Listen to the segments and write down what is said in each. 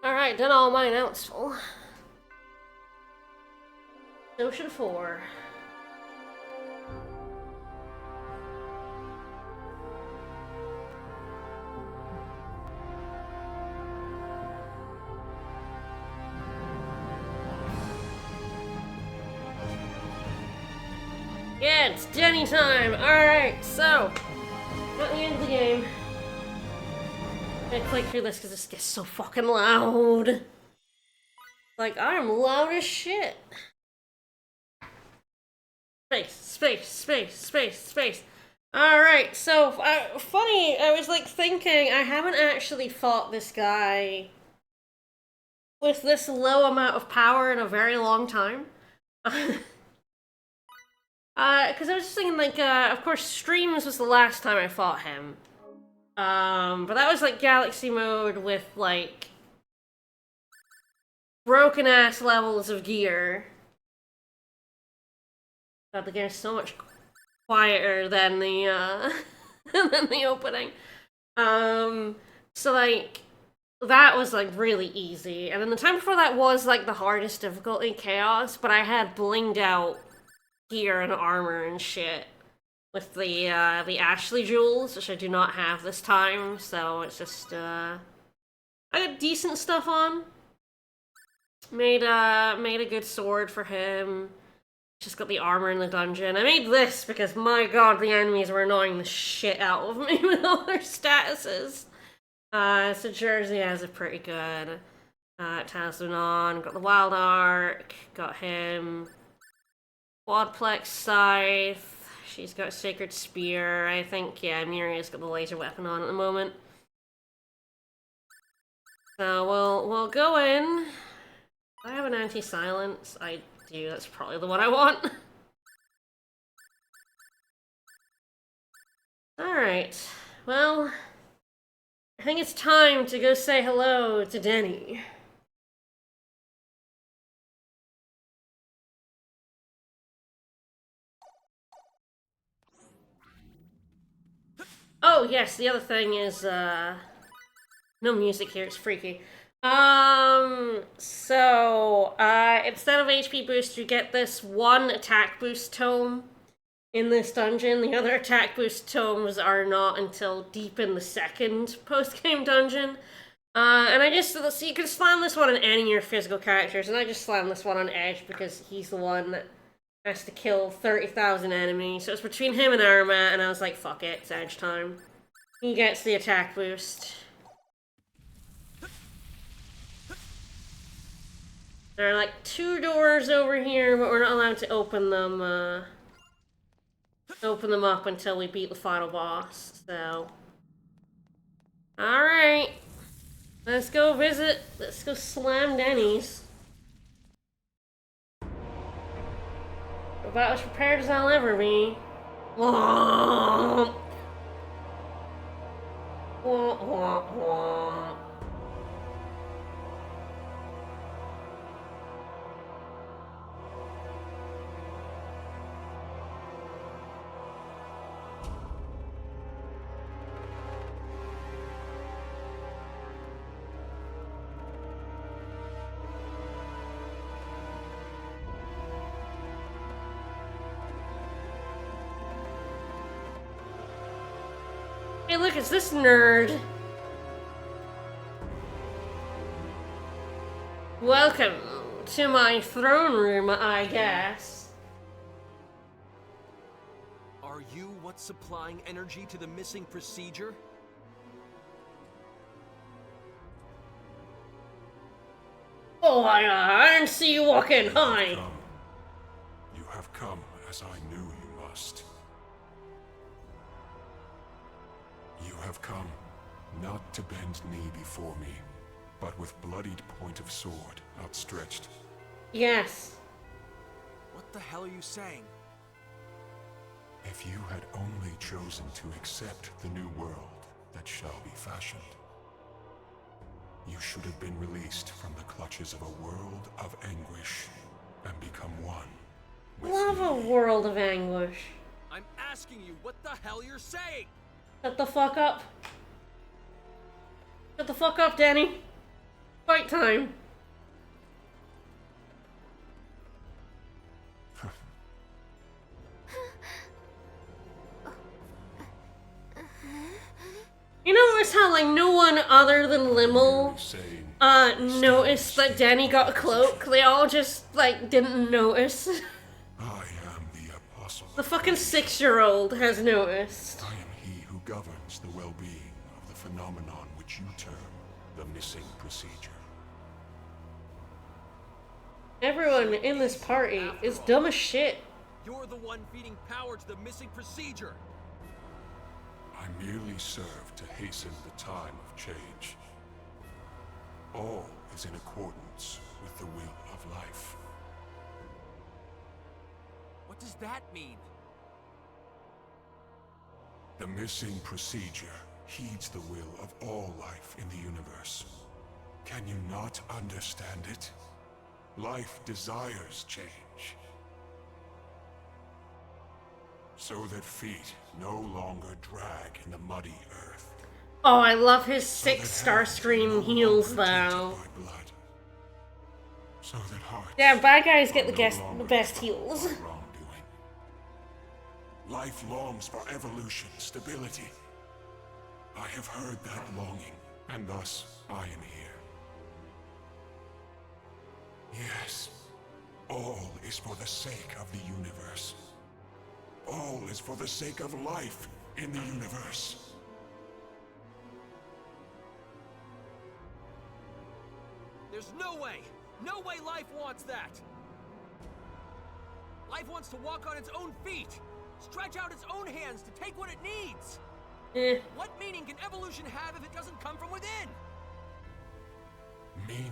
Alright, done all my notes full. Ocean 4. Yeah, it's Denny time! Alright, so, at the end of the game, I'm gonna click through this because this gets so fucking loud. Like, I'm loud as shit. Space. Alright, so, funny, I was like thinking, I haven't actually fought this guy with this low amount of power in a very long time. Because I was just thinking, like, of course, Streams was the last time I fought him. But that was, like, Galaxy mode with, like, broken-ass levels of gear. God, the game's so much quieter than the, than the opening. So, like, that was, like, really easy. And then the time before that was, like, the hardest difficulty, Chaos, but I had blinged out gear and armor and shit with the Ashley jewels, which I do not have this time, so it's just, I got decent stuff on. Made a good sword for him. Just got the armor in the dungeon. I made this because, my god, the enemies were annoying the shit out of me with all their statuses. So Jersey has it pretty good. Talisman on, got the Wild Arc, got him. Quadplex Scythe, she's got Sacred Spear, I think, yeah, Miria's got the laser weapon on at the moment. So we'll go in. I have an anti-silence. I do, that's probably the one I want. Alright, well, I think it's time to go say hello to Denny. Oh, yes, the other thing is, no music here, it's freaky. Instead of HP boost, you get this one attack boost tome in this dungeon. The other attack boost tomes are not until deep in the second post-game dungeon. And I just, so you can slam this one on any of your physical characters, and I just slam this one on Edge because he's the one that has to kill 30,000 enemies. So it's between him and Arma, and I was like, fuck it, it's Edge time. He gets the attack boost. There are like 2 doors over here, but we're not allowed to open them up until we beat the final boss, so. Alright. Let's go visit. Let's go slam Denny's. About as prepared as I'll ever be. Womp. Womp, womp, womp. Hey, look, it's this nerd. Welcome to my throne room, I guess. Are you what's supplying energy to the missing procedure? Oh, I didn't see you walk in. Hi. You have come as I knew you must. You have come not to bend knee before me, but with bloodied point of sword outstretched. Yes. What the hell are you saying? If you had only chosen to accept the new world that shall be fashioned, you should have been released from the clutches of a world of anguish and become one with Love a me. world of anguish. I'm asking you what the hell you're saying! Shut the fuck up. Shut the fuck up, Denny. Fight time. You notice how, like, no one other than Limmel, noticed that Denny got a cloak? They all just, like, didn't notice. I am the apostle. The fucking 6-year-old has noticed. I am he who governs the well-being of the phenomenon which you term the missing procedure. Everyone in this party is dumb as shit. You're the one feeding power to the missing procedure. I merely serve to hasten the time of change. All is in accordance with the will of life. What does that mean? The missing procedure heeds the will of all life in the universe. Can you not understand it? Life desires change. So that feet no longer drag in the muddy earth. Oh, I love his So that 6-star hands scream no heals longer tainted though. by blood. So that hearts Yeah, bad guys get are the no longer best troubled heals. by wrongdoing. Life longs for evolution, stability. I have heard that longing, and thus I am here. Yes, all is for the sake of the universe. All is for the sake of life in the universe. There's no way life wants that. Life wants to walk on its own feet, stretch out its own hands to take what it needs. What meaning can evolution have if it doesn't come from within? Meaning,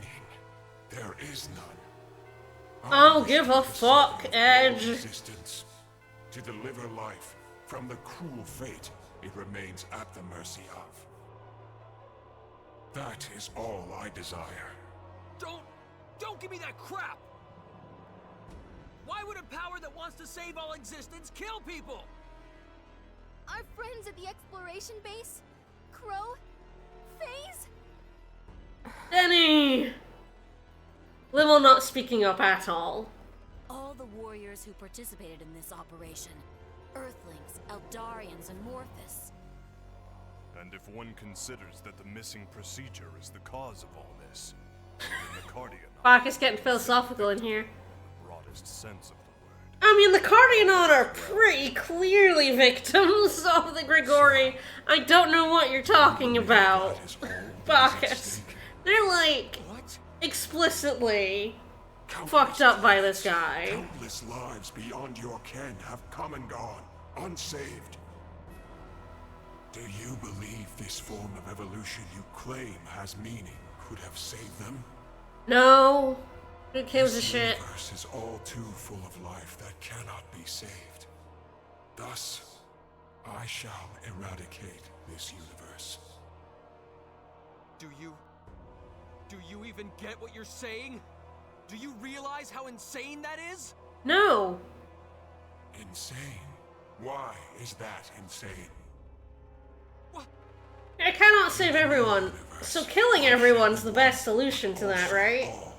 there is none. I don't I give a wish to fuck, serve Edge. all existence, to deliver life from the cruel fate it remains at the mercy of. That is all I desire. Don't give me that crap! Why would a power that wants to save all existence kill people? Our friends at the exploration base? Crow? Phase? Denny! Limmel not speaking up at all. All the warriors who participated in this operation. Earthlings, Eldarians, and Morphus. And if one considers that the missing procedure is the cause of all this, then the Cardian Fuck, it's getting philosophical in here. the broadest sense of the word. I mean, the Cardionaut are pretty clearly victims of the Grigori. I don't know what you're talking about. That is all that is at Bacchus. stake. They're like, What? explicitly Countless fucked up by lives, this guy. Countless lives beyond your ken have come and gone, unsaved. Do you believe this form of evolution you claim has meaning could have saved them? No. Who gives a This shit? universe is all too full of life that cannot be saved. Thus, I shall eradicate this universe. Do you even get what you're saying? Do you realize how insane that is? No. Insane? Why is that insane? What? I cannot save everyone. So killing everyone's the best solution to that, right? All.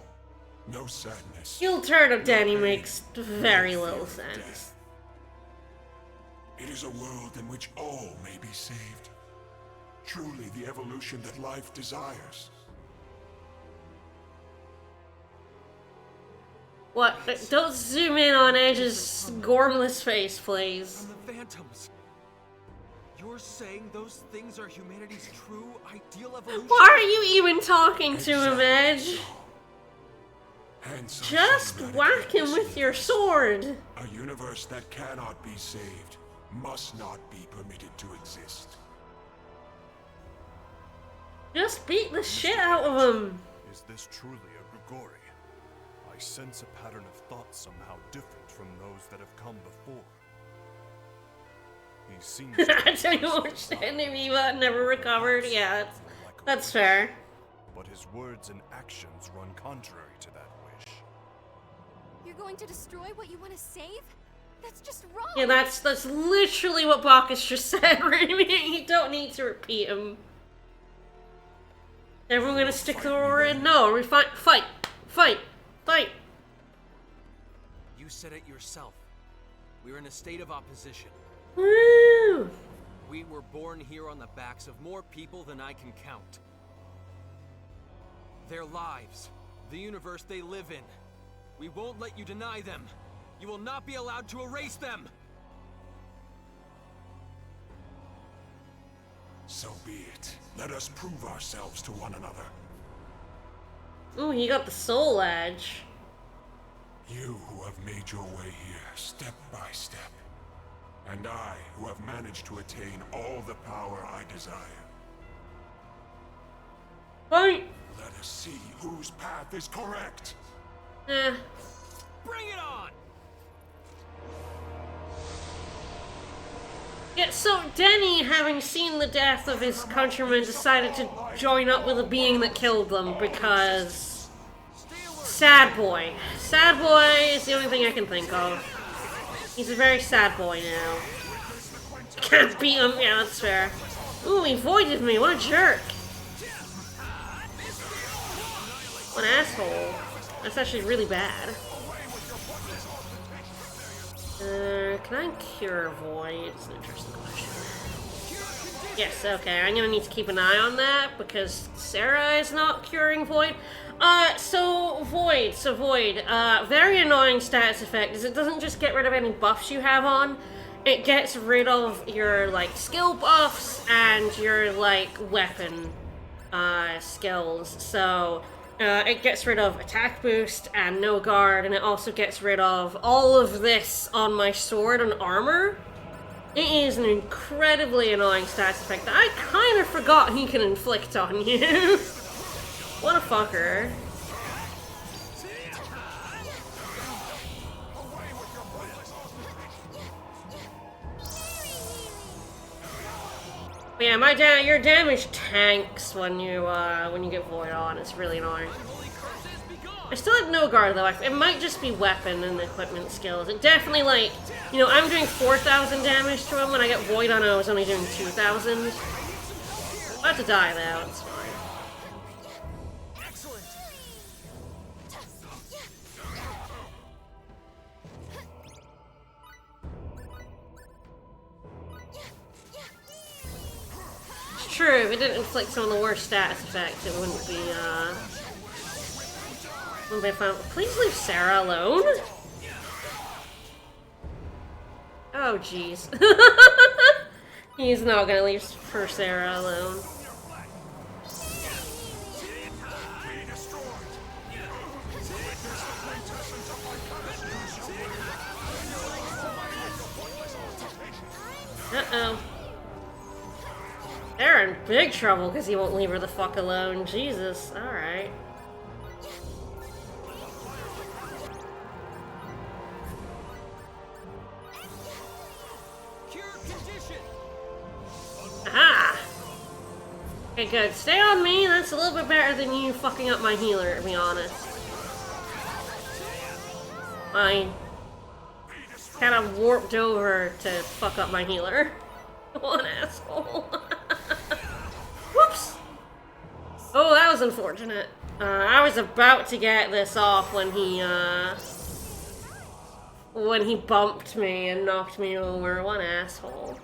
No sadness. Heel turn of Denny makes very little sense. It is a world in which all may be saved. Truly the evolution that life desires. What? Don't zoom in on Edge's gormless face, please. From the Phantoms. You're saying those things are humanity's true, ideal evolution? Why are you even talking to him, Edge? Hence, I Just shall whack eradicate him this with your universe. sword. A universe that cannot be saved must not be permitted to exist. Just beat the shit out of him. Is this truly a Grigori? I sense a pattern of thought somehow different from those that have come before. He seems to I don't even understand him, Eva never recovered. Yeah, that's fair. But his words and actions run contrary to that wish. You're going to destroy what you want to save? That's just wrong! Yeah, that's literally what Bacchus just said, Remy. You don't need to repeat him. Everyone gonna stick the roar in? No, we fight! Fight! Fight! Fight! You said it yourself. We're in a state of opposition. Woo! We were born here on the backs of more people than I can count. Their lives, the universe they live in. We won't let you deny them. You will not be allowed to erase them. So be it. Let us prove ourselves to one another. Ooh, he got the soul edge. You who have made your way here step by step, and I who have managed to attain all the power I desire. Fight! Let us see whose path is correct. Eh. Bring it on! Yeah, so Denny, having seen the death of his countrymen, decided to join up with a being that killed them because... Sad boy. Sad boy is the only thing I can think of. He's a very sad boy now. Can't beat him. Yeah, that's fair. Ooh, he voided me. What a jerk. What an asshole. That's actually really bad. Can I cure a void? It's an interesting question. Yes, okay, I'm gonna need to keep an eye on that because Sarah is not curing void. So Void, very annoying status effect is it doesn't just get rid of any buffs you have on, it gets rid of your, like, skill buffs and your, like, weapon, skills. So, it gets rid of attack boost and no guard, and it also gets rid of all of this on my sword and armor. It is an incredibly annoying status effect that I kind of forgot he can inflict on you. What a fucker. But yeah, your damage tanks when you get void on. It's really annoying. I still have no guard though. It might just be weapon and equipment skills. It definitely, like, you know, I'm doing 4,000 damage to him. When I get void on, I was only doing 2,000. I have to die though. It's fine. It's true. If it didn't inflict some of the worst status effects, it wouldn't be fun. Please leave Sarah alone. Oh, jeez. He's not gonna leave for Sarah alone. Uh-oh. They're in big trouble because he won't leave her the fuck alone. Jesus. Alright. Aha! Okay, good. Stay on me. That's a little bit better than you fucking up my healer, to be honest. I kind of warped over to fuck up my healer. What an asshole. Whoops! Oh, that was unfortunate. I was about to get this off when he bumped me and knocked me over. What an asshole.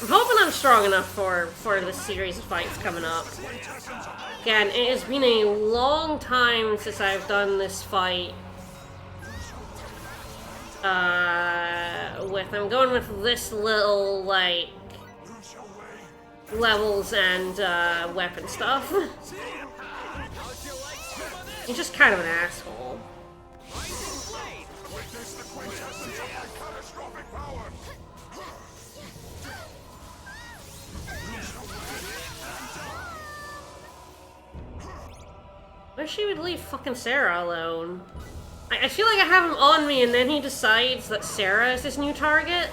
I'm hoping I'm strong enough for the series of fights coming up. Again, it has been a long time since I've done this fight. I'm going with this little, like, levels and, weapon stuff. He's just kind of an asshole. Wish she would leave fucking Sarah alone. I feel like I have him on me and then he decides that Sarah is his new target.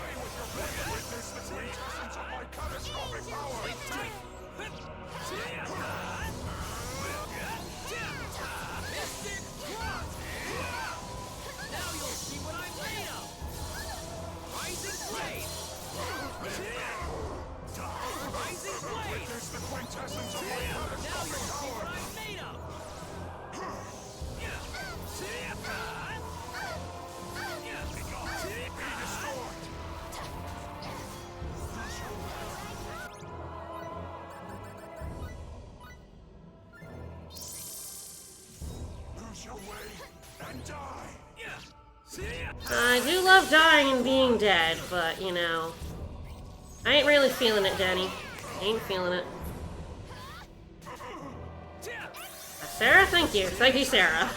Rising blade! quintessence of my Now you'll see what I'm made of! Be destroyed! Lose your way and die! I do love dying and being dead, but, you know, I ain't really feeling it, Denny. Ain't feeling it. Sarah, thank you. Thank you, Sarah.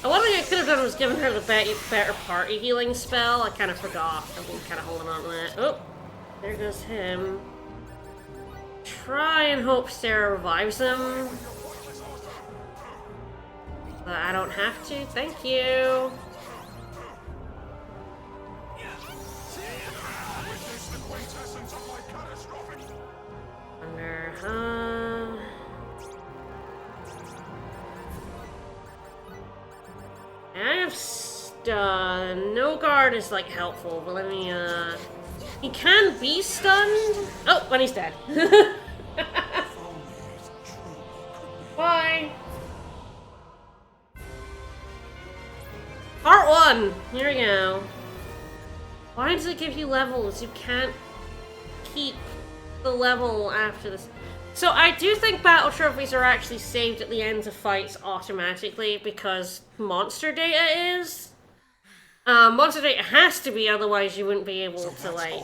One thing I could have done was given her the better party healing spell. I kind of forgot. I've been kind of holding on to that. Oh, there goes him. Try and hope Sarah revives him. But I don't have to. Thank you. Witness the quintessence of my catastrophic... Under, I have stun. No guard is like helpful, but let me he can be stunned. Oh, when he's dead. Bye. Part 1. Here we go. Why does it give you levels? You can't keep the level after this. So I do think battle trophies are actually saved at the ends of fights automatically because monster data is. Monster data has to be, otherwise you wouldn't be able to, like,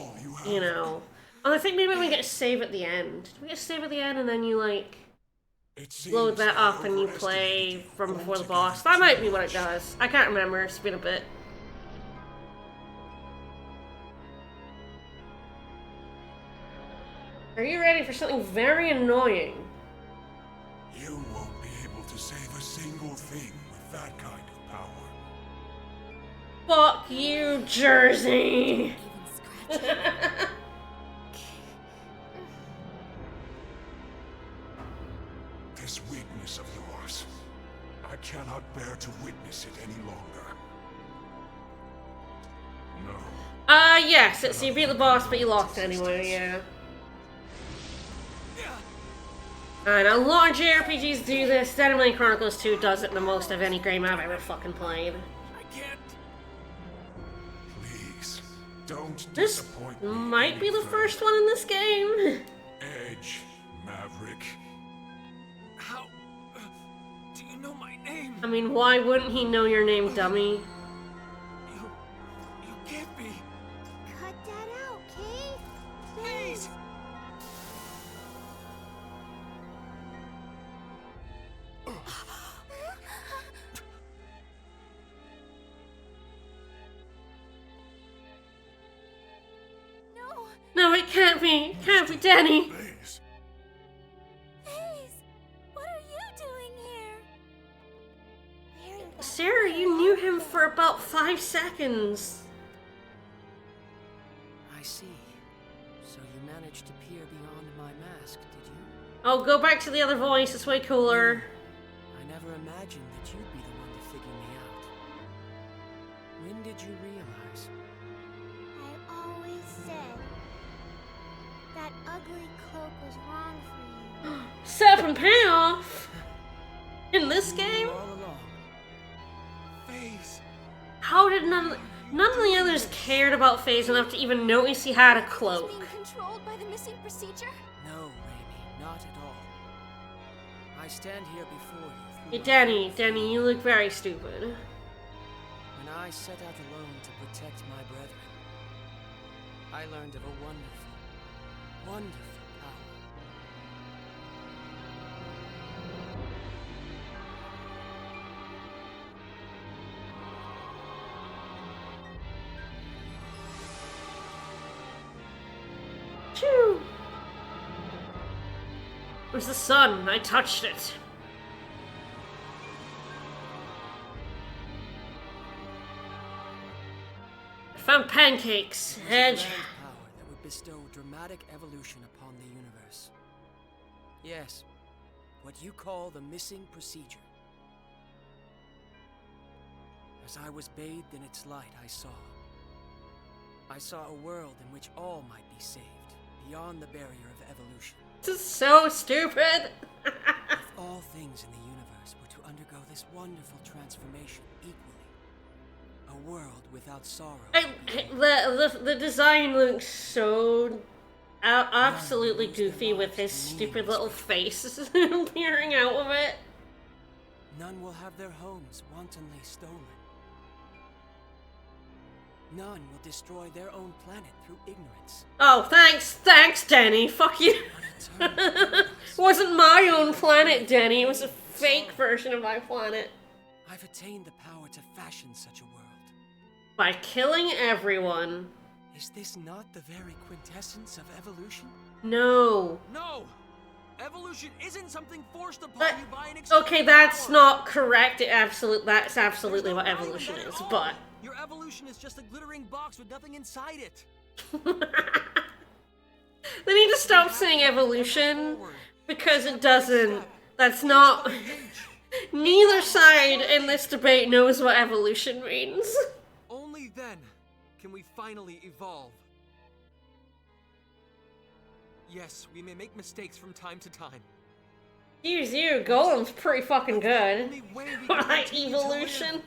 you know. And I think maybe we get a save at the end. Do we get a save at the end and then you, like, load that up and you play from before the boss? That might be what it does. I can't remember. It's been a bit. Are you ready for something very annoying? You won't be able to save a single thing with that kind of power. Fuck you, Jersey! This weakness of yours, I cannot bear to witness it any longer. No. Yes, so you beat the boss, but you lost anyway, yeah. And a lot of JRPGs do this. Denny Chronicles 2 does it the most of any game I've ever fucking played. I can't. Please, don't This disappoint me might be any the further. first one in this game. Edge, Maverick. How? Do you know my name? I mean, why wouldn't he know your name, dummy? You can't be. Cut that out, Kate. Please. No, No, it can't be. It can't be Denny. Please. please. What are you doing here? Wearing that Sarah, you knew him for about 5 seconds. I see. So you managed to peer beyond my mask, did you? Oh, go back to the other voice. It's way cooler. I never imagined that you'd be the one to figure me out. When did you realize? I always said that ugly cloak was wrong for you. Set up and payoff. In this game? All along. Phase. How did none of the others cared about FaZe enough to even notice he had a Is cloak? being controlled by the missing procedure? No, Raimi, not at all. I stand here before you. Hey, through Denny, you look very stupid. When I set out alone to protect my brethren, I learned of a wonderful, wonderful power. Phew. Where's the sun? I touched it. I found pancakes. Edge. Grand power that would bestow dramatic evolution upon the universe. Yes, what you call the missing procedure. As I was bathed in its light, I saw a world in which all might be saved, beyond the barrier of evolution. This is so stupid. If all things in the universe were to undergo this wonderful transformation equally, a world without sorrow. The design looks so absolutely goofy with his stupid little face peering out of it. None will have their homes wantonly stolen. None will destroy their own planet through ignorance. Oh, thanks, Denny. Fuck you. It wasn't my own planet, Denny. It was a fake version of my planet. I've attained the power to fashion such a world. By killing everyone. Is this not the very quintessence of evolution? No. No! Evolution isn't something forced upon But, you by an external okay, that's power. not correct. That's absolutely There's what no rhyme evolution in that is, at all. but... Your evolution is just a glittering box with nothing inside it. They need to stop saying evolution, because it doesn't. That's not... Neither side in this debate knows what evolution means. Only then can we finally evolve. Yes, we may make mistakes from time to time. Use you, Golem's pretty fucking good. Only way we For can like continue to evolution. live.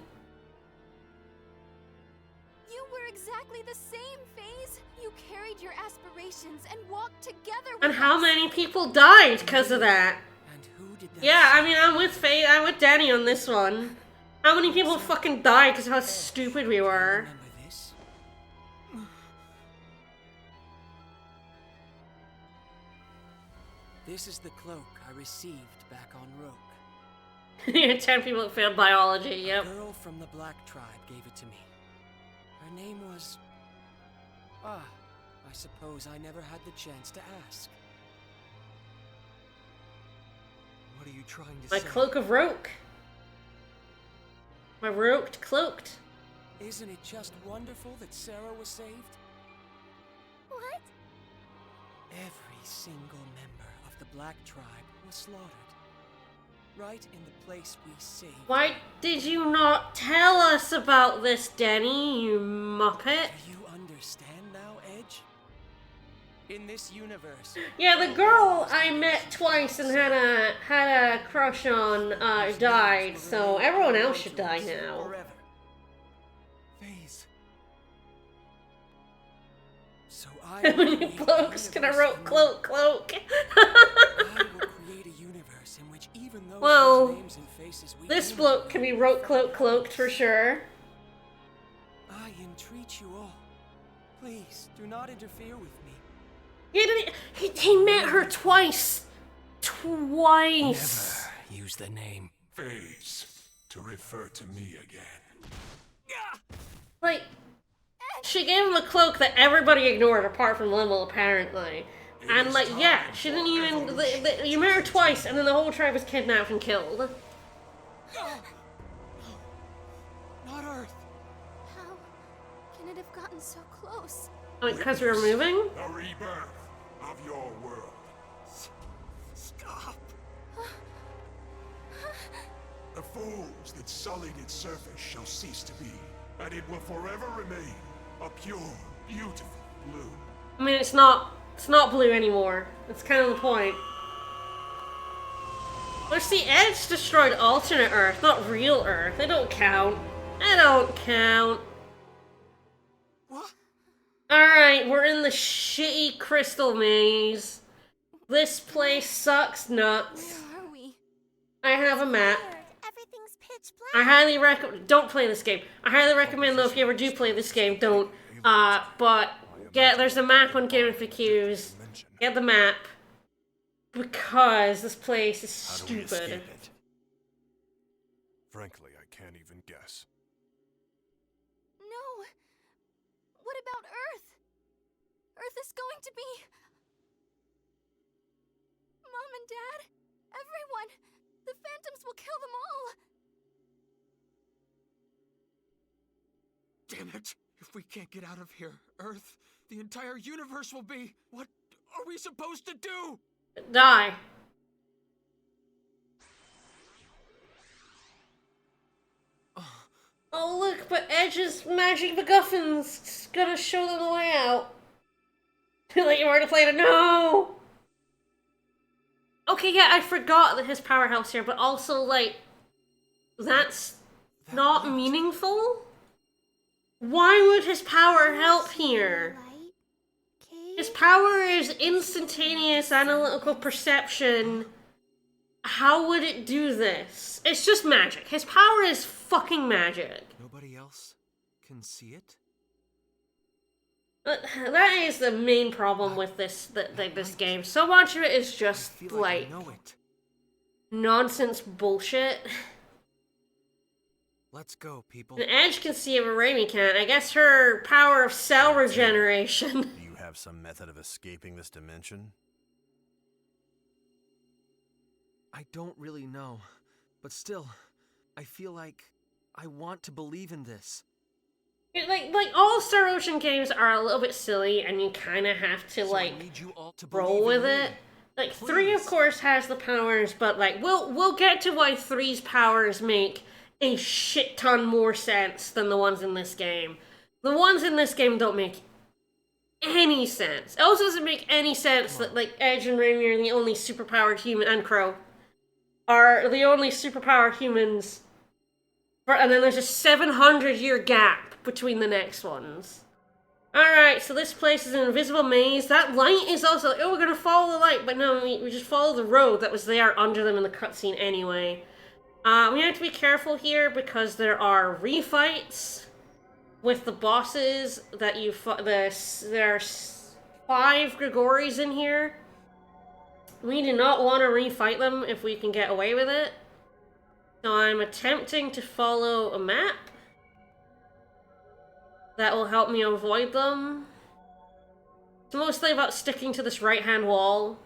You were exactly the same, FaZe. You carried your aspirations and walked together with And how us. many people died because of that? And who did that? Yeah, I mean, I'm with Faye, I'm with Denny on this one. How many people fucking died because of how stupid we were? Remember this? This is the cloak I received back on Roke. Yeah, 10 people that failed biology, A yep. girl from the Black Tribe gave it to me. Her name was... I suppose I never had the chance to ask. What are you trying to My say? cloak of Roke. My Roked cloaked. Isn't it just wonderful that Sarah was saved? What? Every single member of the Black Tribe was slaughtered. Right in the place we saved. Why did you not tell us about this, Denny, you muppet? Do you understand now, Edge? In this universe... Yeah, the girl I met twice and had a crush on died, so everyone else should die now. Forever. FaZe. So I will Many create a cloaks can I universe wrote in cloak. I will create a universe in which even those Well, whose names and faces we This do bloke not can be know wrote cloaked for sure. I entreat you all. Please, do not interfere with me. He met her twice. Twice. Never use the name. FaZe, to refer to me again. Like, she gave him a cloak that everybody ignored apart from Limel, apparently. And, like, yeah, she didn't even... You met her twice, and then the whole tribe was kidnapped and killed. Not Earth. How can it have gotten so close? I mean, because we were moving? The rebirth of your world. Stop. The fools that sullied its surface shall cease to be, and it will forever remain a pure, beautiful blue. I mean, it's not blue anymore. That's kind of the point. But see, Edge destroyed alternate Earth, not real Earth. They don't count. They don't count. What? Alright, we're in the shitty crystal maze. This place sucks nuts. Where are we? I have a map. Everything's pitch I black. highly recommend. Don't play this game. I highly recommend though if you ever do play this game, don't. But there's a map on Game FAQs. Get the map because this place is How do we escape stupid. it? Frankly, I can't even guess. No. What about Earth? Earth is going to be... Mom and Dad, everyone, the Phantoms will kill them all. Damn it! If we can't get out of here, Earth, the entire universe will be... What are we supposed to do? Die. Oh look, but Edge's magic MacGuffin's gonna show them the way out. Like, you already played it. No! Okay, yeah, I forgot that his power helps here, but also, like, that's not worked. meaningful? Why would his power help here? His power is instantaneous analytical perception. How would it do this? It's just magic. His power is fucking magic. Nobody else can see it? That is the main problem with this game. So much of it is I just feel like I know it. nonsense bullshit. Let's go, people. And Edge can see it, but Raimi can't. I guess her power of cell regeneration. Do you have some method of escaping this dimension? I don't really know, but still, I feel like I want to believe in this. Like all Star Ocean games are a little bit silly, and you kind of have to So I need you all to roll believe in with me. it. Like 3, of Please. course, has the powers, but like we'll get to why 3's powers make a shit ton more sense than the ones in this game. The ones in this game don't make any sense. It also doesn't make any sense that like Edge and Raimi are the only superpowered human, and Crow are the only superpowered humans. And then there's a 700-year gap between the next ones. Alright, so this place is an invisible maze. That light is also like, oh, we're gonna follow the light, but no, we just follow the road that was there under them in the cutscene anyway. We have to be careful here because there are refights with the bosses that you there's 5 Grigoris in here. We do not want to refight them if we can get away with it. So I'm attempting to follow a map that will help me avoid them. It's mostly about sticking to this right-hand wall.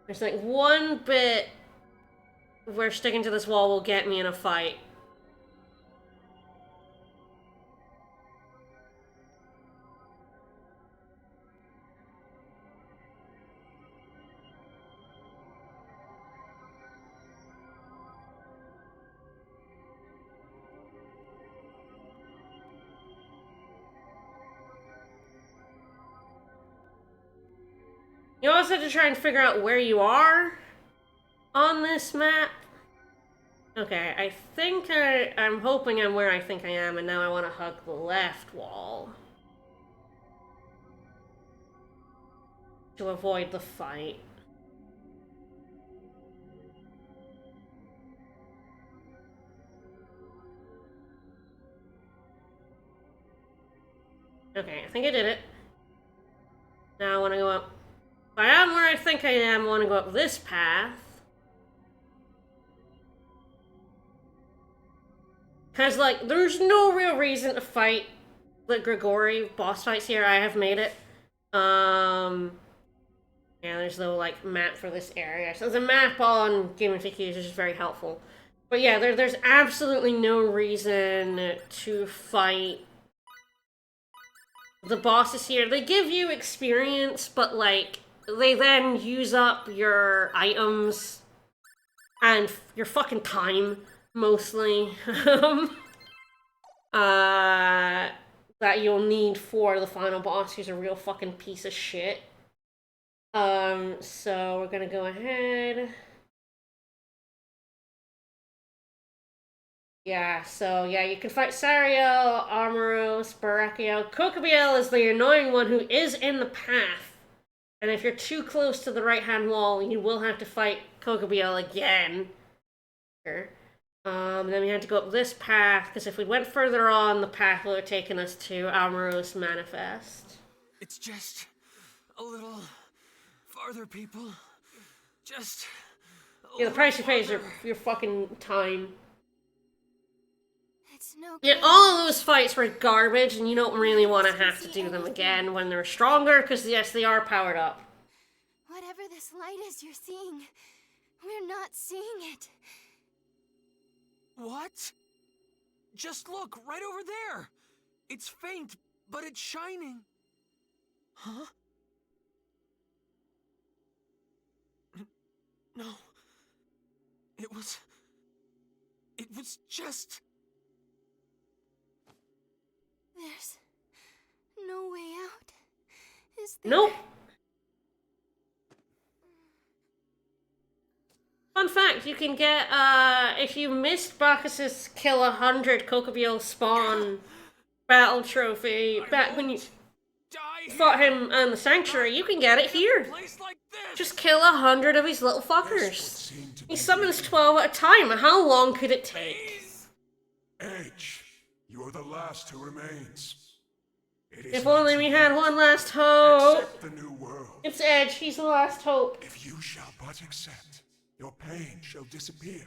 There's like one bit where sticking to this wall will get me in a fight. You also have to try and figure out where you are on this map. Okay, I think I'm hoping I'm where I think I am, and now I want to hug the left wall to avoid the fight. Okay, I think I did it. Now I want to go up. If I am where I think I am, I want to go up this path. Because, like, there's no real reason to fight the Grigori boss fights here. I have made it. Yeah, there's no, like, map for this area. So there's a map on Game of Thrones, which is very helpful. But yeah, there's absolutely no reason to fight the bosses here. They give you experience, but, like, they then use up your items and your fucking time, mostly, that you'll need for the final boss, who's a real fucking piece of shit. So we're gonna go ahead. Yeah, so yeah, you can fight Sariel, Armoros, Barakiel. Kokobiel is the annoying one who is in the path. And if you're too close to the right-hand wall, you will have to fight Kokobiel again. Then we had to go up this path, because if we went further on, the path would have taken us to Almaros Manifest. It's just a little farther, people. Just Yeah, the price you pay is your fucking time. It's no Yeah, good. all of those fights were garbage, and you don't really want to have to do them again when they're stronger, because yes, they are powered up. Whatever this light is you're seeing, we're not seeing it. What? Just look, right over there! It's faint, but it's shining. Huh? No. It was just... There's no way out. Is there... Nope. Fun fact, you can get, if you missed Bacchus's kill 100 Kokobio spawn battle trophy back when you fought him in the Sanctuary, you can get it here. Just kill 100 of his little fuckers. He summons 12 at a time. How long could it take? Edge, you're the last who remains. If only we had one last hope. Accept the new world. It's Edge, he's the last hope. If you shall but accept, your pain shall disappear.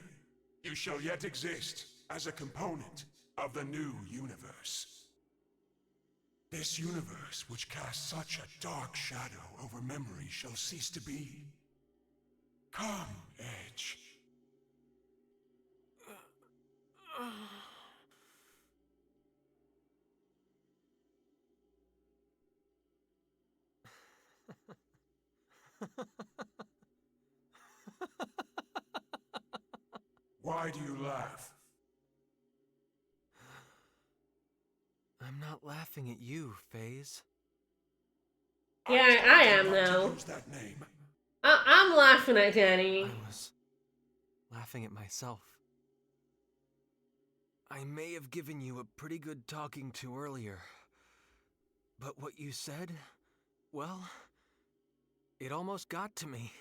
You shall yet exist as a component of the new universe. This universe which casts such a dark shadow over memory shall cease to be. Come, Edge. Why do you laugh? I'm not laughing at you, FaZe. Yeah, I am now. Use that name. I'm laughing at Denny. I was laughing at myself. I may have given you a pretty good talking to earlier, but what you said, well, it almost got to me.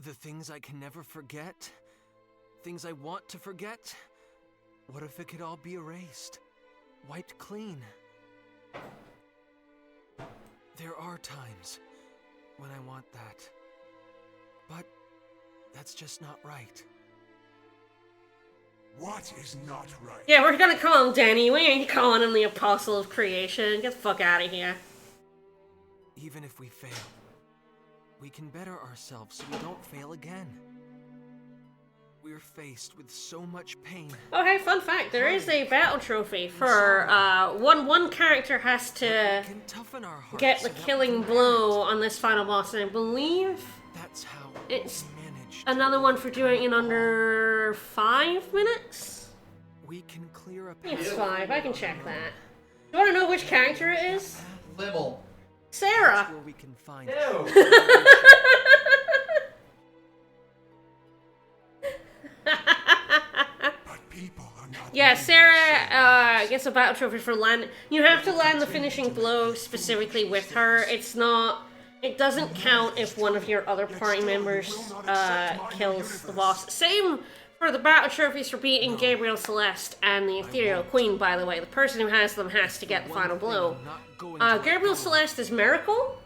The things I can never forget, things I want to forget, what if it could all be erased, wiped clean? There are times when I want that, but that's just not right. What is not right? Yeah, we're gonna call him Denny. We ain't calling him the Apostle of Creation. Get the fuck out of here. Even if we fail, we can better ourselves so we don't fail again. We're faced with so much pain. Oh, hey, fun fact. There is a battle trophy for, one character has to Can toughen our hearts get the so that we killing can blow on this final boss, and I believe That's how it's we managed. another one for doing it in under 5 minutes? We can clear a I think it's path. 5. I can check that. You want to know which character it is? Libble. Sarah. Where we can find Ew. But people are not. Yeah, Sarah gets a battle trophy for land. You have to land the finishing blow specifically with her. It's not. It doesn't count if one of your other party members kills the boss. Same for the battle trophies for beating Gabriel Celeste and the Ethereal Queen, by the way. The person who has them has to get the final blow. Gabriel Celeste is Miracle?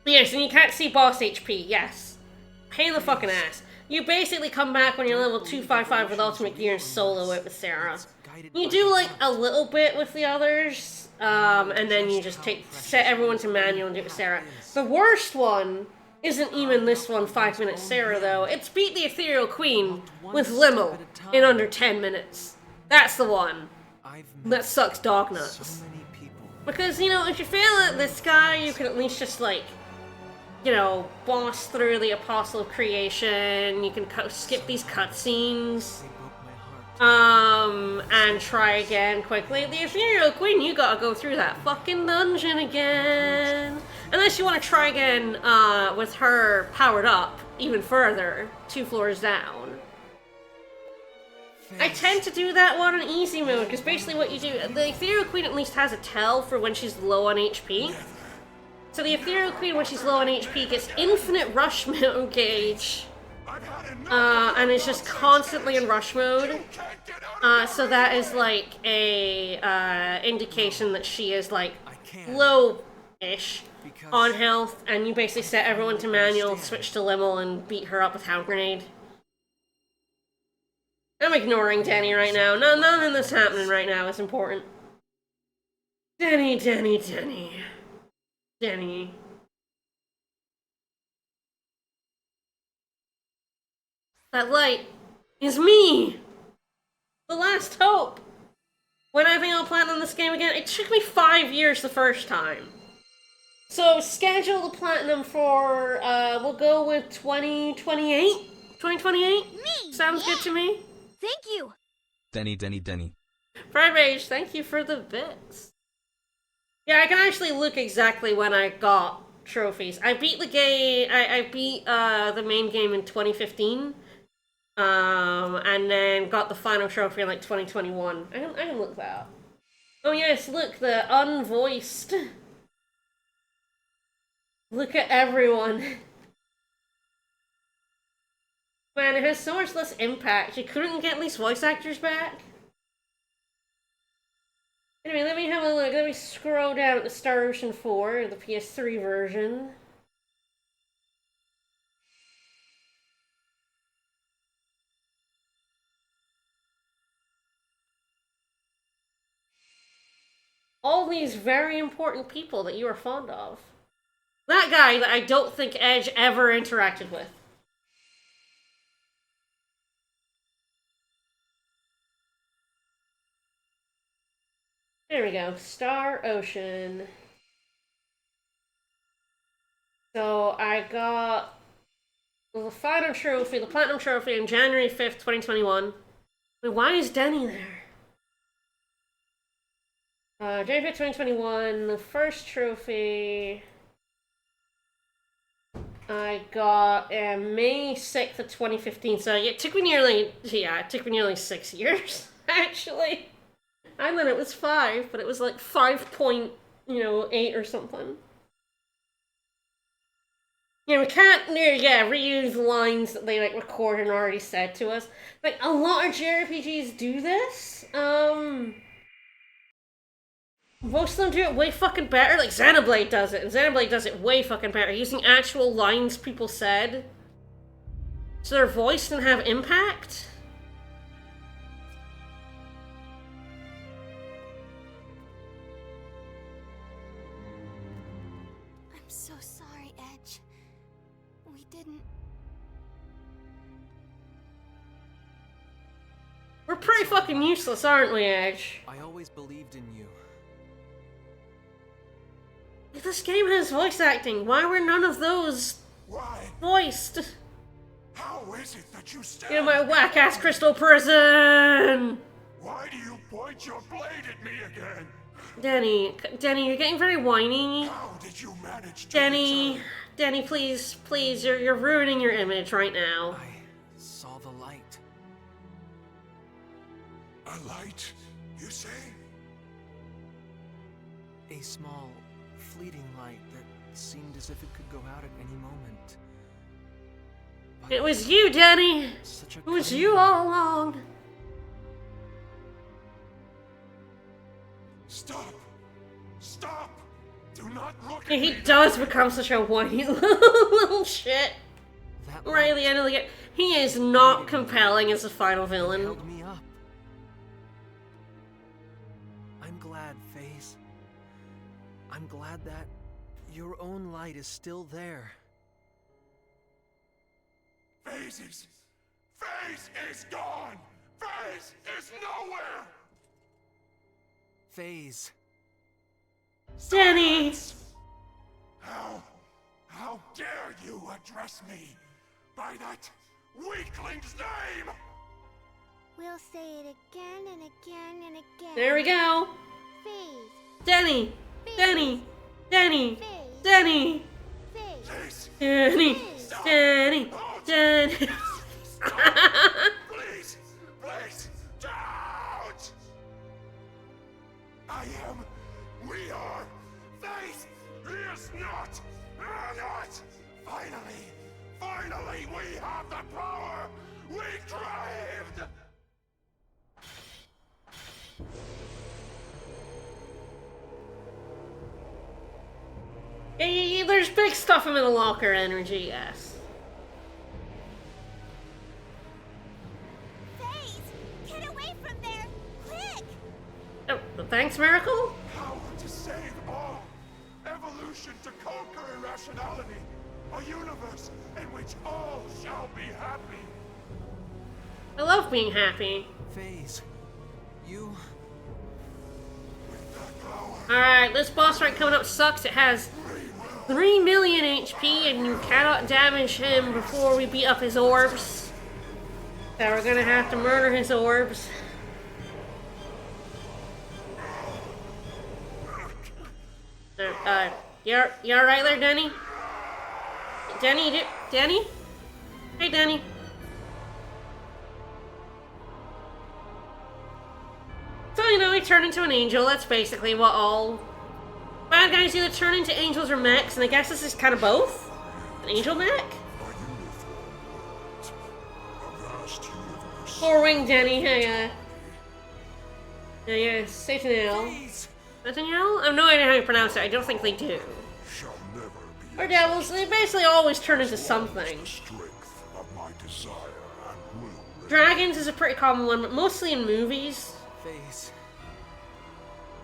Yes, and you can't see boss HP, yes. Pain in the fucking ass. You basically come back when you're level 255 with Ultimate Gear and solo it with Sarah. You do like a little bit with the others, and then you just set everyone to manual and do it with Sarah. The worst one isn't even this one, 5 minutes Sarah though. It's beat the Ethereal Queen with Limo in under 10 minutes. That's the one. That sucks dog nuts. Because, you know, if you fail at this guy, you can at least just, like, you know, boss through the Apostle of Creation. You can skip these cutscenes. And try again quickly. The Ethereal Queen, you gotta go through that fucking dungeon again. Unless you want to try again, with her powered up even further, 2 floors down. I tend to do that one in easy mode, because basically what you do, the Ethereal Queen at least has a tell for when she's low on HP. So the Ethereal Queen, when she's low on HP, gets infinite rush mode gauge. And it's just constantly in rush mode. So that is like a indication that she is like low-ish on health, and you basically set everyone to manual, switch to Limmel, and beat her up with Hound Grenade. I'm ignoring Denny right now. No, nothing that's happening right now is important. Denny, Denny, Denny. Denny. That light is me! The last hope! When I think I'll platinum this game again, it took me 5 years the first time. So schedule the platinum for, we'll go with 2028? 2028? Me! Sounds good to me. Thank you! Denny, Denny, Denny. Prime Age, thank you for the bits. Yeah, I can actually look exactly when I got trophies. I beat the game. I beat the main game in 2015. And then got the final trophy in like 2021. I can look that up. Oh yes, look, the unvoiced. Look at everyone. Man, it has so much less impact. You couldn't get these voice actors back? Anyway, let me have a look. Let me scroll down to Star Ocean 4, the PS3 version. All these very important people that you are fond of. That guy that I don't think Edge ever interacted with. There we go. Star Ocean. So I got the final trophy, the platinum trophy, on January 5th, 2021. Wait, why is Denny there? January 5th, 2021, the first trophy I got May 6th of 2015. So yeah, it took me nearly 6 years, actually. I thought it was 5, but it was like 5.8 or something. Yeah, we can't reuse lines that they like recorded and already said to us. Like a lot of JRPGs do this. Most of them do it way fucking better. Like Xenoblade does it, and Xenoblade does it way fucking better, using actual lines people said. So their voice can have impact. I'm so sorry, Edge. We didn't... We're pretty fucking useless, aren't we, Edge? I always believed in you. This game has voice acting. Why were none of those Why? voiced? How is it that you stand? In my whack-ass crystal prison! Why do you point your blade at me again? Denny, you're getting very whiny. How did you manage to Denny, return? Denny, please, you're ruining your image right now. I saw the light. A light, you say? A small, fleeting light that seemed as if it could go out at any moment. But It was you, Denny! such a It was cunning you one. all along. Stop! Stop! Do not look Yeah, at he me! does become such a whiny little shit. That Right at light the end of the game. He is not compelling as a final villain. held me up. I'm glad, FaZe. I'm glad that your own light is still there. FaZe is gone! FaZe is nowhere! FaZe. Denny! How dare you address me by that weakling's name? We'll say it again and again and again. There we go. FaZe, Denny! Denny! Denny! FaZe, Denny! FaZe. Please, Denny! Denny! Denny! please, please, don't! We are, FaZe is not! Finally, we have the power we craved! Yeah, there's big stuff in the locker energy, yes. FaZe, get away from there, quick! Oh, thanks, Miracle? Power to save all! Evolution to conquer irrationality! A universe in which all shall be happy! I love being happy. FaZe. You... With that power, Alright, this boss fight coming up sucks. It has 3 million HP and you cannot damage him before we beat up his orbs. So we're gonna have to murder his orbs. You alright there, Denny? Denny? Hey, Denny. So, you know, he turned into an angel. That's basically what all bad guys either turn into angels or mechs, and I guess this is kind of both? An angel mech? Four-winged Denny, hey, yeah, Satanel. Satanel? I have no idea how you pronounce it. I don't think they do. Or devils, they basically always turn into something. Dragons is a pretty common one, but mostly in movies. Phase,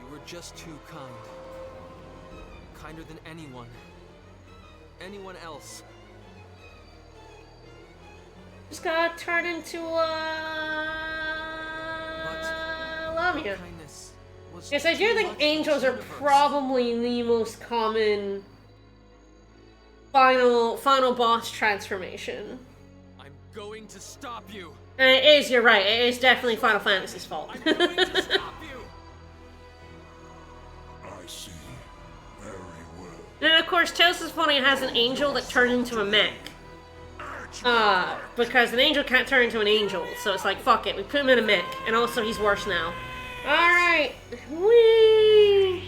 you were just too kind. Kinder than anyone. Anyone else. Just got turned into love you. Kindness was Yes, I do too think much angels are universe. probably the most common final boss transformation. I'm going to stop you. And it is, you're right, it is definitely Final Fantasy's fault. I'm going to stop you. I see. Very well. And then of course, Tales is funny, it has an angel that turned into a mech. Because an angel can't turn into an angel, so it's like, fuck it, we put him in a mech, and also he's worse now. Alright, whee!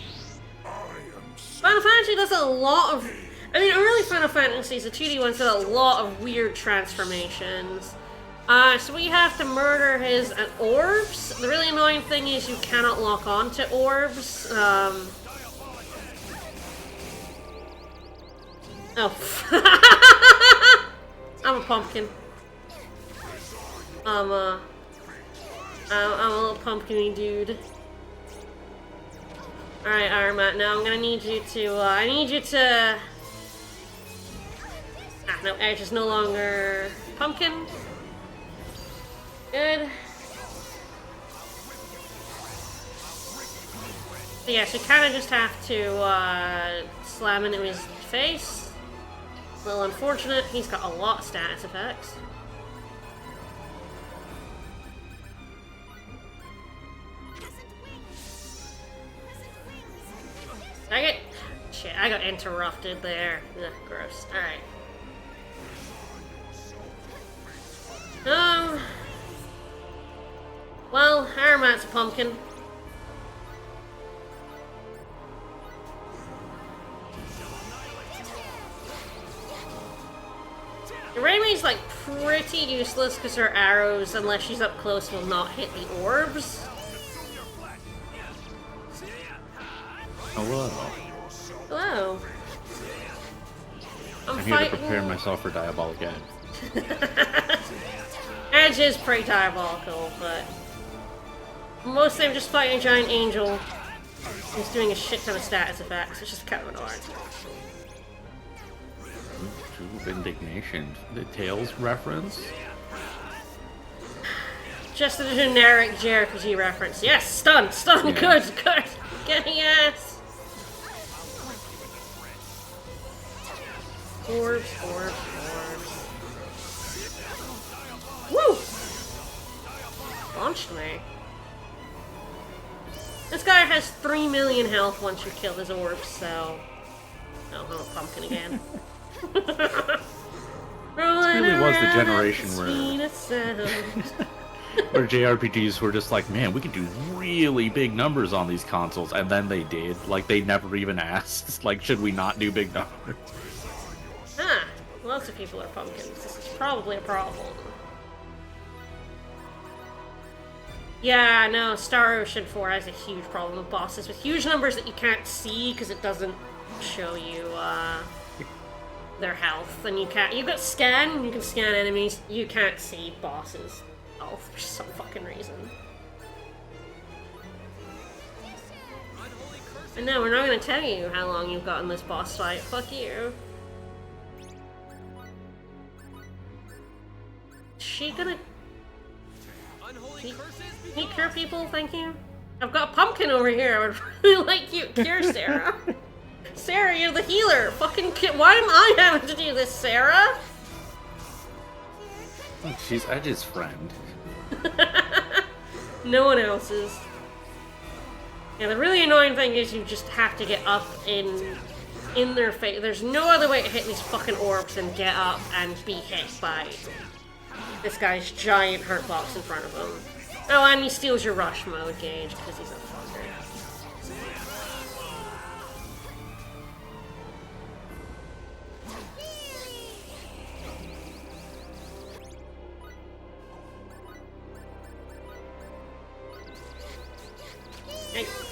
Final Fantasy does a lot of... I mean, early Final Fantasies, the 2D ones, did a lot of weird transformations. So we have to murder his orbs. The really annoying thing is you cannot lock on to orbs. Oh. I'm a pumpkin. I'm a little pumpkin-y dude. Alright, Iron Man, now I'm gonna need you to, I need you to... no, Edge is no longer pumpkin. Good. So yes, we kind of just have to, slam into his face. A little unfortunate, he's got a lot of status effects. Dang it! Shit, I got interrupted there. Ugh, gross. Alright. Well, Aramat's a pumpkin. Raimi's like pretty useless because her arrows, unless she's up close, will not hit the orbs. Hello. Hello. I'm here to fighting... prepare myself for Diabolic Edge. Edge is pretty diabolical, but mostly I'm just fighting a giant angel who's doing a shit ton of status effects, which is kind of annoying. True indignation. The Tales reference? Just a generic JRPG reference. Yes, stun, Yeah. good. Yes. Orbs. Woo! Launched me. This guy has 3 million health once you kill his orbs, so... Oh, I'm a pumpkin again. Really was the generation where JRPGs were just like, man, we can do really big numbers on these consoles, and then they did. Like, they never even asked, like, should we not do big numbers? Huh. Lots of people are pumpkins. This is probably a problem. Yeah, no, Star Ocean 4 has a huge problem with bosses with huge numbers that you can't see because it doesn't show you, their health. And you can't... You got scan, you can scan enemies, you can't see bosses' health for some fucking reason. And no, we're not gonna tell you how long you've got in this boss fight. Fuck you. Is she gonna... Can you cure people? Thank you. I've got a pumpkin over here. I would really like you to cure Sarah. Sarah, you're the healer. Fucking why am I having to do this, Sarah? She's Edge's friend. No one else's. Yeah, the really annoying thing is you just have to get up in their face. There's no other way to hit these fucking orbs than get up and be hit by this guy's giant hurt box in front of him. Oh, and he steals your rush mode gauge because he's a fucker.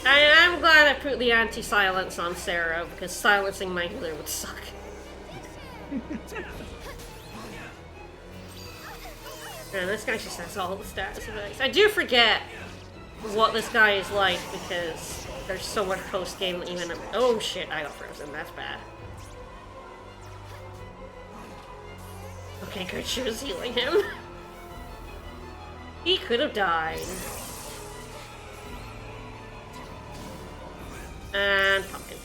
I'm glad I put the anti-silence on Sarah, because silencing my healer would suck. Man, this guy just has all the stats effects. I do forget what this guy is like, because there's so much post-game that even... Oh shit, I got frozen. That's bad. Okay, good. She was healing him. He could have died. And pumpkin.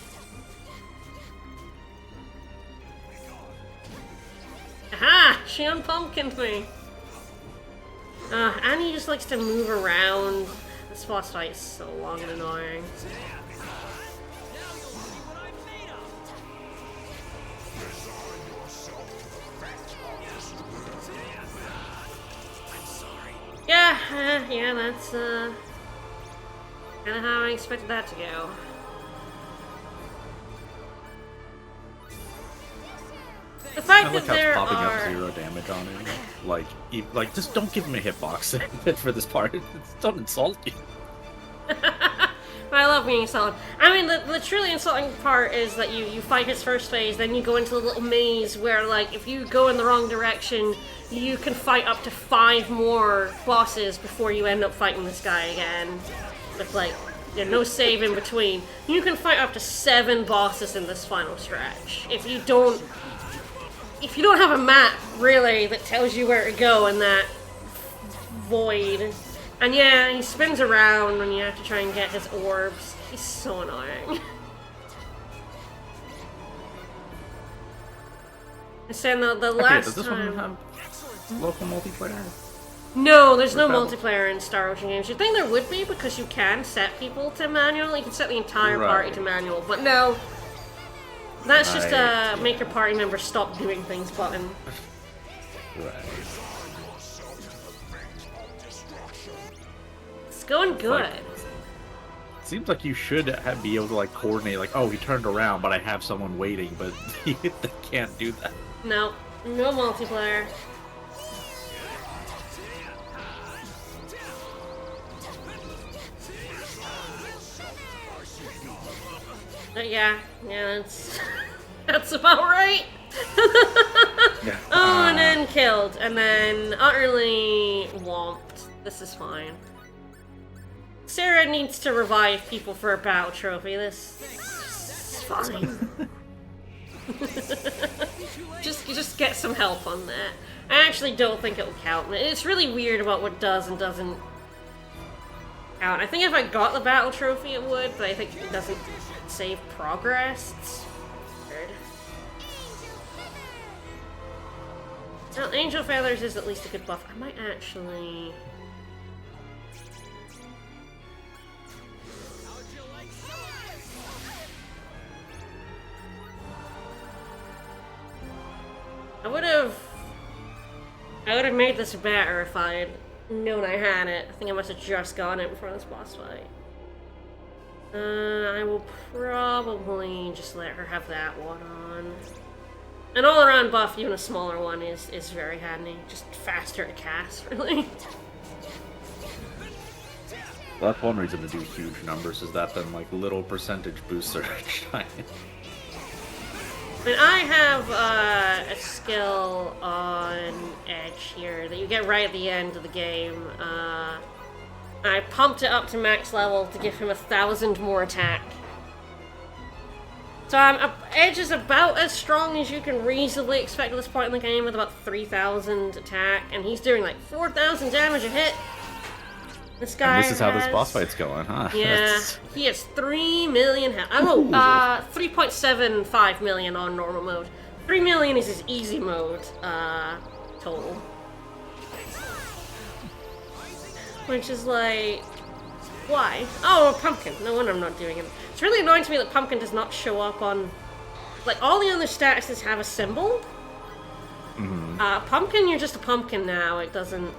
Aha! She unpumpkined me! Annie just likes to move around. This boss fight is so long and annoying. Yeah, yeah, that's, kinda how I expected that to go. The fact I like that there how popping are... up 0 damage on him. Like, just don't give him a hitbox for this part. Don't insult you. I love being insulted. I mean, the truly insulting part is that you fight his first phase, then you go into a little maze where, like, if you go in the wrong direction, you can fight up to 5 more bosses before you end up fighting this guy again. With, like, no save in between. You can fight up to 7 bosses in this final stretch. If you don't have a map, really, that tells you where to go in that void. And yeah, he spins around when you have to try and get his orbs. He's so annoying. And saying the last does this time... one have local multiplayer? No, there's no Battle. multiplayer in Star Ocean games. You'd think there would be, because you can set people to manual. You can set the entire party to manual, but no. That's just a make your party members stop doing things button. Right. It's going good. Like, seems like you should be able to like coordinate, like, oh, he turned around, but I have someone waiting, but they can't do that. No, no multiplayer. Yeah, that's about right. Yeah. Oh, and then killed, and then utterly whomped. This is fine. Sarah needs to revive people for a battle trophy. This is fine. just get some help on that. I actually don't think it will count. It's really weird about what does and doesn't count. I think if I got the battle trophy it would, but I think it doesn't save progress. It's weird. Well, Angel Feathers is at least a good buff. I might actually... I would have made this better if I had known I had it. I think I must have just gotten it before this boss fight. I will probably just let her have that one on. An all-around buff, even a smaller one, is very handy. Just faster to cast, really. Well, that's one reason to do huge numbers, is that then like little percentage boosts are shiny. I mean, I have a skill on Edge here that you get right at the end of the game. I pumped it up to max level to give him 1,000 more attack. So Edge is about as strong as you can reasonably expect at this point in the game, with about 3,000 attack, and he's doing like 4,000 damage a hit. This guy And this is how this boss fight's going, huh? Yeah, he has 3 million health. Oh, 3.75 million on normal mode. 3 million is his easy mode, total. Which is like... Why? Oh, a pumpkin. No wonder I'm not doing it. It's really annoying to me that pumpkin does not show up on... Like, all the other statuses have a symbol. Pumpkin, you're just a pumpkin now. It doesn't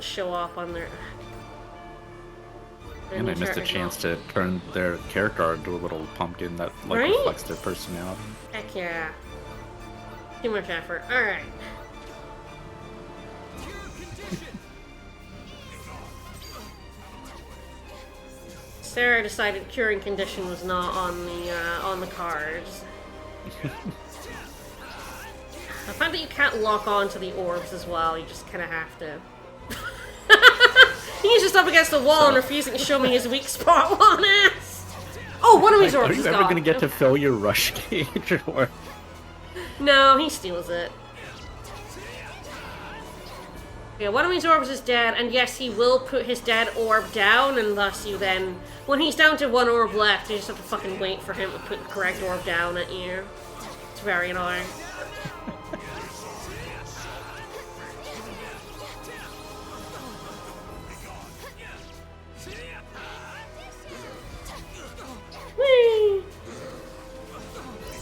show up on their... And I missed a chance to turn their character into a little pumpkin that like Right? reflects their personality. Heck yeah. Too much effort. Alright. Sarah decided curing condition was not on the cards. I find that you can't lock on to the orbs as well, you just kinda have to. He's just up against the wall and refusing to show me his weak spot on ass. Oh, one of these orbs Are you is ever gone. gonna get to fill your rush gauge or? No, he steals it. Yeah, one of his orbs is dead, and yes, he will put his dead orb down, and thus you then... When he's down to one orb left, you just have to fucking wait for him to put the correct orb down at you. It's very annoying. Whee!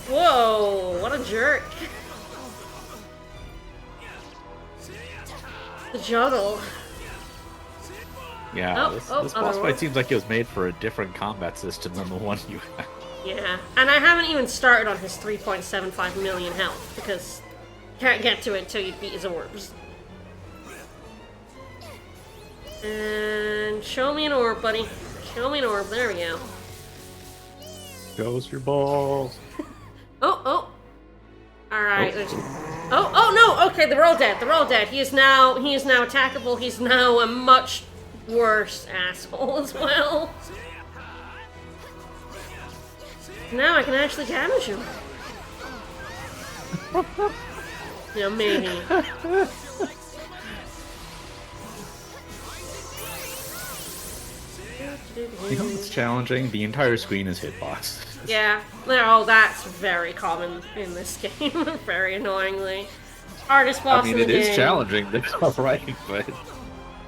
Whoa, what a jerk. The juggle. Yeah, Oh, this oh, boss other fight one. seems like it was made for a different combat system than the one you had. Yeah, and I haven't even started on his 3.75 million health, because you can't get to it until you beat his orbs. And show me an orb, buddy. Show me an orb. There we go. Goes your balls. Oh. Alright, there's... Oh, no! Okay, they're all dead. They're all dead. He is now attackable. He's now a much worse asshole as well. Now I can actually damage him. Yeah, maybe. You know what's challenging? The entire screen is hitbox. Yeah. Oh, that's very common in this game. Very annoyingly. Hardest boss I mean, in the it game. is challenging, that's alright, but...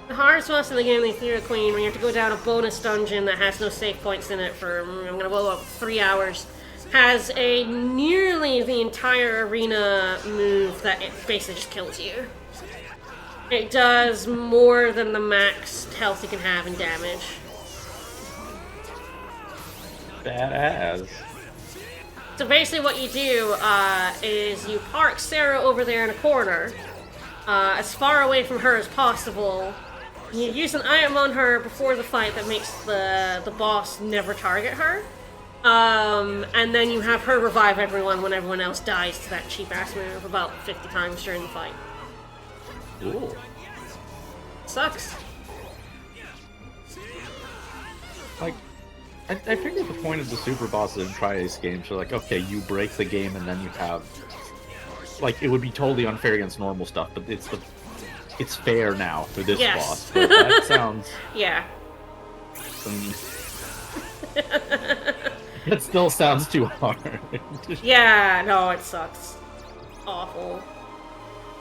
The hardest boss in the game, the Ethereal Queen, when you have to go down a bonus dungeon that has no save points in it for, I'm gonna blow up 3 hours, has a nearly the entire arena move that it basically just kills you. It does more than the max health you can have in damage. Badass. So basically what you do is you park Sarah over there in a corner, as far away from her as possible. You use an item on her before the fight that makes the boss never target her. And then you have her revive everyone when everyone else dies to that cheap-ass move about 50 times during the fight. Ooh. Sucks. Like, I figured the point of the super bosses in Tri-Ace games are like, okay, you break the game and then you have... Like, it would be totally unfair against normal stuff, but it's fair now for this Yes. boss. But that sounds... Yeah. It still sounds too hard. Yeah, no, it sucks. Awful.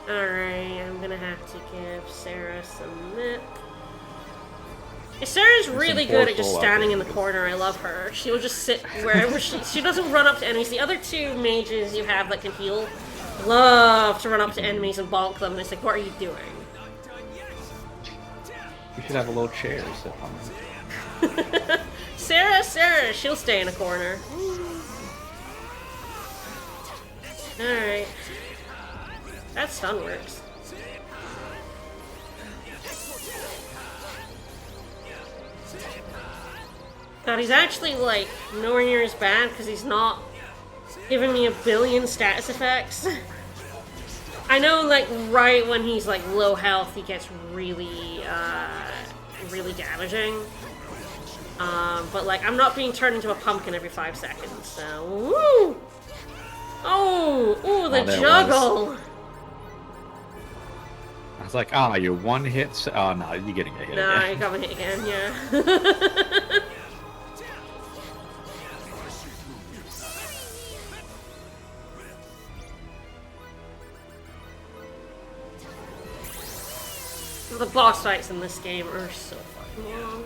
Alright, I'm gonna have to give Sarah some nip. Sarah's really good at just standing in the corner. I love her. She will just sit wherever she doesn't run up to enemies. The other two mages you have that can heal love to run up to enemies and bonk them, and it's like, what are you doing? We should have a little chair sit on. Sarah, she'll stay in a corner. Alright. That stun works. God, he's actually, like, nowhere near as bad because he's not giving me a billion status effects. I know, like, right when he's, like, low health, he gets really, really damaging. But, like, I'm not being turned into a pumpkin every 5 seconds, so... Woo! Oh, the there it juggle! I was like, you're one hit. Oh, no, you're getting a hit. Nah, again. you got me hit again, yeah. The boss fights in this game are so fucking long.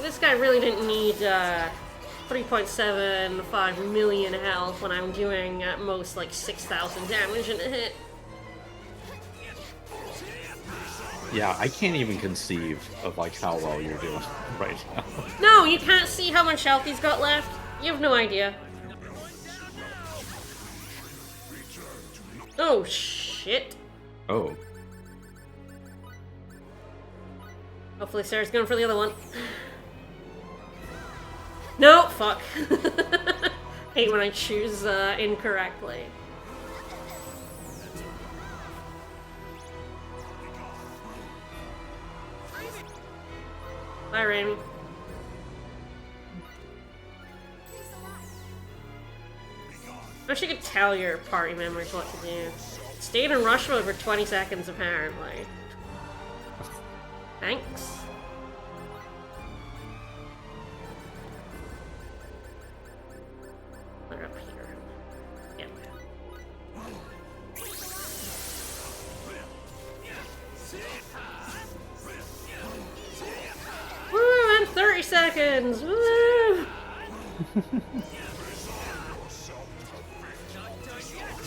This guy really didn't need 3.75 million health when I'm doing at most like 6,000 damage in a hit. Yeah, I can't even conceive of like how well you're doing right now. No, you can't see how much health he's got left. You have no idea. Oh shit. Oh. Hopefully Sarah's going for the other one. No, fuck. Hate when I choose incorrectly. Bye, Raimi. I wish you could tell your party members what to do. Stayed in rush mode for 20 seconds, apparently. Thanks. They're up here. Yep. Woo! And 30 seconds! Woo!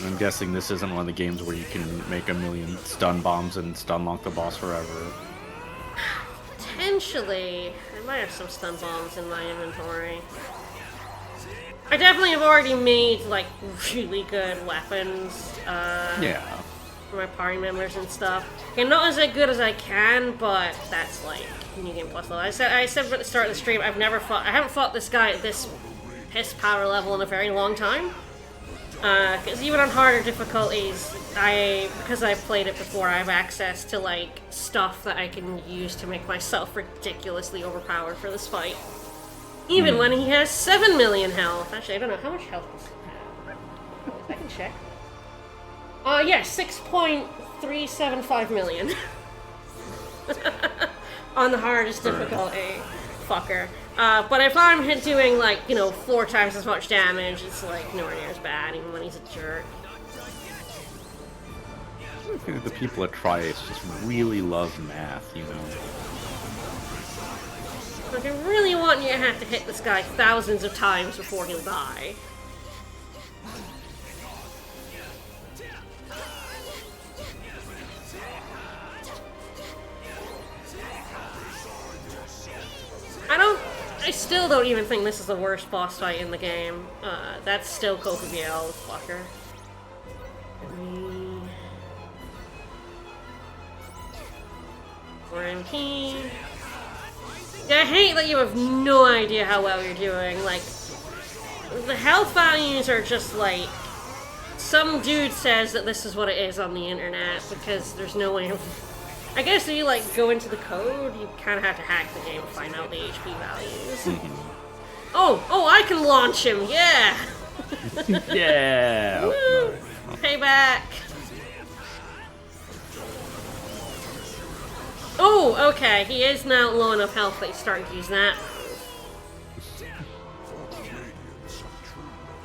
I'm guessing this isn't one of the games where you can make a million stun bombs and stun lock the boss forever. Potentially. I might have some stun bombs in my inventory. I definitely have already made, like, really good weapons. Yeah. For my party members and stuff. Okay, not as good as I can, but that's like New Game Plus level. I said at the start of the stream, I haven't fought this guy at this piss power level in a very long time. Because even on harder difficulties, because I've played it before, I have access to like stuff that I can use to make myself ridiculously overpowered for this fight. Even when he has 7 million health. Actually, I don't know how much health does he have. I can check. Yeah, 6.375 million. On the hardest difficulty. Fucker. But if I'm doing, like, 4 times as much damage, it's, like, nowhere near as bad, even when he's a jerk. I think the people at Tri-Ace just really love math, you know? Like, I really want you to have to hit this guy thousands of times before he'll die. I still don't even think this is the worst boss fight in the game. That's still Kokubiel, fucker. MP. Yeah, I hate that you have no idea how well you're doing. Like, the health values are just like... Some dude says that this is what it is on the internet because there's no way of... I guess if you, like, go into the code, you kind of have to hack the game to find out the HP values. Oh, I can launch him, yeah! Yeah! Woo! Payback! Oh, okay, he is now low enough health that he's starting to use that.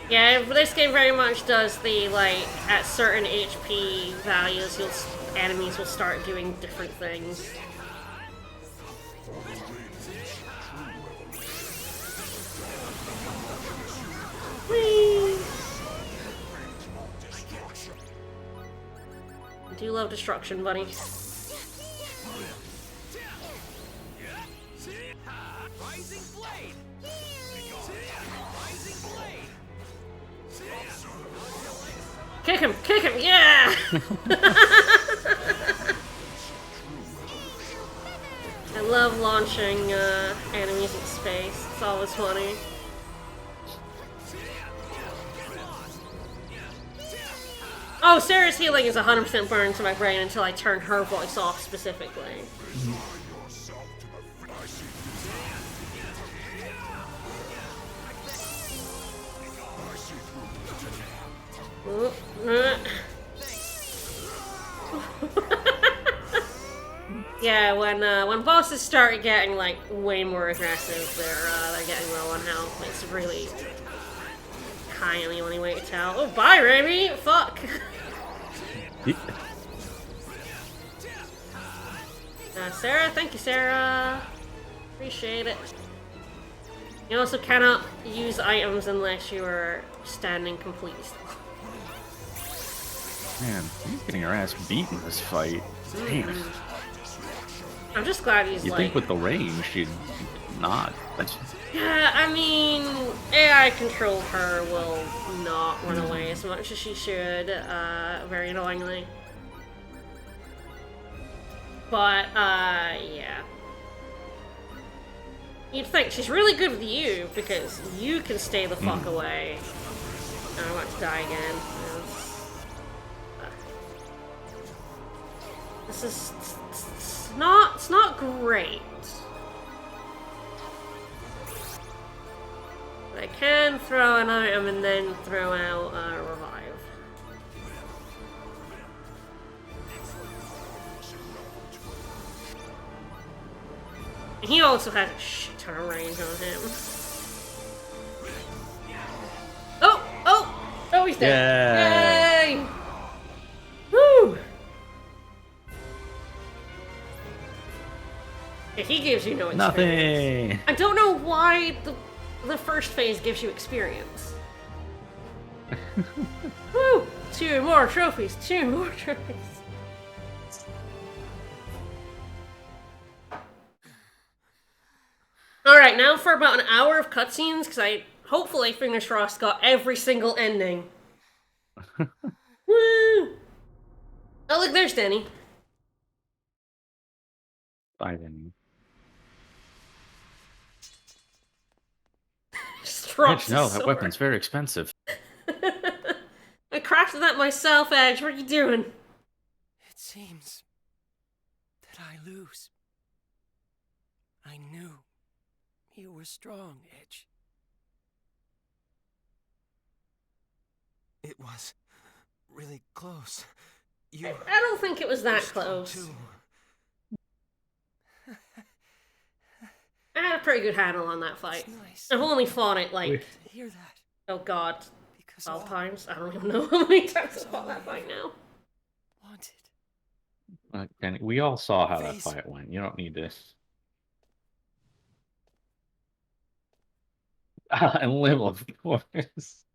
Yeah, this game very much does the, like, at certain HP values, enemies will start doing different things. Whee! I do love destruction, buddy. Kick him, yeah! I love launching enemies in space. It's always funny. Oh, Sarah's healing is 100% burned to my brain until I turn her voice off specifically. Yeah, when bosses start getting like way more aggressive, they're getting low on health. It's really kind of the only way to tell. Oh, bye, Raimi! Fuck! Sarah, thank you, Sarah. Appreciate it. You also cannot use items unless you are standing completely still. Man, he's getting her ass beat in this fight. Damn. I'm just glad he's You like... think with the range, she'd not. That's... Yeah, I mean, AI control her will not run away as much as she should, very annoyingly. But, yeah. You'd think she's really good with you, because you can stay the fuck away. I'm about to die again. This is... it's not great. But I can throw an item and then throw out a revive. And he also has a shit ton of range on him. Oh, he's dead. Yay! Woo! Yeah, he gives you no experience. Nothing! I don't know why the first phase gives you experience. Woo! 2 more trophies, 2 more trophies. Alright, now for about an hour of cutscenes, because hopefully, fingers crossed, got every single ending. Woo! Oh, look, there's Denny. Bye, Denny. Drops No, his that sword. weapon's very expensive. I crafted that myself, Edge. What are you doing? It seems that I lose. I knew you were strong, Edge. It was really close. You I don't think it was that were strong, close. too. I had a pretty good handle on that fight. It's nice I've only fought it like, to hear that. oh god, Because 12 all times? I don't even know how many times I've fought that fight now. wanted. Denny, we all saw how that Face. fight went. You don't need this. And Lim, of course.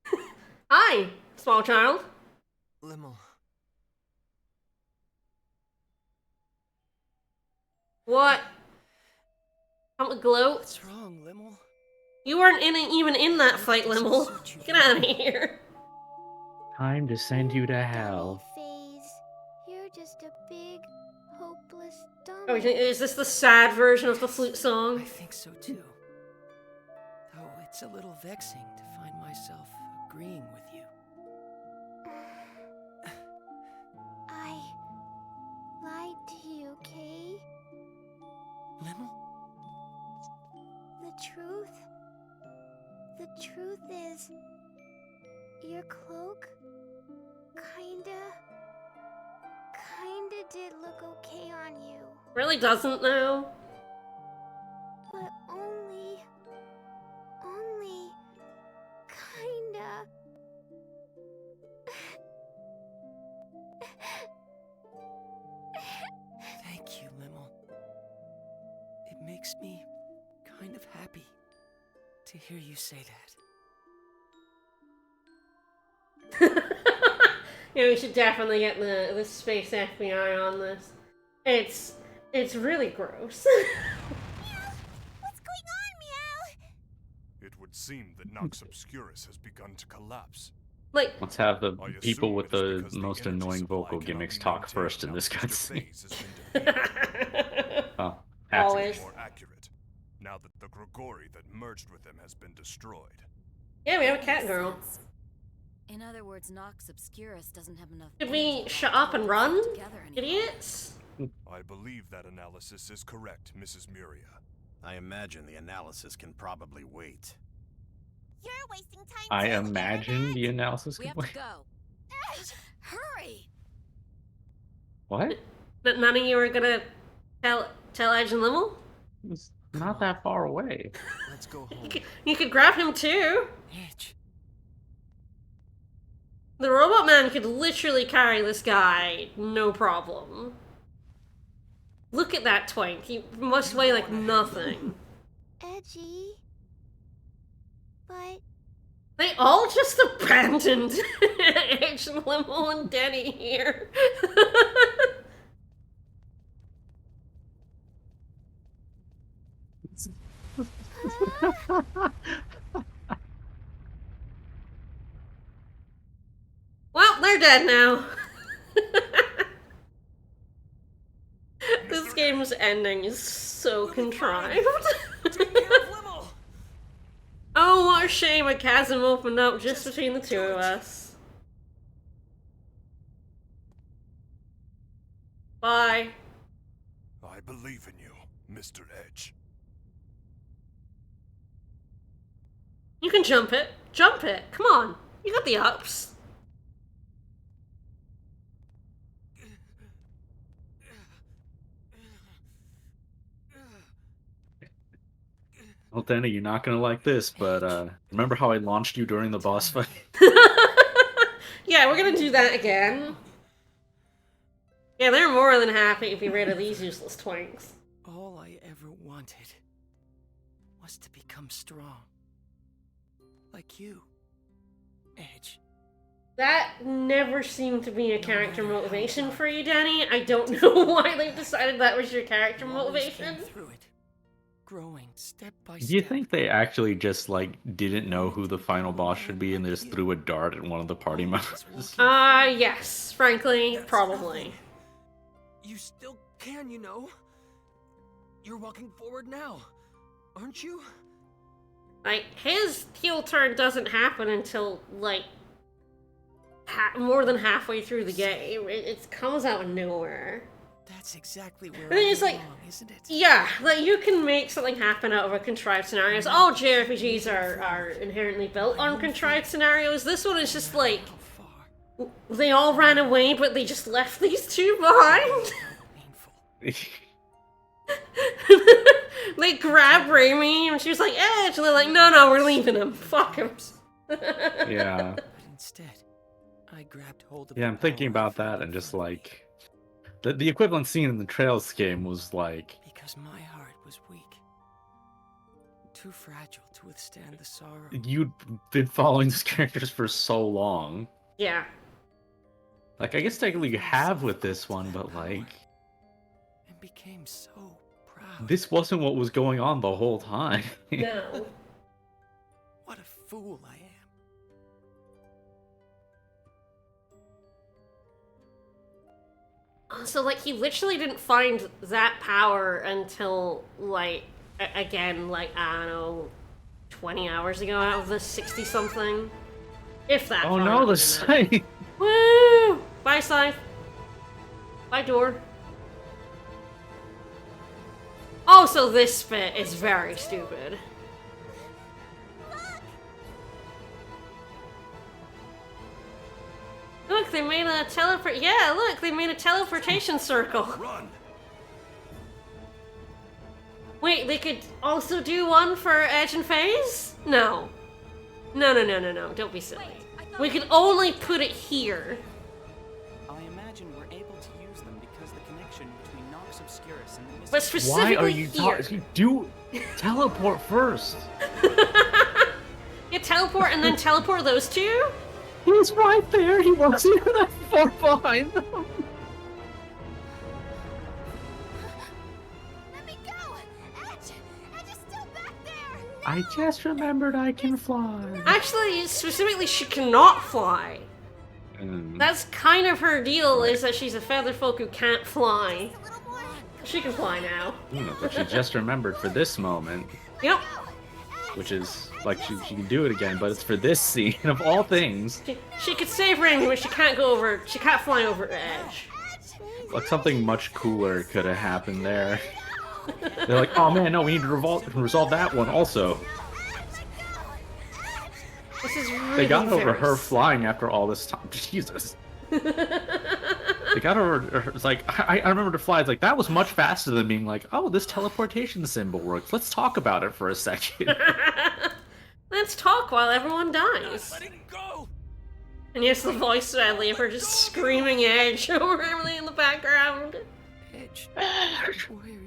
Hi, small child. Limmel, What? I'm a gloat. what's wrong, Limmel? You weren't even in that fight, Limmel. Get out of here. Time to send you to hell. Phase, you're just a big, hopeless dummy. Oh, is this the sad version of the flute I song? think so too. Though it's a little vexing to find myself agreeing with you. I lied to you, Kay. Limmel? The truth is, your cloak kinda did look okay on you. Really doesn't now. But only kinda. Thank you, Limmel. It makes me kind of happy to hear you say that. Yeah, we should definitely get the space FBI on this. It's really gross. What's going on, Meow? It would seem that Nox Obscurus has begun to collapse. Like, Let's have the I people assume with it is the because most energy annoying supply vocal cannot gimmicks be talk maintained first in now this that Mr. cutscene. Phase has been defeated. Oh, always. More accurate, now that the Grigori that merged with him has been destroyed. Yeah, we have a cat girl. In other words, Nox Obscurus doesn't have enough. Should we energy shut left up to and hold run, itself together anymore. idiots? I believe that analysis is correct, Mrs. Muria. I imagine the analysis can probably wait. You're wasting time. I too, imagine Airhead. the analysis We can have to wait. go. Hurry! What? That none of you are gonna tell Edge and Limmel? It's not that far away. Let's go home. You could grab him too. Edge. The robot man could literally carry this guy, no problem. Look at that twink. He must weigh like nothing. Edgy. But They all just abandoned Edge and Limo and Denny here. Well, they're dead now. This game's ending is so contrived. Oh, what a shame a chasm opened up just between the two of us. Bye. I believe in you, Mr. Edge. You can jump it. Jump it. Come on. You got the ups. Well, Denny, you're not gonna like this, but remember how I launched you during the boss fight? Yeah, we're gonna do that again. Yeah, they're more than happy to be rid of these useless twinks. All I ever wanted was to become strong. Like you, Edge. That never seemed to be a character motivation for you, Denny. I don't know why they decided that was your character motivation. Through it, growing step by Do you step. think they actually just, like, didn't know who the final boss should be and they just threw a dart at one of the party members? Yes, frankly, probably. You still can, you know. You're walking forward now, aren't you? Like, his heel turn doesn't happen until, like, more than halfway through the game. It comes out of nowhere. That's exactly where And then it's like, isn't it? yeah, like, you can make something happen out of a contrived scenarios. All JRPGs are inherently built on contrived scenarios. This one is just like, they all ran away, but they just left these two behind. They grabbed Raimi, and she was like, Edge, and they're like, no, we're leaving him. Fuck him. Yeah. But instead, I grabbed hold of Yeah, I'm thinking about that and just, like... The equivalent scene in the Trails game was, like... Because my heart was weak. Too fragile to withstand the sorrow. You'd been following these characters for so long. Yeah. Like, I guess technically you have with this one, but, like... And became so proud. This wasn't what was going on the whole time. No. What a fool I am. So, like, he literally didn't find that power until, like, again, like, I don't know, 20 hours ago out of the 60-something. If that Oh far no, out, the isn't it? scythe! Woo! Bye, Scythe. Bye, door. Oh, so this bit is very stupid. Look, they made a teleport. Yeah, look, they made a teleportation circle. Run! Wait, they could also do one for Edge and Phase? No. No. Don't be silly. We could only put it here. I imagine we're able to use them because the connection between Nox Obscurus and the But Why specifically are you here. talking? Do teleport first. You teleport and then teleport those two? He's right there. He wasn't even that far behind them. let me go! Edge! Edge is still back there! I just remembered I can fly. Actually, specifically, she cannot fly. Mm. That's kind of her deal, is that she's a feather folk who can't fly. A little more. She can fly now. But she just remembered for this moment, Yep. which is like she can do it again, but it's for this scene of all things. She could save Raimi, but she can't go over. She can't fly over Edge. Like something much cooler could have happened there. They're like, oh man, no, we need to resolve that one also. This is really They got over very her flying after all this time. Jesus. They got over. It's like I remember to fly. It's like that was much faster than being like, oh, this teleportation symbol works. Let's talk about it for a second. Let's talk while everyone dies. Letting go! And yes, the voice sadly of her just screaming Edge over everything in the background. Edge, Edge. why are you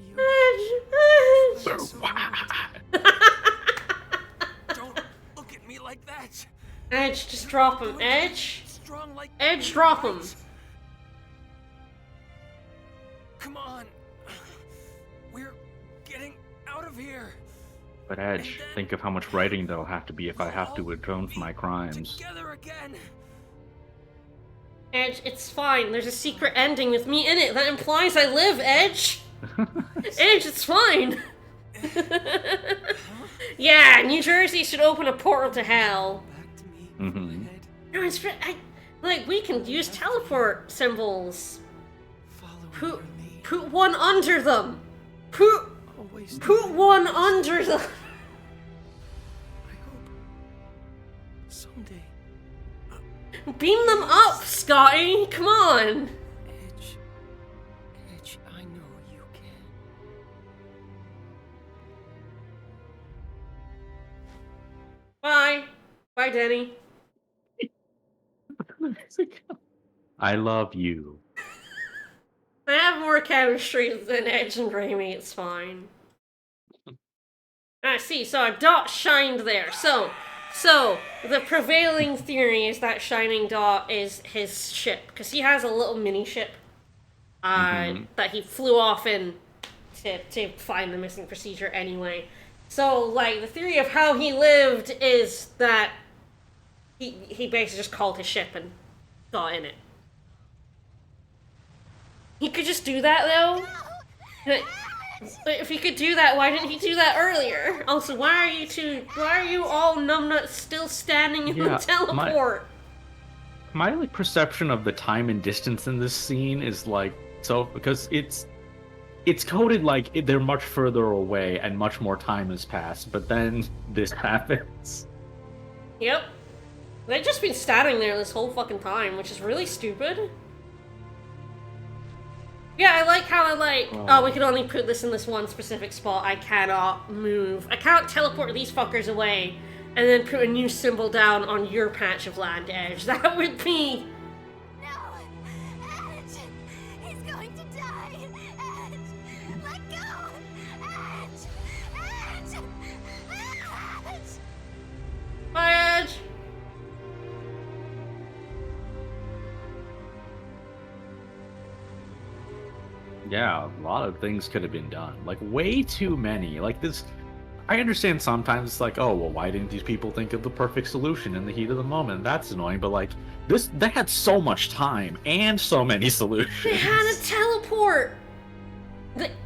Edge, so hard? Don't look at me like that. Edge, just drop him. Edge, Strong like Edge, me, drop right? him. Come on. We're getting out of here. But Edge, think of how much writing there'll have to be if I have to atone for my crimes. Together again. Edge, it's fine. There's a secret ending with me in it that implies I live, Edge. Edge, it's fine. Yeah, New Jersey should open a portal to hell. Back to me, Mhm. head, No, it's like we can use teleport symbols. following your lead. Put one under them. Put Always one under them. I hope someday, Beam them up, Scotty. Come on. Edge, I know you can. Bye. Bye, Denny. I love you. I have more chemistry than Edge and Raimi, it's fine. I see, so a dot shined there. So, the prevailing theory is that shining dot is his ship, because he has a little mini ship that he flew off in to find the missing procedure anyway. So, like, the theory of how he lived is that he basically just called his ship and got in it. He could just do that, though. But if he could do that, why didn't he do that earlier? Also, why are you all numbnuts still standing in the teleport? My like perception of the time and distance in this scene is like because it's coded like they're much further away and much more time has passed, but then this happens. Yep. They've just been standing there this whole fucking time, which is really stupid. Yeah, I like how we can only put this in this one specific spot. I cannot move. I can't teleport these fuckers away and then put a new symbol down on your patch of land, Edge. That would be... No! Edge! He's going to die! Edge! Let go! Edge! Edge! Edge! Bye, Edge! Yeah, a lot of things could have been done. Like, way too many. Like, this... I understand sometimes it's like, oh, well, why didn't these people think of the perfect solution in the heat of the moment? That's annoying, but, like, they had so much time and so many solutions. They had a teleport!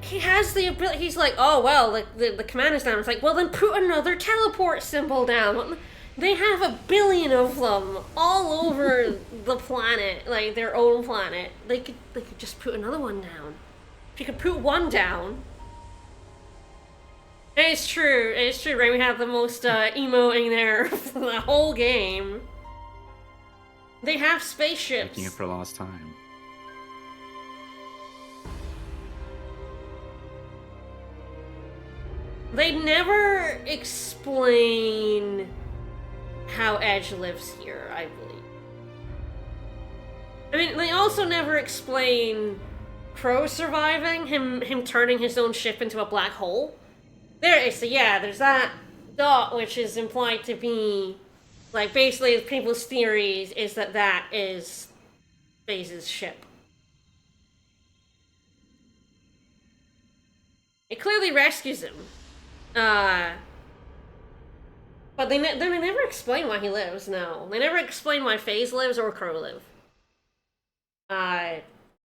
He has the ability... He's like, oh, well, the command is down. It's like, well, then put another teleport symbol down. They have a billion of them all over the planet, like, their own planet. They could just put another one down. If you could put one down... It's true, right? We have the most emoting there for the whole game. They have spaceships. Making it for lost time. They never explain how Edge lives here, I believe. I mean, they also never explain Crow surviving, him turning his own ship into a black hole. So yeah, there's that dot, which is implied to be, like, basically people's theories is that is FaZe's ship. It clearly rescues him. But they never explain why he lives, no. They never explain why FaZe lives or Crow live.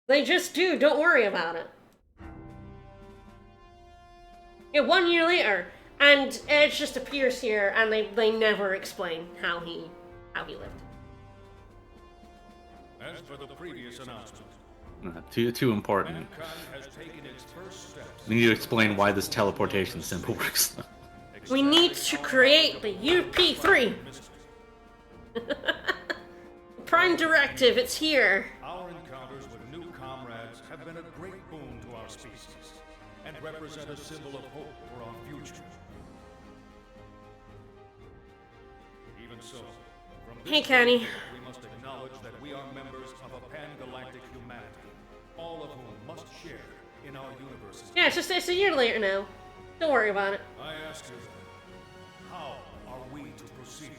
They just do, don't worry about it. Yeah, 1 year later, and Edge just appears here, and they never explain how he lived. As for the previous announcement, Too important. mankind has taken its first steps. We need to explain why this teleportation symbol works. We need to create the UP3. Prime Directive, it's here. Our encounters with new comrades have been a great boon to our species and represent a symbol of hope for our future. Even so, from this Hey, Kenny. we must acknowledge that we are members of a pan-galactic humanity, all all of whom must share in our universe's. Yeah, it's a year later now. Don't worry about it. I ask you, how are we to proceed?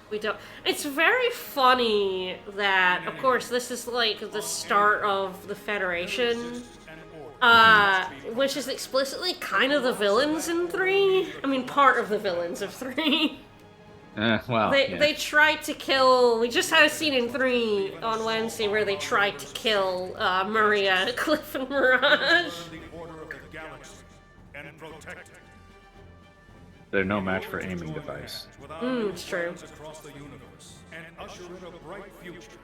We don't. It's very funny that, of course, this is like the start of the Federation, which is explicitly kind of the villains in 3. I mean, part of the villains of 3. Well, They tried to kill. We just had a scene in 3 on Wednesday where they tried to kill Maria, Cliff, and Mirage. The order of the galaxy and protect it. they're no match for aiming device. It's true. Across the universe and usher in a bright future.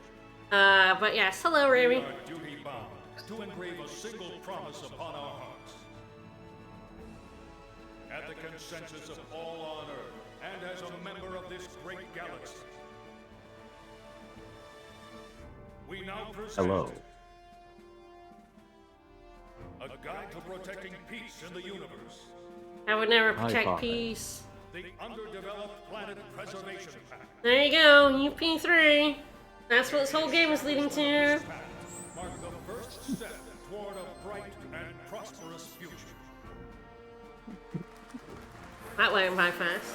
But yes, hello, We Rami. are duty bound to engrave a single promise upon our hearts. At the consensus of all on Earth, and as a member of this great galaxy, we now present Hello. a guide to protecting peace in the universe. I would never Hi, protect Father. peace. The Underdeveloped Planet Preservation Pact. There you go, UP3. That's what this whole game is leading to. Mark the first step toward a bright and prosperous future. That went by fast.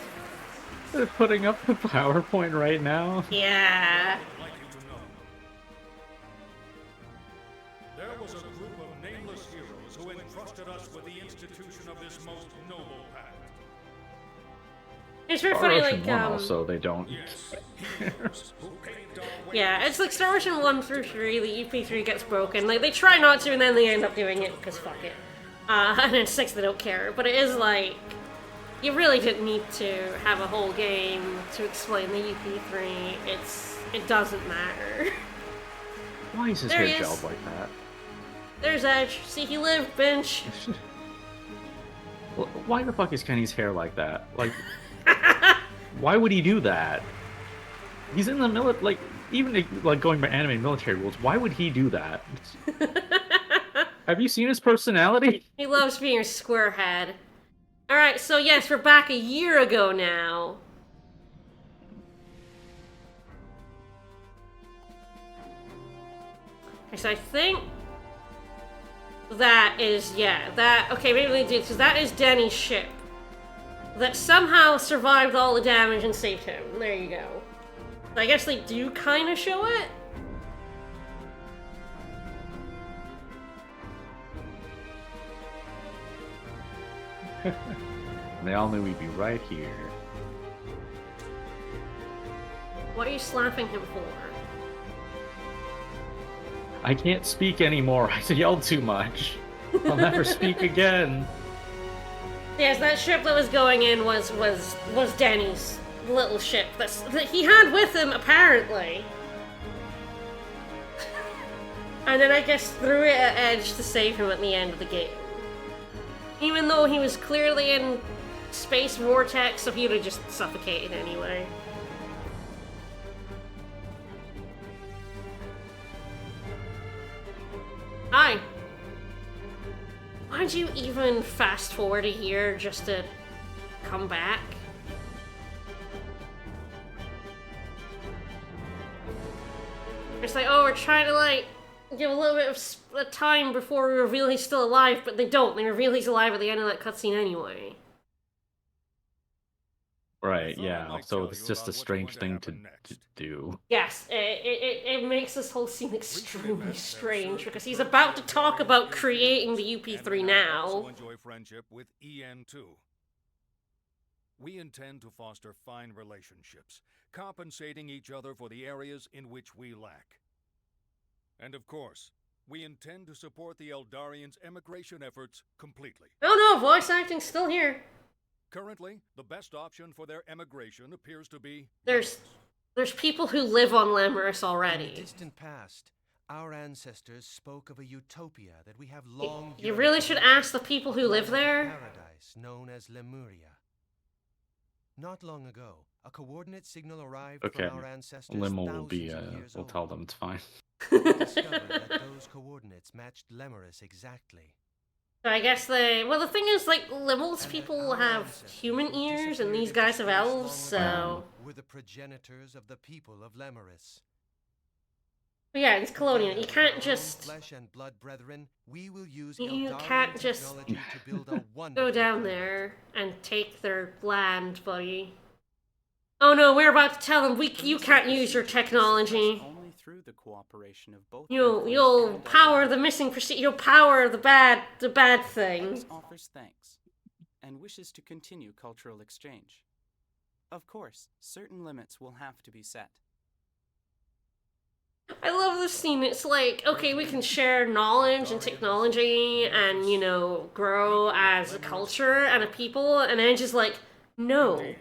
They're putting up the PowerPoint right now. Yeah. I'd like you to know. There was a group of nameless heroes who entrusted us with the institution of this most noble pact. It's very Star funny, Ocean like, 1 also, they don't. Yes, heroes who paved our way. yeah, it's like Star Ocean 1 through 3, the UP3 gets broken. Like, they try not to, and then they end up doing it, because fuck it. And in 6, they don't care. But it is like, you really didn't need to have a whole game to explain the UP3. It doesn't matter. Why is his There hair he is. gelled like that? There's Edge. See, he lived, bench. Why the fuck is Kenny's hair like that? Like, why would he do that? He's in the military, like, even like going by anime military rules, why would he do that? Have you seen his personality? He loves being a squarehead. Alright, so yes, we're back a year ago now. Okay, so I think that is, okay, maybe they did, because that is Denny's ship. That somehow survived all the damage and saved him. There you go. So I guess they do kind of show it? They all knew we'd be right here. What are you slapping him for? I can't speak anymore. I yelled too much. I'll never speak again. Yes, that ship that was going in was Denny's little ship that he had with him, apparently. And then I guess threw it at Edge to save him at the end of the game. Even though he was clearly in space vortex, so he would have just suffocated anyway. Hi. Why'd you even fast forward a year just to come back? It's like, oh, we're trying to, like, give a little bit of time before we reveal he's still alive, but they don't. They reveal he's alive at the end of that cutscene anyway. Right, yeah. So it's just a strange thing to do. Yes, it makes this whole scene extremely strange, because he's about to talk about creating the UP3 now. Enjoy friendship with EN2. We intend to foster fine relationships, compensating each other for the areas in which we lack. And of course, we intend to support the Eldarians' emigration efforts completely. Oh no, voice acting's still here. Currently, the best option for their emigration appears to be... There's people who live on Lemurus In the already. distant past, our ancestors spoke of a utopia that we have long... You really should ask the people who live there. Paradise known as Lemuria. Not long ago, a coordinate signal arrived Okay, from our ancestors Limo will be, thousands of years we'll old. tell them it's fine. We discovered that those coordinates matched Lemurus exactly. So I guess well, the thing is, like, Limul's people have human ears, and these guys have elves, so... Were the progenitors of the people of Lemurus. But yeah, it's colonial. You can't just flesh and blood brethren, we will use you Eldarian can't just technology to build a go wonderful down planet. there and take their land, buddy. Oh no, we're about to tell them you can't use your technology. Only through the cooperation of both You'll and power the missing procedure. You'll power the bad thing. X offers thanks and wishes to continue cultural exchange. Of course, certain limits will have to be set. I love this scene. It's like, okay, we can share knowledge and technology and, you know, grow as a culture and a people, and Edge is like, no.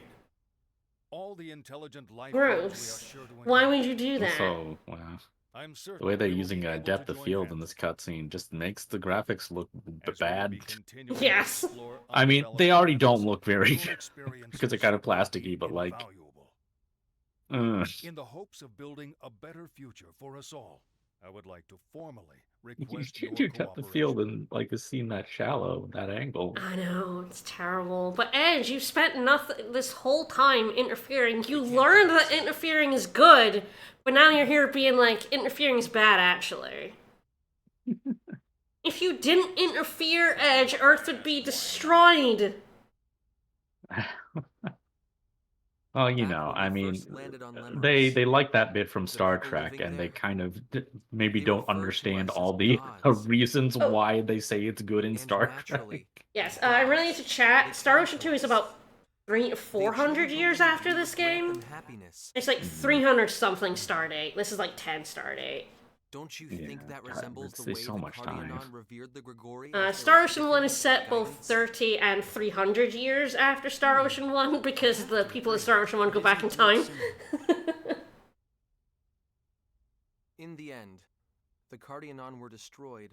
All the intelligent life Gross. Why would you do that? So, wow. The way they're using depth of field in this cutscene just makes the graphics look bad. Yes. I mean, they already don't look very because they're kind of plasticky, but like. In the hopes of building a better future for us all, I would like to formally request your depth of field in like a scene that shallow, that angle. I know, it's terrible. But Edge, you spent this whole time interfering. You learned that interfering is good, but now you're here being like, interfering is bad, actually. If you didn't interfere, Edge, Earth would be destroyed. Well, you know, I mean, they like that bit from Star Trek, and they kind of maybe don't understand all the reasons why they say it's good in Star Trek. Yes, I really need to chat. Star Ocean 2 is about 300 to 400 years after this game. It's like 300 something Stardate. This is like 10 Stardate. Don't you think that resembles the way so much time. revered the Grigori? Star Ocean 1 is set both 30 and 300 years after Star Ocean 1 because the people in Star Ocean 1 go back in time. In the end, the Cardionon were destroyed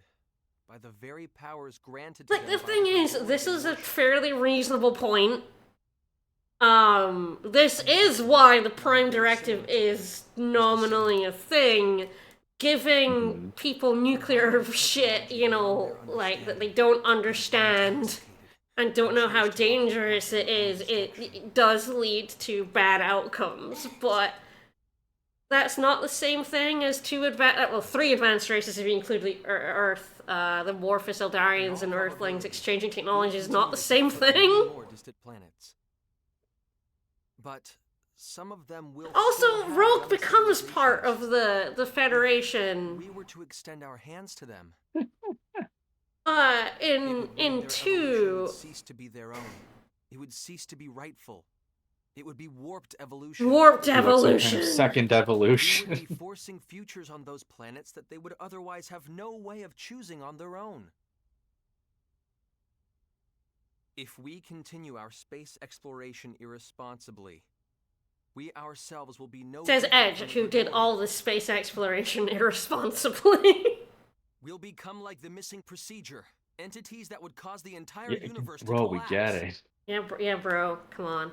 by the very powers granted Like, the thing is, this is a fairly reasonable point. This is why the Prime Directive is nominally a thing. Giving people nuclear shit, you know, like, that they don't understand and don't know how dangerous it is, it does lead to bad outcomes, but that's not the same thing as three advanced races if you include the Earth, the Morphous Eldarians and Earthlings exchanging technology is not the same thing. More distant planets. But some of them will also, Rogue becomes part of the Federation. We were to extend our hands to them. In 2... It would cease to be their own. It would cease to be rightful. It would be warped evolution. Warped evolution. Kind of second evolution. We would be forcing futures on those planets that they would otherwise have no way of choosing on their own. If we continue our space exploration irresponsibly, we ourselves will be no... Says Edge, who did all the space exploration irresponsibly. We'll become like the missing procedure. Entities that would cause the entire universe to collapse. collapse. We get it. Yeah, bro. Come on.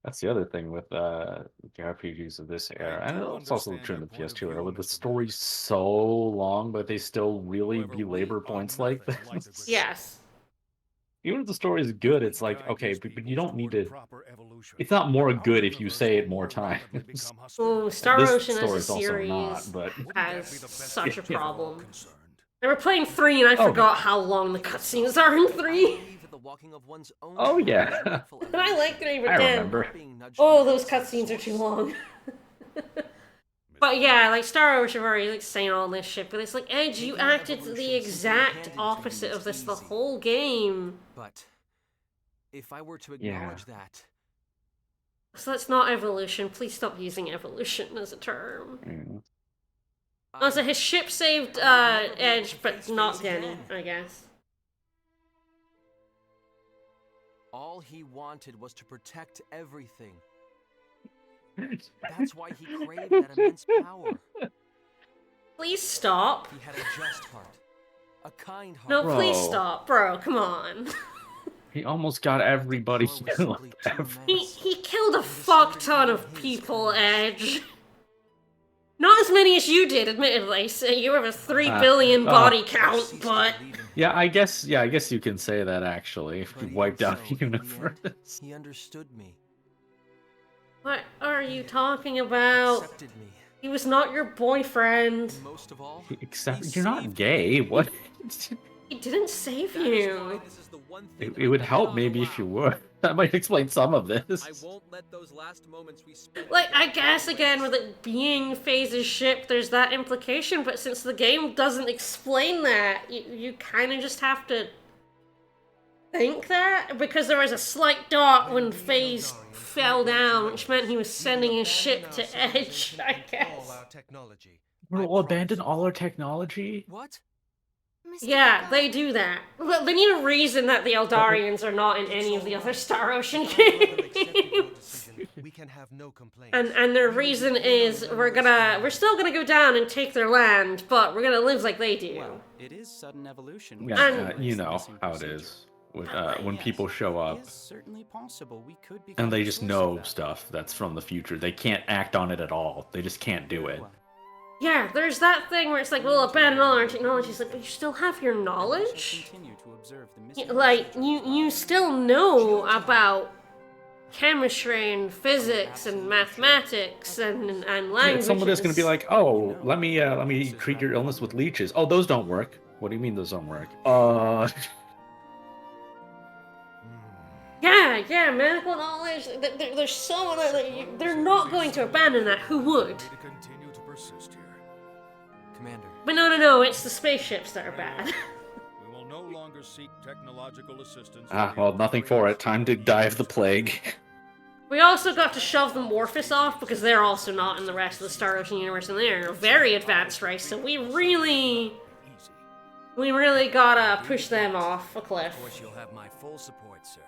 That's the other thing with the RPGs of this era. And it's also true in the PS2 era, with the story's so long, but they still really belabor points like this. Yes. Even if the story is good, it's like, okay, but you don't need to... It's not more good if you say it more times. Oh, Star Ocean as a is also series not, but... has such a problem. I were playing 3 and I forgot how long the cutscenes are in 3. Oh, yeah. And I like 3, but I then... remember. Oh, those cutscenes are too long. But yeah, like, Star Ocean already like saying all this shit, but it's like, Edge, you acted the exact opposite of this the whole game. But if I were to acknowledge that... So that's not evolution. Please stop using evolution as a term. Also, his ship saved Edge, but not Denny, I guess. All he wanted was to protect everything. That's why he craved that immense power. Please stop. He had a just heart. A kind heart. No, please stop, bro. Come on. He almost got everybody killed. He killed a fuck ton of people, Edge. Not as many as you did, admittedly. So you have a 3 billion body count, but... Yeah, I guess you can say that, actually, if you wiped out the universe. He understood me. What are you talking about? Accepted me. He was not your boyfriend. Most of all, Except you're not gay. What? He didn't save that is why you. this is the one thing that It I would help cannot maybe if you allow. were. That might explain some of this. I won't let those last moments we spent Like, I get guess, in the again, way. with it being Phase's ship, there's that implication, but since the game doesn't explain that, you kind of just have to think that, because there was a slight dot when Phase fell down, which meant he was sending his ship to Edge, I guess. We'll abandon all our technology? What? Yeah, they do that. Well, they need a reason that the Eldarians are not in any of the other Star Ocean games. We can have no complaints. And their reason is we're still gonna go down and take their land, but we're gonna live like they do. Well, it is sudden evolution. Yeah, And- you know how it is. When people show up It is certainly possible we could and become they the just source know of that. stuff that's from the future. They can't act on it at all. They just can't do it. Yeah, there's that thing where it's like, we'll abandon all our technology. It's like, but you still have your knowledge? Continue to observe the Y- mystery. Like, you still know about chemistry and physics and mathematics and languages. Somebody's gonna be like, "Oh, let me treat your illness with leeches." Oh, those don't work. What do you mean those don't work? Yeah, medical knowledge. There's so much. They're not going to abandon that. Who would? To continue to persist here. Commander. But no, it's the spaceships that are bad. We will no longer seek technological assistance. Well, nothing for it. Time to die of the plague. We also got to shove the Morphus off because they're also not in the rest of the Star Ocean universe, and they're a very advanced race. So we really gotta push them off a cliff. Of course, you'll have my full support, sir.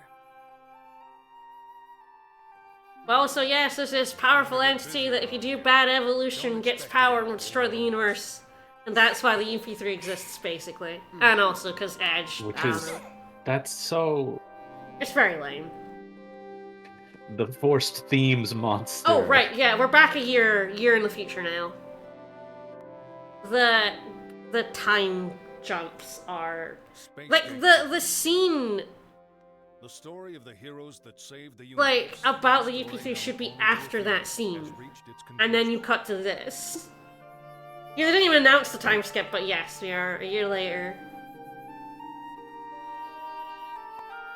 Well, so yes, there's this powerful entity that if you do bad evolution gets power and will destroy the universe. And that's why the UP3 exists, basically. And also because Edge. Which I don't is... know. That's so... It's very lame. The forced themes monster. Oh, right, yeah, we're back a year in the future now. The time jumps are... Like, the scene... The story of the heroes that saved the universe. Like, about the UP3 should be after that scene. And then you cut to this. Yeah, they didn't even announce the time skip, but yes, we are a year later.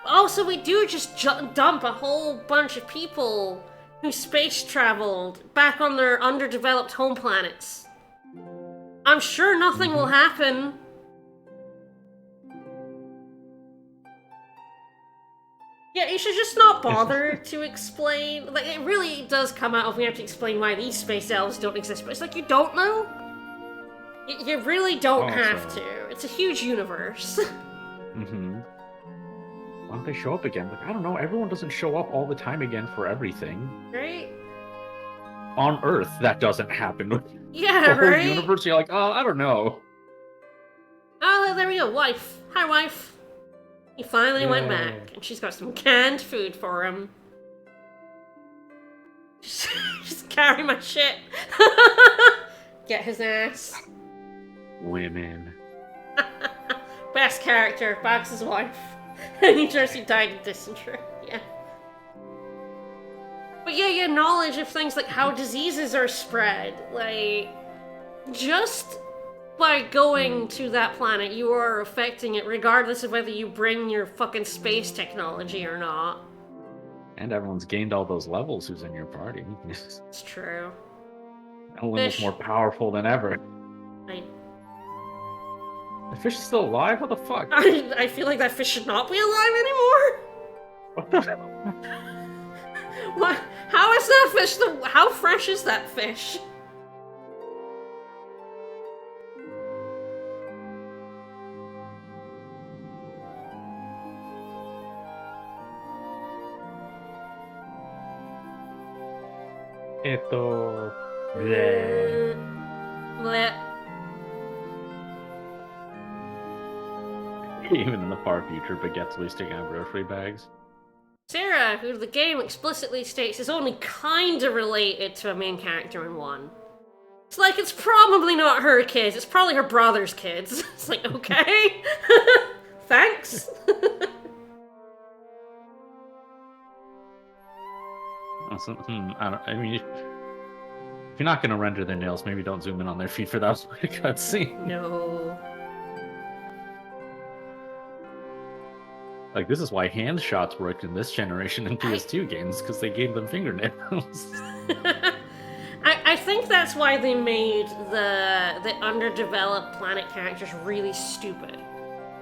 Also, we do just dump a whole bunch of people who space traveled back on their underdeveloped home planets. I'm sure nothing will happen. Yeah, you should just not bother to explain. Like, it really does come out if we have to explain why these space elves don't exist, but it's like, you don't know? You really don't have to. It's a huge universe. Mm-hmm. Why don't they show up again? Like, I don't know, everyone doesn't show up all the time again for everything. Right? On Earth, that doesn't happen. Yeah, the whole right? universe, you're like, oh, I don't know. Oh, there we go, wife. Hi, wife. He finally went Yay. back, and she's got some canned food for him. Just carry my shit. Get his ass. Women. Best character, Bax's wife. New Jersey died of dysentery. Yeah. But yeah, knowledge of things like how diseases are spread. Like, just by going to that planet, you are affecting it regardless of whether you bring your fucking space technology or not. And everyone's gained all those levels who's in your party. It's true. Ellen was Fish. more powerful than ever. The fish is still alive? What the fuck? I feel like that fish should not be alive anymore. What the What? How is that fish? How fresh is that fish? Esto... Bleh. Bleh. Even in the far future, baguettes will be sticking out grocery bags. Sarah, who the game explicitly states is only kinda related to a main character in 1. It's like, it's probably not her kids, it's probably her brother's kids. It's like, okay. Thanks. I mean, If you're not gonna render their nails, maybe don't zoom in on their feet for that cutscene. No. Like, this is why hand shots worked in this generation in PS2 games, because they gave them fingernails. I think that's why they made the underdeveloped planet characters really stupid.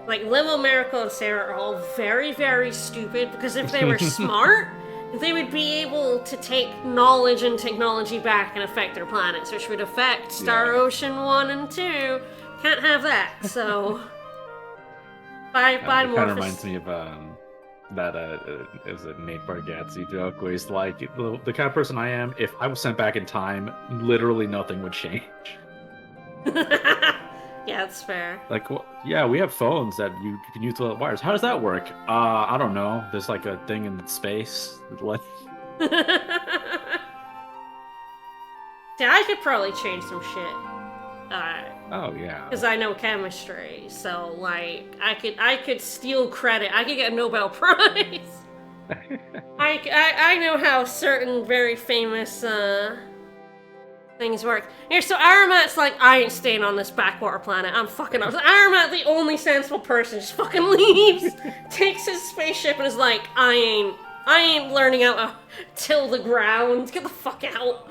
Like, Limo, Miracle, and Sarah are all very, very stupid, because if they were smart, they would be able to take knowledge and technology back and affect their planets, which would affect Star Ocean 1 and 2. Can't have that, so... It kind of reminds me of that is a Nate Bargatze joke where he's like, the kind of person I am, if I was sent back in time, literally nothing would change. Yeah, that's fair. Like, well, yeah, we have phones that you can use the wires. How does that work? I don't know. There's like a thing in space. What? See, I could probably change some shit. Oh yeah. Because I know chemistry, so like I could steal credit. I could get a Nobel Prize. I know how certain very famous things work. Here, so Aramat's like, I ain't staying on this backwater planet. I'm fucking up. Aramat, the only sensible person, just fucking leaves, takes his spaceship, and is like, I ain't learning how to till the ground. Get the fuck out.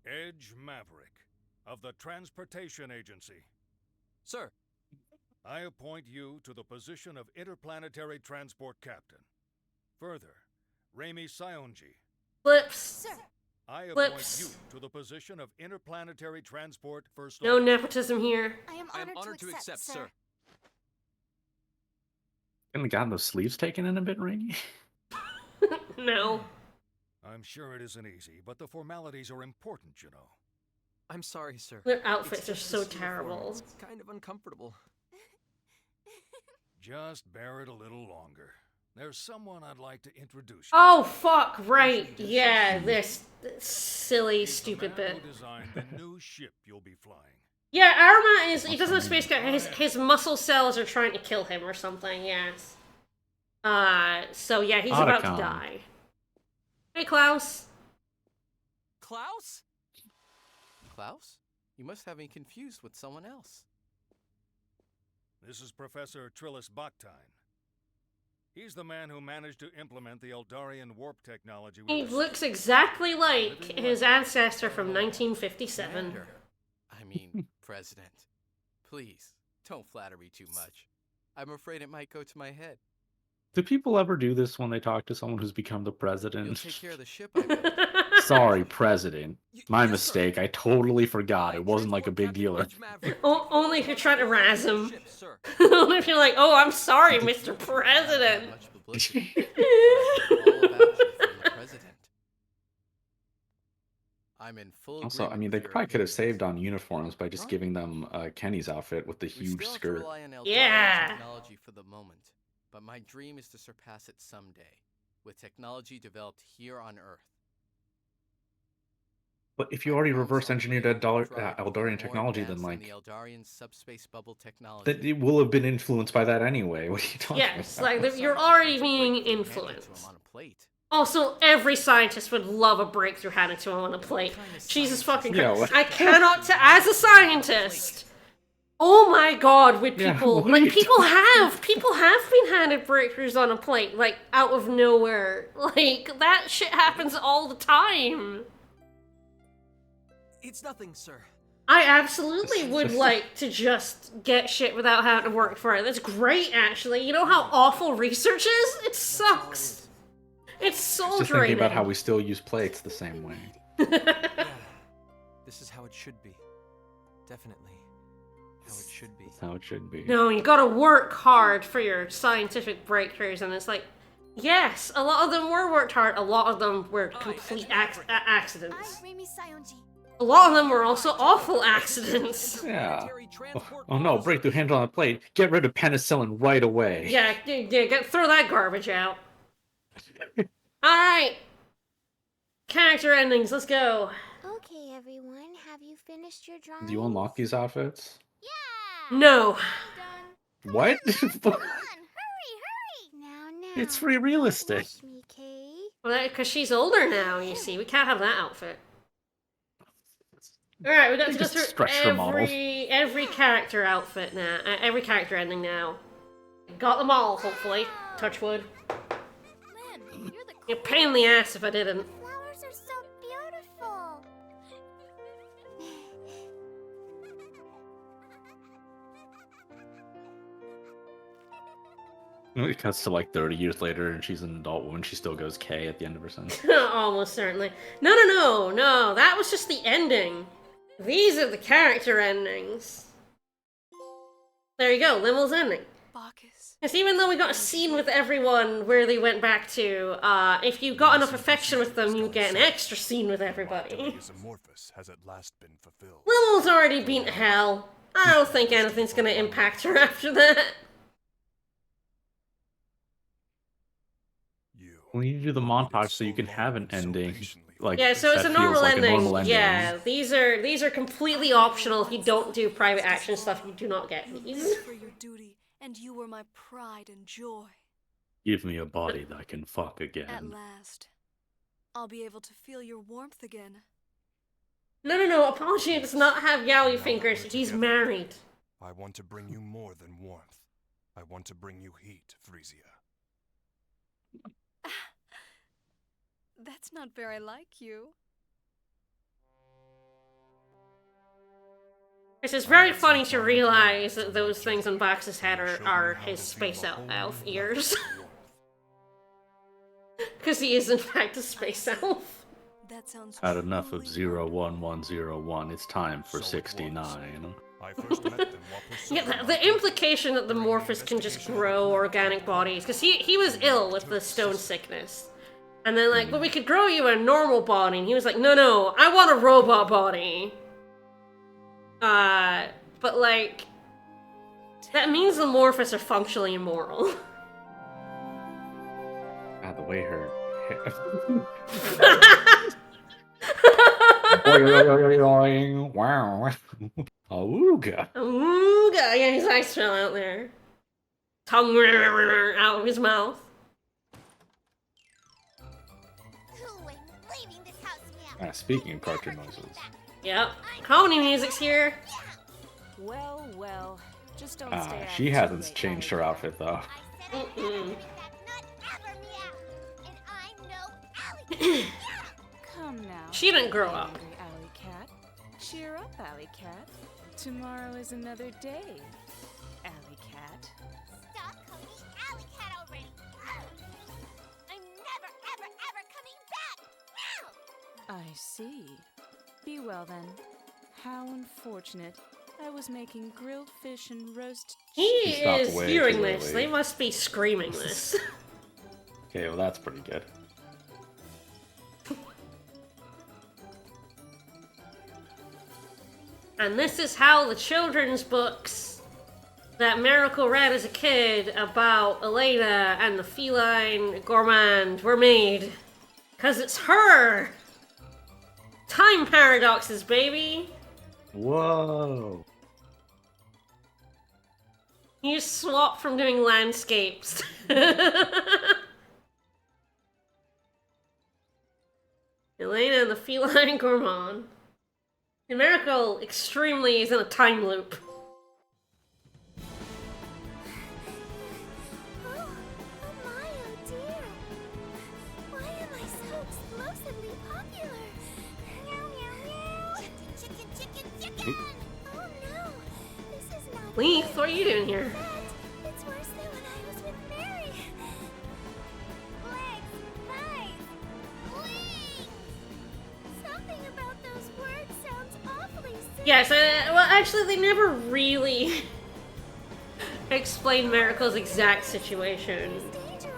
Edge Maverick of the Transportation Agency. Sir. I appoint you to the position of Interplanetary Transport Captain. Further, Raimi Sionji. Flips. Sir. I appoint you to the position of Interplanetary Transport First No Officer. nepotism here. I am honored to accept, sir. Haven't gotten those sleeves taken in a bit, Rainy? No. I'm sure it isn't easy, but the formalities are important, you know. I'm sorry, sir. Their outfits are so terrible. It's kind of uncomfortable. Just bear it a little longer. There's someone I'd like to introduce you. Oh, fuck, right. Yeah, this silly, stupid bit. Who designed the new ship you'll be flying. Yeah, Aramat he doesn't have space cat. His muscle cells are trying to kill him or something, yes. So yeah, he's about to die. Hey, Klaus. Klaus? Klaus? You must have me confused with someone else. This is Professor Trillis Baktine. He's the man who managed to implement the Eldarian warp technology. He looks exactly like his ancestor from 1957. I mean, President. Please, don't flatter me too much. I'm afraid it might go to my head. Do people ever do this when they talk to someone who's become the president? You'll take care of the ship I built. Sorry, President. My mistake. I totally forgot. It wasn't like a big deal. Only if you're trying to razz him. Only if you're like, oh, I'm sorry, Mr. President. I'm in full Also, I mean, they probably could have saved on uniforms by just giving them Kenny's outfit with the huge skirt. Yeah. Technology for the moment, but my dream is to surpass it someday, with technology developed here on Earth. But if you already reverse engineered Eldarian technology, then like the Eldarian subspace bubble technology. that it will have been influenced by that anyway. What are you talking Yes, about? like you're already being influenced. Also, every scientist would love a breakthrough handed to him on a plate. Jesus fucking Christ. I cannot, as a scientist. Oh my god, would people, like, people have been handed breakthroughs on a plate, like, out of nowhere. Like, that shit happens all the time. It's nothing, sir. I absolutely would like to just get shit without having to work for it. That's great, actually. You know how awful research is? It sucks. It's so just draining. thinking about how we still use plates the same way. Yeah. This is how it should be. Definitely. How it should be. How it should be. No, you gotta work hard for your scientific breakthroughs, and it's like, yes, a lot of them were worked hard, a lot of them were complete accidents. A lot of them were also awful accidents. Yeah. Oh no, breakthrough hand on a plate. Get rid of penicillin right away. Yeah, throw that garbage out. Alright. Character endings, let's go. Okay, everyone, have you finished your drawing? Do you unlock these outfits? Yeah! No. What? Now, It's free real estate. push me, Kay. Well, because she's older now, you see. We can't have that outfit. Alright, we got to go Just through stretch her model. every character outfit now. Every character ending now. Got them all, hopefully. Touch wood. Lynn, you're the You're a pain in the ass if I didn't. flowers are so beautiful. It cuts to like 30 years later and she's an adult woman. She still goes K at the end of her sentence. Almost certainly. No. That was just the ending. These are the character endings. There you go, Limel's ending. Because even though we got a scene with everyone where they went back to, if you got enough affection with them, you get an extra scene with everybody. Amorphous has at last been fulfilled. Limel's already been to hell. I don't think anything's gonna impact her after that. We need to do the montage so you can have an ending. Like, Yeah, so it's a that normal feels like a ending. normal ending. Yeah, these are completely optional. If you don't do private action stuff, you do not get these. For your duty, and you were my pride and joy. Give me a body that I can fuck again. At last, I'll be able to feel your warmth again. No. Apology does not have yaoi fingers. He's married. I want to bring you more than warmth. I want to bring you heat, Frisia. That's not very like you. It's very funny to realize that those things on Bax's head are his space elf ears. Because he is in fact a space elf. That sounds Had enough of 01101. It's time for 69. Yeah, the implication that the Morphous can just grow organic bodies, because he was ill with the stone sickness. And then like, but we could grow you a normal body, and he was like, no, I want a robot body. But like, that means the Morphous are functionally immoral. The way her hair... Wow. Awooga. Awooga! Yeah, his eyes fell out there. Tongue out of his mouth. Speaking of cartoon noises. Yep. Comedy music's here. Well, just don't stay out She too hasn't late, changed her outfit though. Come now. She didn't grow up. Angry Alley Cat. Cheer up, Alley Cat. Tomorrow is another day, Alley Cat. Stop calling me Alley Cat already. I'm never, ever coming back. I see. Be well then. How unfortunate. I was making grilled fish and roast He is hearing this. They must be screaming this. Okay, well that's pretty good. And this is how the children's books that Miracle read as a kid about Elena and the feline gourmand were made. 'Cause it's her! Time paradoxes, baby! Whoa! You swap from doing landscapes. Elena and the feline gourmand. The Miracle extremely is in a time loop. Oh my, oh dear. Why am I so explosively popular? Meow, meow, meow. Chicken. Oh no, this is not Leaf, good. what are you doing here? It's worse than when I was with Mary. Legs, thighs, wings. Something about those words sounds awfully silly. Yes, well, actually, they never really explain Miracle's exact situation.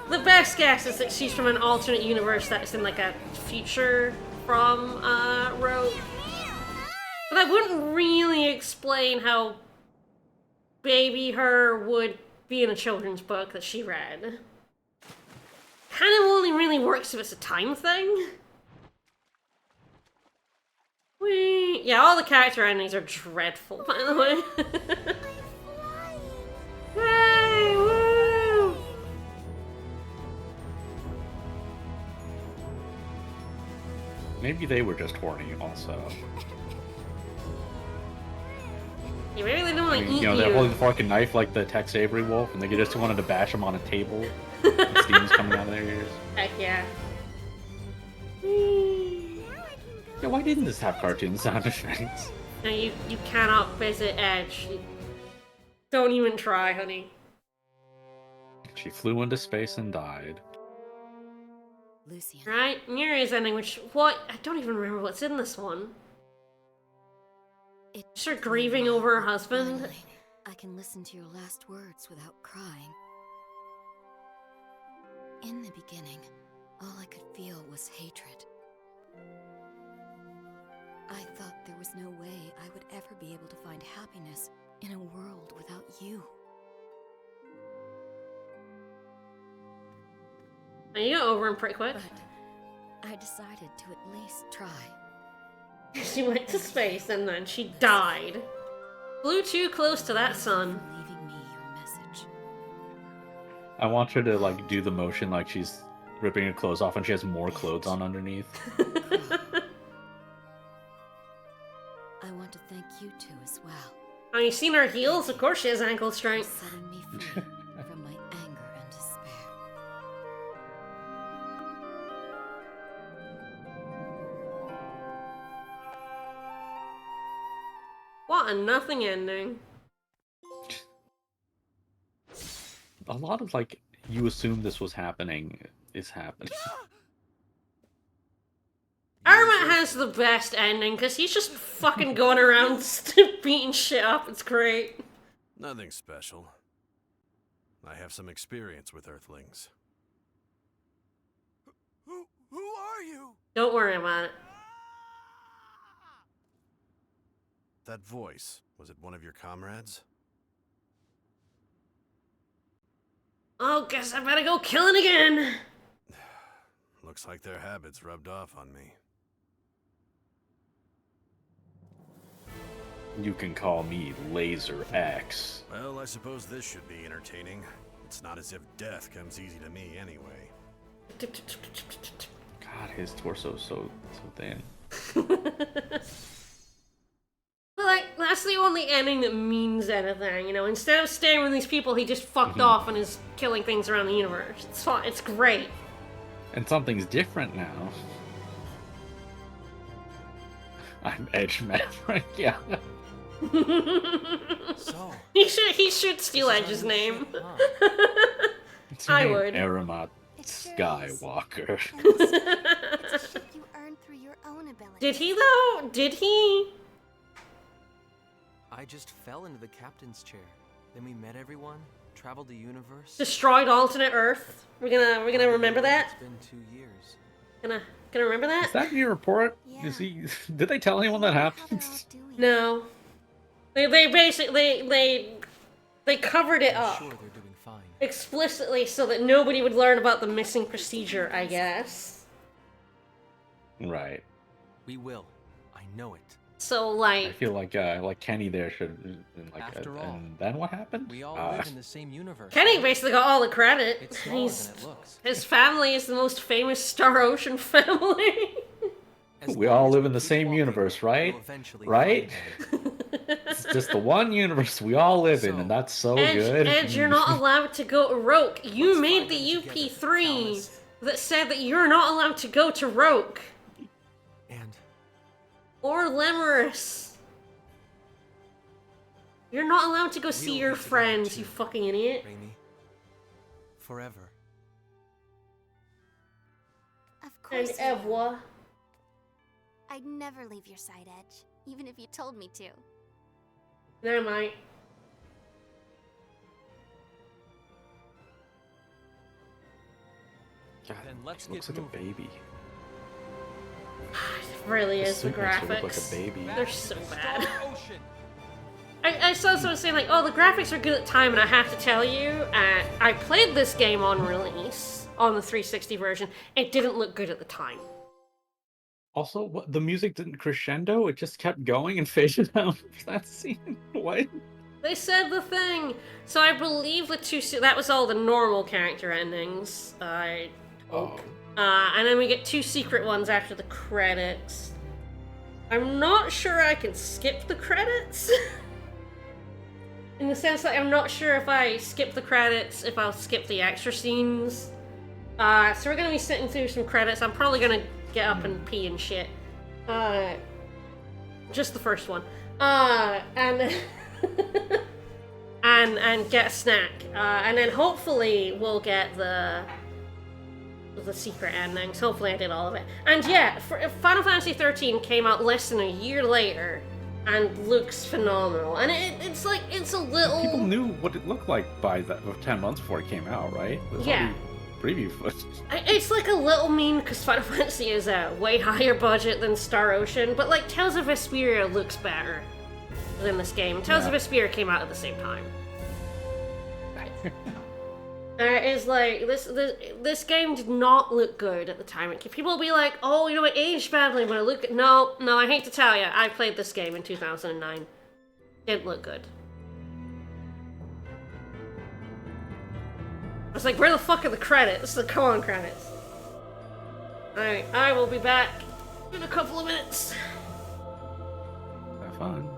The best guess is that she's from an alternate universe that's in, like, a future from, Rogue. But that wouldn't really explain how baby her would be in a children's book that she read. Kind of only really works if it's a time thing. Yeah, all the character endings are dreadful, by the way. Maybe they were just horny, also. You really don't want to eat You know, they're holding the fucking knife like the Tex Avery wolf, and they just wanted to bash him on a table. And steam's coming out of their ears. Heck yeah. Yeah, why didn't this have cartoon sound effects? No, you cannot visit Edge. Don't even try, honey. She flew into space and died. Lucian. Right? Muriel's ending, which, what? I don't even remember what's in this one. Just her grieving over her husband. Finally, I can listen to your last words without crying. In the beginning, all I could feel was hatred. I thought there was no way I would ever be able to find happiness in a world without you. You got over him pretty quick. But I decided to at least try. She went to space and then she died. Flew too close to that sun. Leaving me your message. I want her to, like, do the motion like she's ripping her clothes off and she has more clothes on underneath. I want to thank you two as well. Oh, you seen her heels? Of course she has ankle strength. Setting me free from my anger and despair. What a nothing ending. A lot of, like, you assume this was happening is happening. Armat has the best ending because he's just fucking going around beating shit up. It's great. Nothing special. I have some experience with Earthlings. Who are you? Don't worry about it. That voice, was it one of your comrades? Oh, guess I better go killing again. Looks like their habits rubbed off on me. You can call me Laser X. Well, I suppose this should be entertaining. It's not as if death comes easy to me anyway. God, his torso's so thin. But, like, that's the only ending that means anything, you know? Instead of staying with these people, he just fucked off and is killing things around the universe. It's fun. It's great. And something's different now. I'm Edge Maverick, yeah. So, he should steal Edge's name. I would. Aramat Skywalker. It's a ship you earned through your own ability. Did he, though? Did he? I just fell into the captain's chair. Then we met everyone, traveled the universe. Destroyed alternate Earth? We're gonna remember that? It's been 2 years. Gonna remember that? Is that in your report? Yeah. Is he? Did they tell anyone that happened? No. They basically they covered it I'm up sure they're doing fine. explicitly so that nobody would learn about the missing procedure, I guess. Right. We will. I know it. So I like feel like Kenny there should like. After all, and then what happened? We all live in the same universe. Kenny basically got all the credit. It's smaller than it looks. His family is the most famous Star Ocean family. We all live in the same universe, right? We'll eventually Right? find It's just the one universe we all live in, and that's so good. Edge, you're not allowed to go to Roke. You made the UP3 that said that you're not allowed to go to Roke. And Or Lemurus. You're not allowed to go see We'll your get together friends, too, you fucking idiot. Raimi, forever. Of And course you will. Evwa. I'd never leave your side, Edge, even if you told me to. Never mind. God, Then let's he looks get like a moving. baby. It really The is the suit makes her graphics. look like a baby. They're so bad. Ocean. I saw someone saying like, oh, the graphics are good at the time, and I have to tell you, I played this game on release, on the 360 version. It didn't look good at the time. Also, what, the music didn't crescendo; it just kept going and faded out of that scene. What? They said the thing. So I believe that was all the normal character endings. I hope. And then we get 2 secret ones after the credits. I'm not sure I can skip the credits. In the sense that I'm not sure if I skip the credits, if I'll skip the extra scenes. So we're gonna be sitting through some credits. I'm probably gonna get up and pee and shit. Just the first one. And and get a snack. And then hopefully we'll get the secret endings. Hopefully I did all of it. And yeah, Final Fantasy 13 came out less than a year later and looks phenomenal. And it's like, it's a little... People knew what it looked like by 10 months before it came out, right? Yeah. Preview footage. It's like a little mean because Final Fantasy is a way higher budget than Star Ocean, but like Tales of Vesperia looks better than this game. Tales of Vesperia came out at the same time. It's like this game did not look good at the time. People will be like, "Oh, you know, it aged badly." When I look at no, I hate to tell you, I played this game in 2009. Didn't look good. I was like, "Where the fuck are the credits? The con credits." Alright, I will be back in a couple of minutes. Have fun.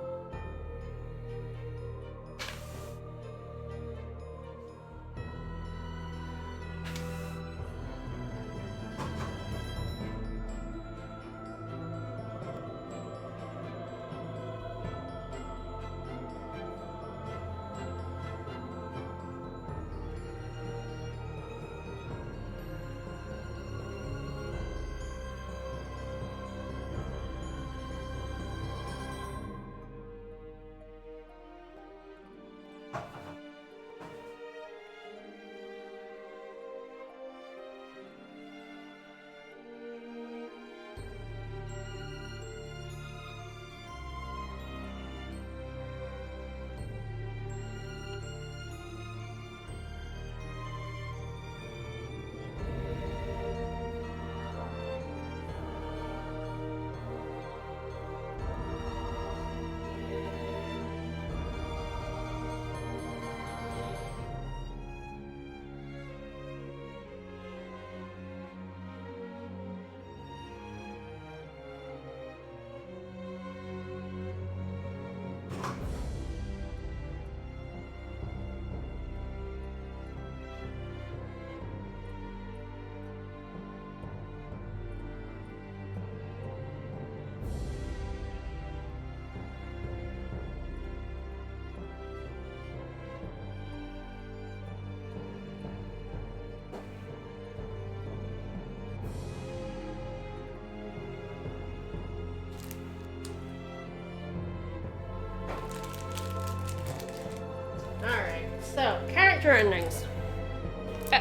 So, character endings.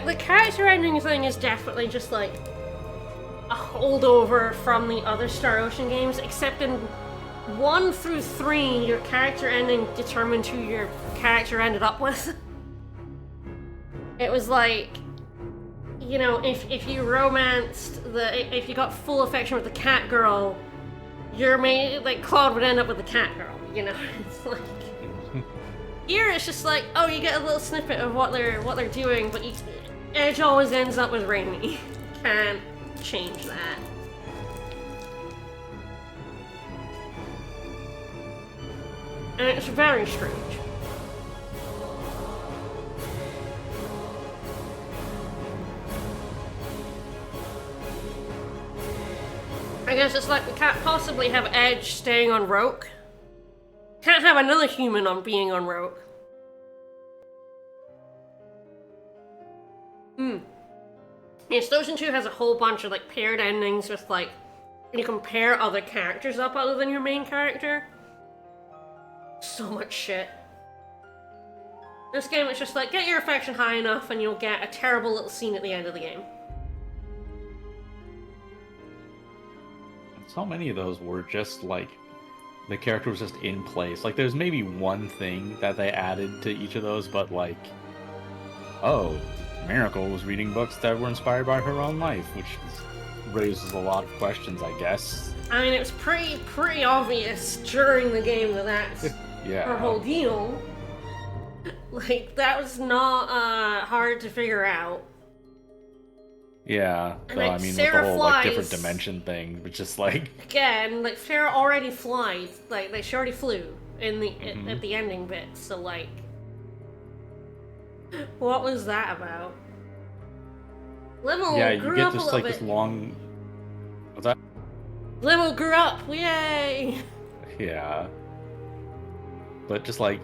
The character ending thing is definitely just like a holdover from the other Star Ocean games, except in 1 through 3, your character ending determined who your character ended up with. It was like, you know, if you romanced if you got full affection with the cat girl, like Claude would end up with the cat girl, you know? It's like... Here it's just like, oh, you get a little snippet of what they're doing, but Edge always ends up with Raimi. Can't change that. And it's very strange. I guess it's like we can't possibly have Edge staying on Roke. Can't have another human on being on Roke. Yeah, Star Ocean 2 has a whole bunch of like paired endings with like you can pair other characters up other than your main character. So much shit. This game is just like, get your affection high enough and you'll get a terrible little scene at the end of the game. So many of those were just like the character was just in place. Like there's maybe one thing that they added to each of those, but like, oh, Miracle was reading books that were inspired by her own life, which raises a lot of questions, I guess. I mean, it was pretty obvious during the game that that's her whole deal. Like, that was not hard to figure out. Yeah, And, so like, I mean, with Sarah the whole like different flies. dimension thing, but just like Again, like Sarah already flies. Like she already flew in the Mhm. at the ending bit. So like, what was that about? Limo yeah, you grew get up a just little like this bit. long. What's that? Limo grew up. Yay! Yeah, but just like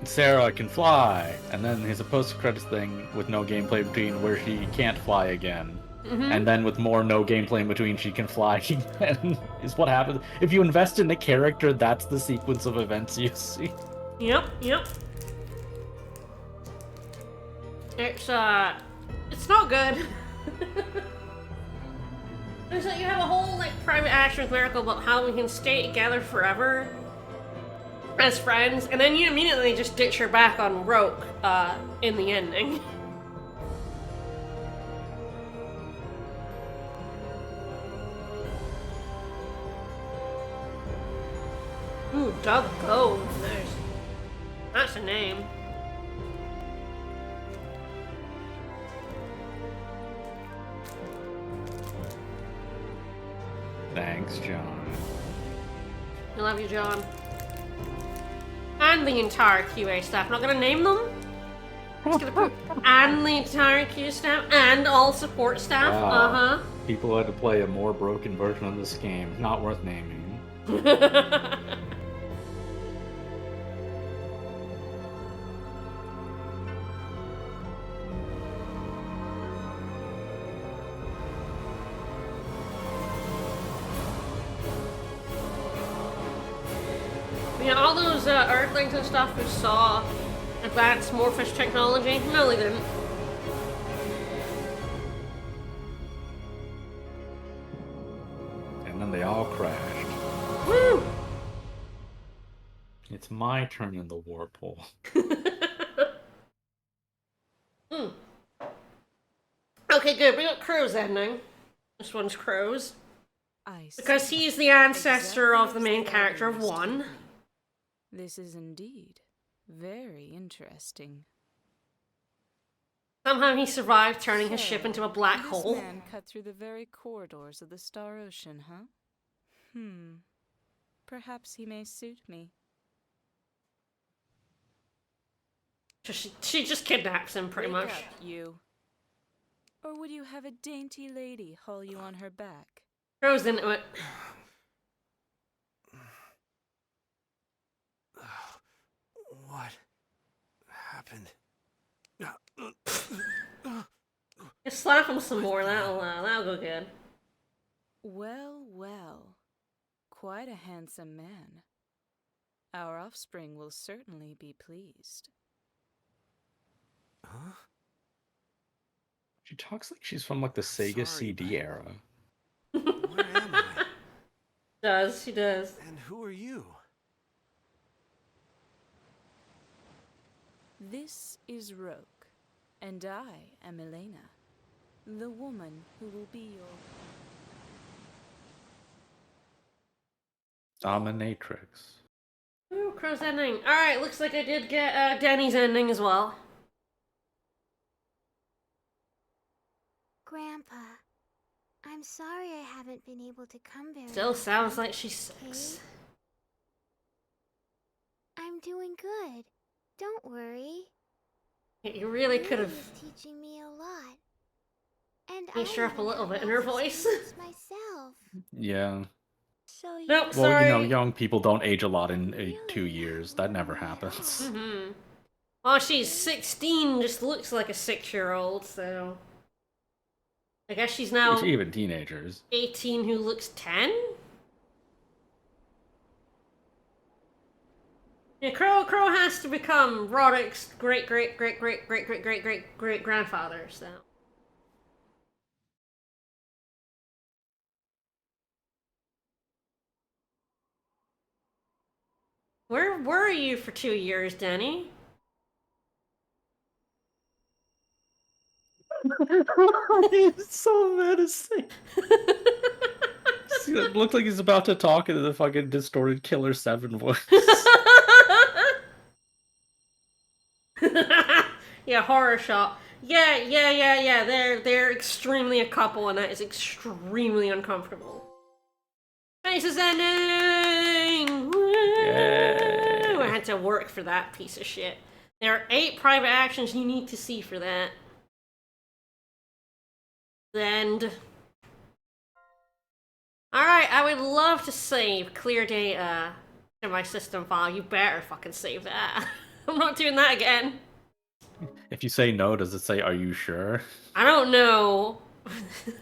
Sarah can fly, and then there's a post-credits thing with no gameplay between where she can't fly again. Mhm. And then with more no gameplay in between, she can fly again. Is what happens. If you invest in the character, that's the sequence of events you see. Yep. It's not good. There's like you have a whole like private action with Miracle about how we can stay together forever as friends, and then you immediately just ditch her back on Roke in the ending. Ooh, Doug Gove. That's a name. Thanks, John. I love you, John. And the entire QA staff. Not gonna name them. Just gonna put and the entire QA staff and all support staff. Wow. People had to play a more broken version of this game. Not worth naming. Yeah, all those Earthlings and stuff who saw advanced Morphish technology. No, they didn't. And then they all crashed. Woo! It's my turn in the warp hole. Okay, good. We got Crow's ending. This one's Crow's. I Because see. he's the ancestor Exactly of the as main the character of elders 1. told me. This is indeed very interesting. Somehow he survived turning his ship So, into a black this hole. man cut through the very corridors of the Star Ocean, huh? Perhaps he may suit me. She just kidnaps him, pretty Wake much. up, you. Or would you have a dainty lady haul you on her back? Crow's into it. What happened? Just slap him some more. That'll go good. Well, well. Quite a handsome man. Our offspring will certainly be pleased. Huh? She talks like she's from like the Sega CD era. Where am I? She does. And who are you? This is Roke, and I am Elena, the woman who will be your... Dominatrix. Ooh, Crow's ending. Alright, looks like I did get Denny's ending as well. Grandpa, I'm sorry I haven't been able to come very Still often, sounds like she's 6. I'm doing good. Don't worry. You really could have Lily is teaching me a lot. And made her up a haven't little had bit in her lots of voice. students myself. Yeah. So Nope, Well, sorry. you know, young people don't age a lot in 2 years. That never happens. Mm-hmm. Well, she's 16, just looks like a 6-year-old, so... I guess she's now Even teenagers. 18 who looks 10? Yeah, Crow has to become Roderick's great-great-great-great-great-great-great-great-great-grandfather, so... Where were you for 2 years, Denny? He's so menacing. It looks like he's about to talk into the fucking distorted Killer 7 voice. Yeah, horror shot. Yeah. They're extremely a couple, and that is extremely uncomfortable. Nice as ending! Woo! I had to work for that piece of shit. There are 8 private actions you need to see for that. End. Alright, I would love to save clear data to my system file. You better fucking save that. I'm not doing that again. If you say no, does it say, "Are you sure"? I don't know.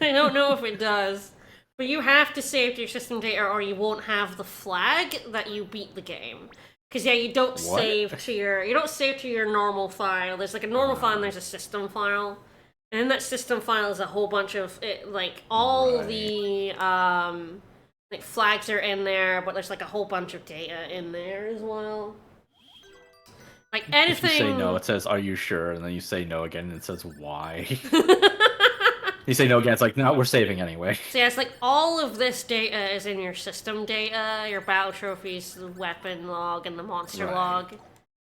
I don't know if it does. But you have to save to your system data or you won't have the flag that you beat the game. Because yeah, you don't save to your normal file. There's like a normal file and there's a system file. And in that system file is a whole bunch of all the like flags are in there, but there's like a whole bunch of data in there as well. Like anything. If you say no, it says, "Are you sure?" And then you say no again, and it says, "Why?" You say no again, it's like, "No, we're saving anyway." So yeah, it's like all of this data is in your system data, your battle trophies, the weapon log, and the monster log.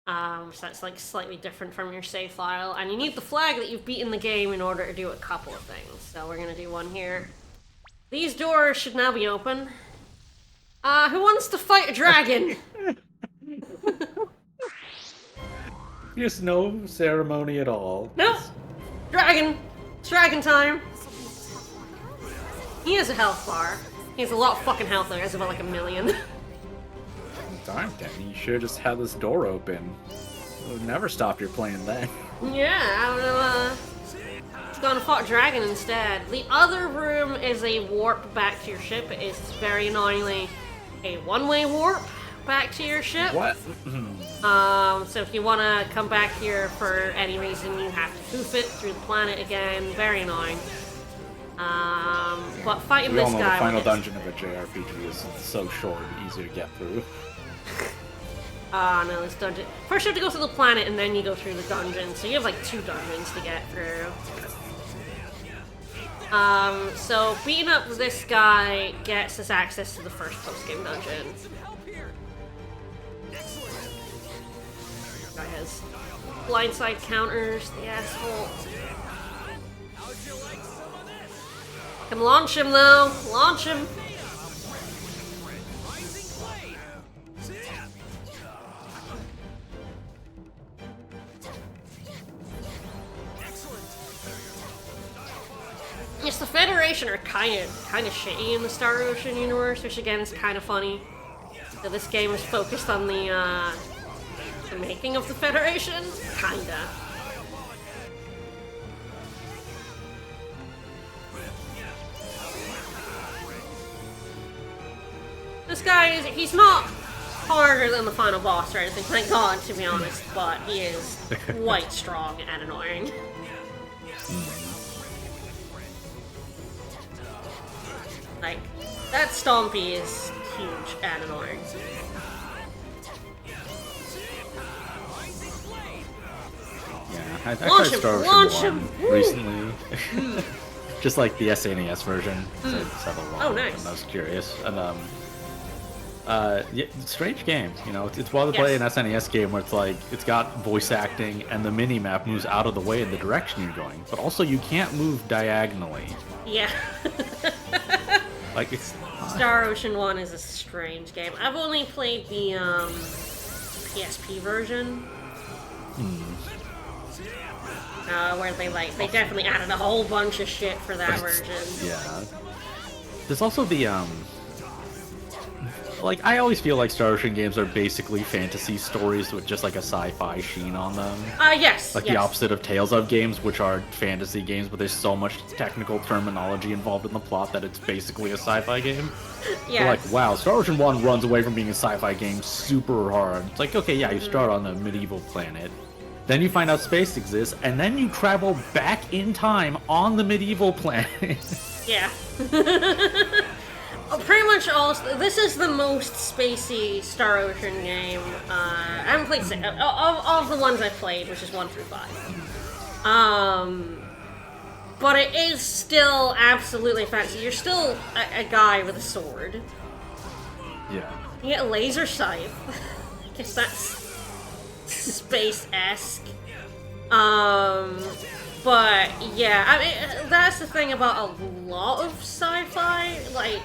So that's like slightly different from your save file, and you need the flag that you've beaten the game in order to do a couple of things. So we're gonna do one here. These doors should now be open. Who wants to fight a dragon? Just no ceremony at all. Nope. Dragon. It's dragon time. He has a health bar. He has a lot of fucking health there. He has about like 1 million. Darn, Denny, you should have just had this door open. It would never stop your playing then. Yeah, I would have gone and fought dragon instead. The other room is a warp back to your ship. It is very annoyingly a one-way warp back to your ship. What? So if you want to come back here for any reason, you have to hoof it through the planet again. Very annoying. But fighting this guy... We all know the final dungeon of a JRPG is so short and easy to get through. No, this dungeon... First you have to go through the planet and then you go through the dungeon. So you have like 2 dungeons to get through. So beating up this guy gets us access to the first post-game dungeon. Guy has blindside counters, the asshole. Can launch him though. Launch him. Yes, the Federation are kind of shitty in the Star Ocean universe, which again is kind of funny. So this game is focused on the making of the Federation, kinda. This guy he's not harder than the final boss or anything, thank God, to be honest, but he is quite strong and annoying. Like, that Stompy is huge and annoying. Yeah, I tried Star Ocean 1 recently. Just like the SNES version. Oh, nice. I was curious. And, yeah, strange game. You know, it's while to play an SNES game where it's like, it's got voice acting and the mini-map moves out of the way in the direction you're going. But also, you can't move diagonally. Yeah. Like, it's... Star Ocean 1 is a strange game. I've only played the, PSP version. Where they definitely added a whole bunch of shit for that version. Yeah. There's also the, like, I always feel like Star Ocean games are basically fantasy stories with just, like, a sci-fi sheen on them. Yes. Like the opposite of Tales of games, which are fantasy games, but there's so much technical terminology involved in the plot that it's basically a sci-fi game. Yeah. Like, wow, Star Ocean 1 runs away from being a sci-fi game super hard. It's like, okay, yeah, you start on a medieval planet. Then you find out space exists, and then you travel back in time on the medieval planet. Yeah. Pretty much all. This is the most spacey Star Ocean game. I haven't played of the ones I've played, which is 1 through 5. But it is still absolutely fancy. You're still a guy with a sword. Yeah. You get a laser scythe. I guess that's space-esque. But yeah, I mean, that's the thing about a lot of sci-fi, like,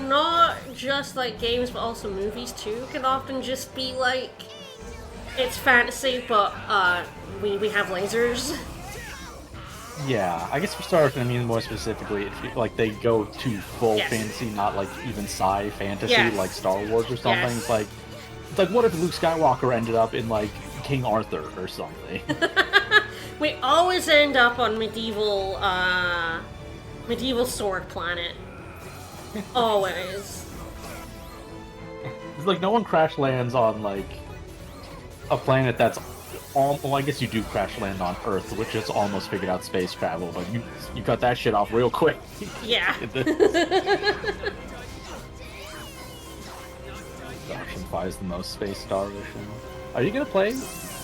not just like games, but also movies too, can often just be like, it's fantasy, but we have lasers. Yeah, I guess for Star Wars, I mean more specifically, like they go to full fantasy, not like even fantasy, like Star Wars or something. It's like what if Luke Skywalker ended up in like King Arthur or something? We always end up on medieval sword planet. Always. It's like no one crash lands on like a planet that's well, I guess you do crash land on Earth, which is almost figured out space travel, but you cut that shit off real quick. Yeah. Ocean flies the most space Star Ocean. Are you gonna play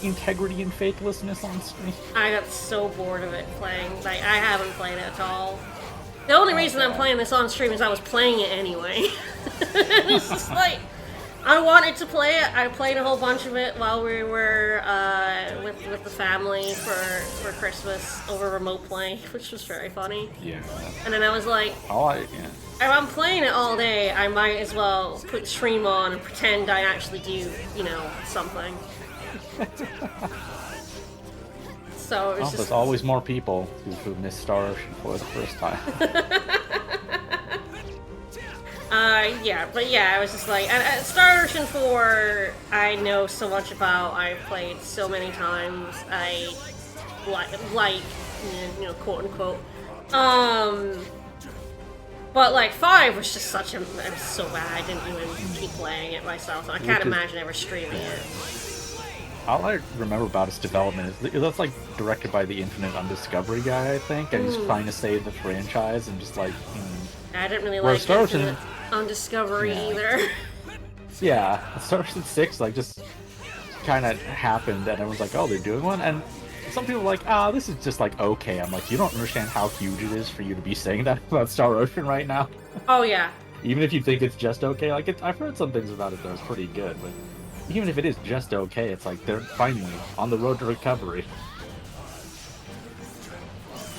Integrity and Faithlessness on stream? I got so bored of it playing. Like, I haven't played it at all. The only reason I'm playing this on stream is I was playing it anyway. It's just like, I wanted to play it. I played a whole bunch of it while we were with the family for Christmas over remote play, which was very funny. Yeah. And then I was like, if I'm playing it all day, I might as well put the stream on and pretend I actually do, you know, something. So it was there's always more people who miss Star Ocean for the first time. Yeah, but yeah, I was just like, Star Ocean 4, I know so much about, I've played so many times, I like, you know, quote unquote. But like 5 was just such a, it was so bad, I didn't even keep playing it myself, so I can't imagine ever streaming it. All I remember about its development is that's like directed by the Infinite Undiscovery guy, I think, and he's trying to save the franchise and just like. I didn't really like Star Ocean Infinite Undiscovery either. Yeah, Star Ocean 6 like just kind of happened, and everyone's like, "Oh, they're doing one," and some people are like, "Ah, this is just like okay." I'm like, you don't understand how huge it is for you to be saying that about Star Ocean right now. Oh yeah. Even if you think it's just okay, like I've heard some things about it that was pretty good, but. Even if it is just okay, it's like they're finally on the road to recovery.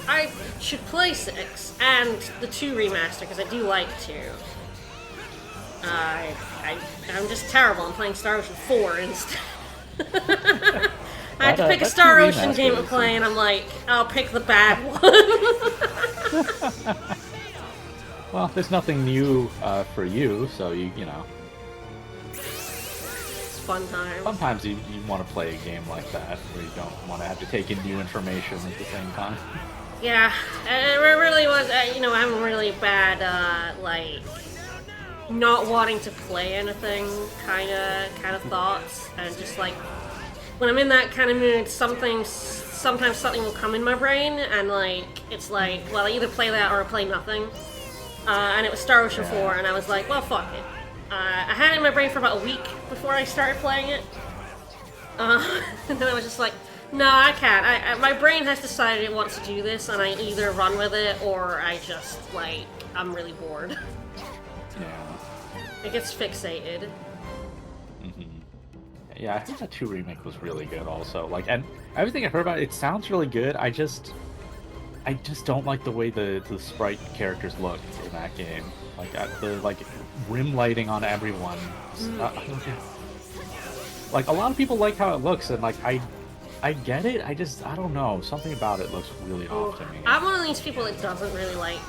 I should play 6 and the 2 remaster because I do like 2. I'm just terrible. I'm playing Star Ocean 4 instead. I had to pick a Star Ocean game to play, and I'm like, I'll pick the bad one. Well, there's nothing new for you, so you know. Fun times. Sometimes you want to play a game like that where you don't want to have to take in new information at the same time. Yeah, it really was, you know, I'm really bad, like, not wanting to play anything kind of thoughts, and just like, when I'm in that kind of mood, sometimes something will come in my brain, and like, it's like, well, I either play that or I play nothing. And it was Star Ocean 4, and I was like, well, fuck it. I had it in my brain for about a week before I started playing it. And then I was just like, no, I can't. My brain has decided it wants to do this, and I either run with it, or I just, like, I'm really bored. Yeah. It gets fixated. Yeah, I think that 2 remake was really good also. Like, and everything I heard about it sounds really good. I just don't like the way the sprite characters look in that game. Like the rim lighting on everyone. Like a lot of people like how it looks, and like I get it. I don't know. Something about it looks really off to me. I'm one of these people that doesn't really like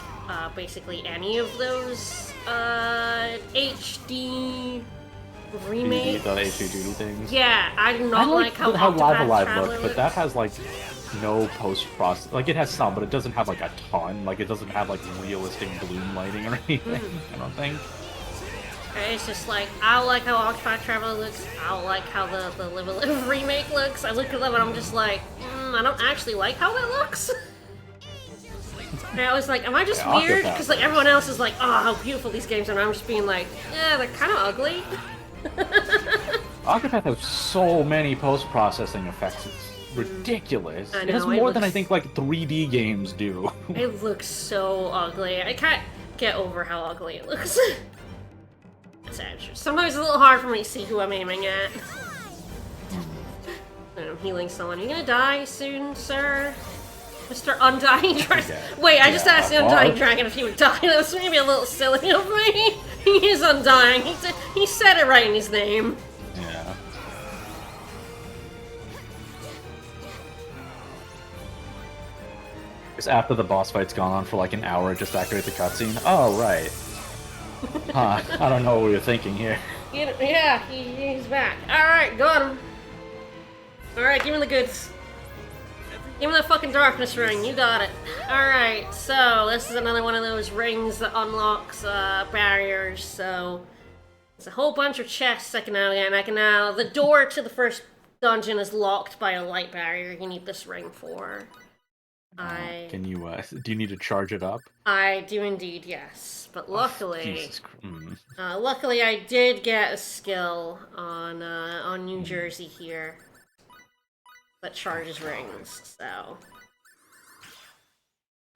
basically any of those HD remakes. The HD Duty things. Yeah, I do not like how Live Alive Traveler looks, but that has like no post-process. Like it has some, but it doesn't have like a ton. Like it doesn't have like realistic bloom lighting or anything. I don't think. It's just like, I don't like how Octopath Traveler looks, I don't like how the Live Alive remake looks. I look at them and I'm just like, I don't actually like how that looks. And I was like, am I just weird? Because like everyone else is like, oh, how beautiful these games are, and I'm just being like, yeah, they're kind of ugly. Octopath has so many post-processing effects. It's ridiculous. I know, it has more than I think like 3D games do. It looks so ugly. I can't get over how ugly it looks. Sometimes it's a little hard for me to see who I'm aiming at. I'm healing someone. Are you gonna die soon, sir? Mr. Undying Dragon. Yeah. Wait, I just Yeah, asked the Undying what? Dragon if he would die. That was maybe a little silly of me. He is undying. He said it right in his name. Yeah. Because after the boss fight's gone on for like an hour, it just activates the cutscene. Oh, right. Huh. I don't know what we were thinking here. Yeah, he's back. Alright, got him. Alright, give me the goods. Give me the fucking darkness ring, you got it. Alright, so this is another one of those rings that unlocks barriers, so there's a whole bunch of chests I can now get, and I can now... The door to the first dungeon is locked by a light barrier you need this ring for. Can you, do you need to charge it up? I do indeed, yes. But luckily... Jesus Christ. Luckily I did get a skill on New Jersey here that charges rings, so...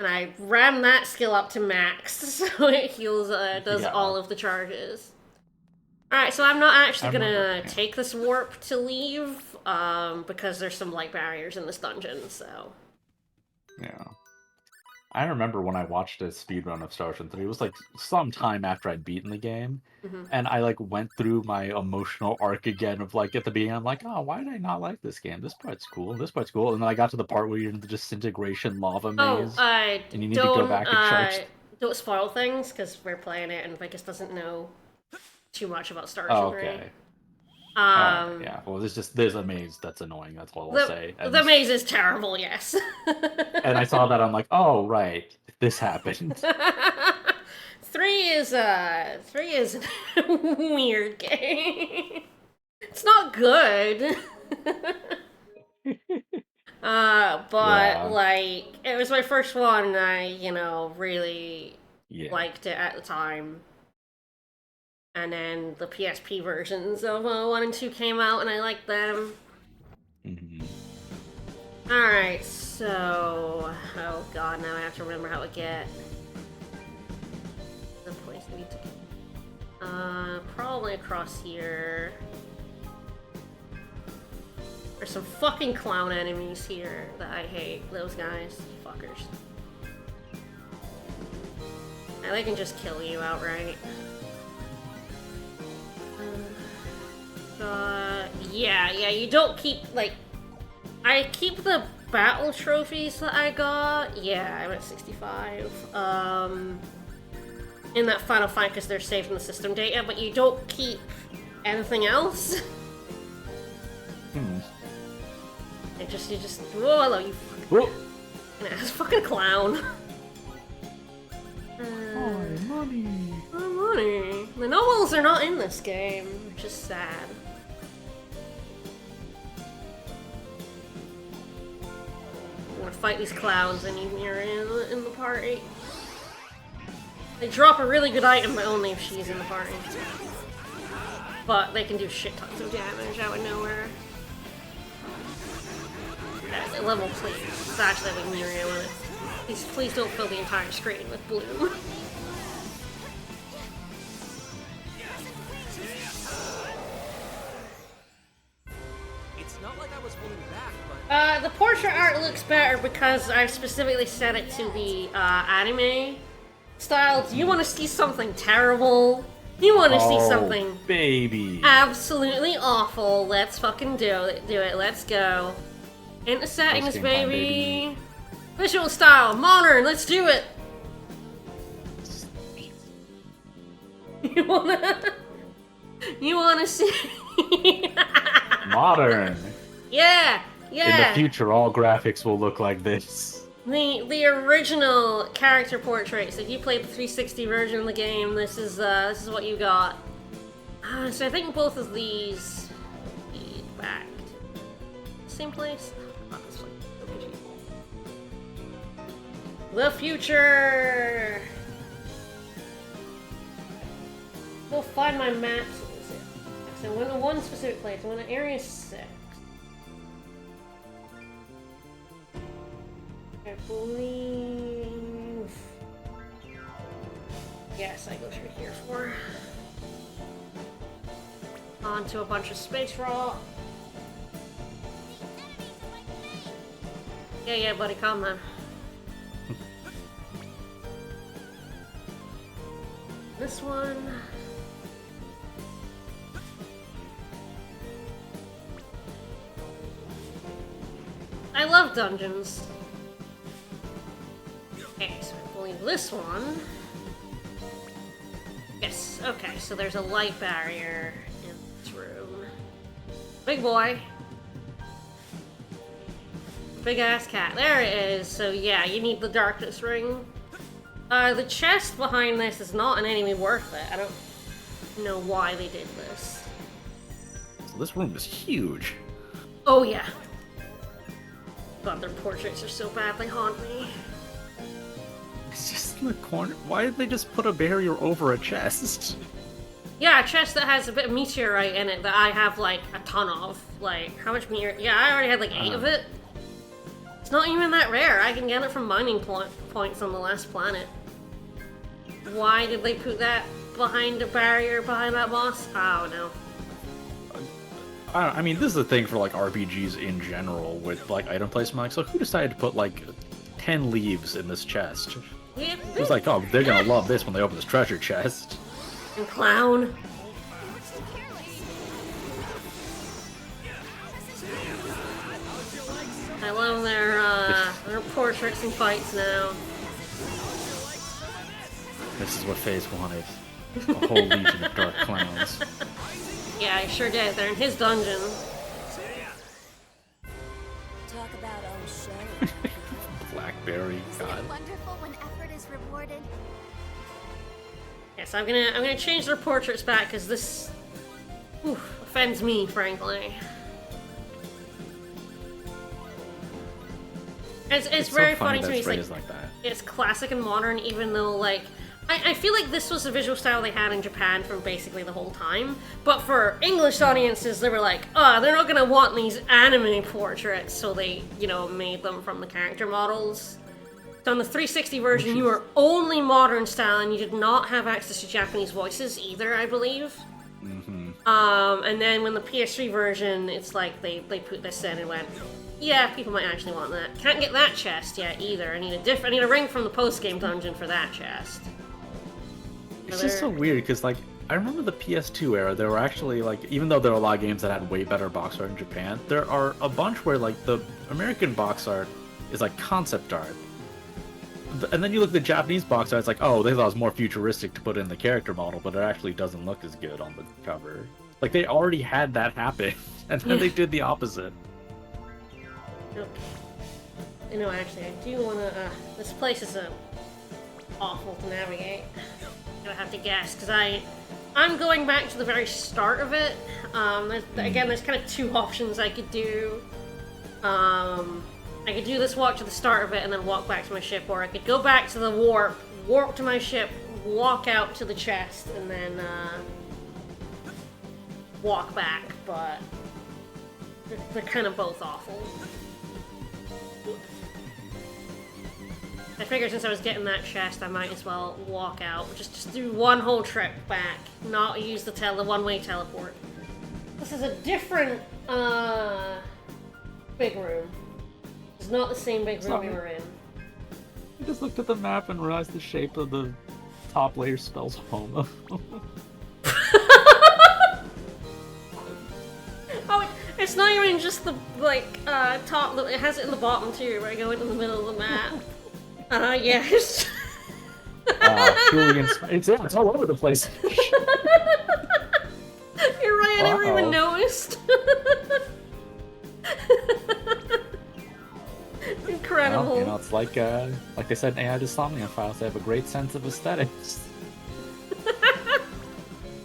And I ran that skill up to max, so it heals, does all of the charges. Alright, so I'm not actually gonna take this warp to leave, because there's some light barriers in this dungeon, so... Yeah. I remember when I watched a speedrun of Star Ocean 3, it was like some time after I'd beaten the game, and I like went through my emotional arc again of like at the beginning, I'm like, oh, why did I not like this game? This part's cool, this part's cool, and then I got to the part where you're in the disintegration lava maze, and you need to go back and charge. Don't spoil things, because we're playing it and Vicus doesn't know too much about Star Ocean 3. Okay. Yeah, well, there's a maze that's annoying, that's all I'll say. And, the maze is terrible, yes. and I saw that, I'm like, oh, right, this happened. 3 is a weird game. It's not good. But, like, it was my first one, and I, really liked it at the time. And then the PSP versions of 1 and 2 came out, and I liked them. Alright, so... Oh god, now I have to remember how to get... the place we need to... probably across here. There's some fucking clown enemies here that I hate. Those guys. Fuckers. And they can just kill you outright. Yeah, you don't keep, like... I keep the battle trophies that I got. Yeah, I'm at 65. In that final fight, because they're saved in the system data, but you don't keep anything else. You just... Whoa, hello, you fucking ass fucking clown. Money. Oh, money. The nobles are not in this game, which is sad. I'm gonna fight these clowns and you're in the party. They drop a really good item, but only if she's in the party. But they can do shit tons of damage out of nowhere. Level, please. It's actually like Muriel in it. Please don't fill the entire screen with bloom. It's not like I was holding back, but... The portrait art looks better because I've specifically set it to the anime style. Do you want to see something terrible? You want to see something baby absolutely awful? Let's fucking do it. Let's go. Into settings, baby. Visual style, modern. Let's do it. You wanna see? Modern. Yeah. In the future, all graphics will look like this. The original character portraits. If you played the 360 version of the game, this is what you got. So I think both of these lead back to the same place. Oh, this one. The future. Go find my maps. So I went to one specific place. I went to Area 6. I believe... Yes, I go through here for... Onto a bunch of space rock. Yeah, buddy, calm down. This one. I love dungeons. Okay, so I believe this one. Yes, okay, so there's a light barrier in this room. Big boy. Big ass cat. There it is. So yeah, you need the darkness ring. The chest behind this is not in any way worth it. I don't know why they did this. So this room is huge. Oh yeah. God, their portraits are so bad, they haunt me. It's just in the corner. Why did they just put a barrier over a chest? Yeah, a chest that has a bit of meteorite in it that I have, like, a ton of. Like, how much meteorite? Yeah, I already had, like, 8 of it. It's not even that rare. I can get it from mining points on the last planet. Why did they put that behind a barrier behind that boss? I don't know. I mean, this is a thing for, like, RPGs in general with, like, item placement. Like, so who decided to put, like, 10 leaves in this chest? It was like, oh, they're gonna love this when they open this treasure chest. And clown. I love their portraits and fights now. This is what FaZe wanted. A whole legion of dark clowns. Yeah, I sure did. They're in his dungeon. Talk about oh shit. Blackberry, Isn't God. it wonderful when effort is rewarded? Yes, I'm gonna change their portraits back because this offends me, frankly. It's very so funny to me. It's like that. It's classic and modern, even though like I feel like this was the visual style they had in Japan for basically the whole time. But for English audiences, they were like, oh, they're not gonna want these anime portraits, so they, you know, made them from the character models. So in the 360 version, you were only modern style, and you did not have access to Japanese voices either, I believe. And then when the PS3 version, it's like they put this in and went, yeah, people might actually want that. Can't get that chest yet either. I need a ring from the post-game dungeon for that chest. It's just so weird because, like, I remember the PS2 era. There were actually, like, even though there were a lot of games that had way better box art in Japan, there are a bunch where, like, the American box art is like concept art. And then you look at the Japanese box art, it's like, oh, they thought it was more futuristic to put in the character model, but it actually doesn't look as good on the cover. Like, they already had that happen, and then they did the opposite. Okay. You know, actually, I do wanna, this place is, awful to navigate. I'm gonna have to guess, because I'm going back to the very start of it. There's kind of 2 options I could do. I could do this walk to the start of it and then walk back to my ship, or I could go back to the warp to my ship, walk out to the chest, and then, walk back, but they're kind of both awful. I figured since I was getting that chest, I might as well walk out. Just do one whole trip back, not use the one-way teleport. This is a different, big room. It's not the same big room we were in. I just looked at the map and realized the shape of the top layer spells homo. Oh, it's not even just the, top, it has it in the bottom too, where I go into the middle of the map. Yes. Truly it's all over the place. You're right, I never even noticed. Incredible. Well, you know, it's like they said in AI Dysomnia files, they have a great sense of aesthetics.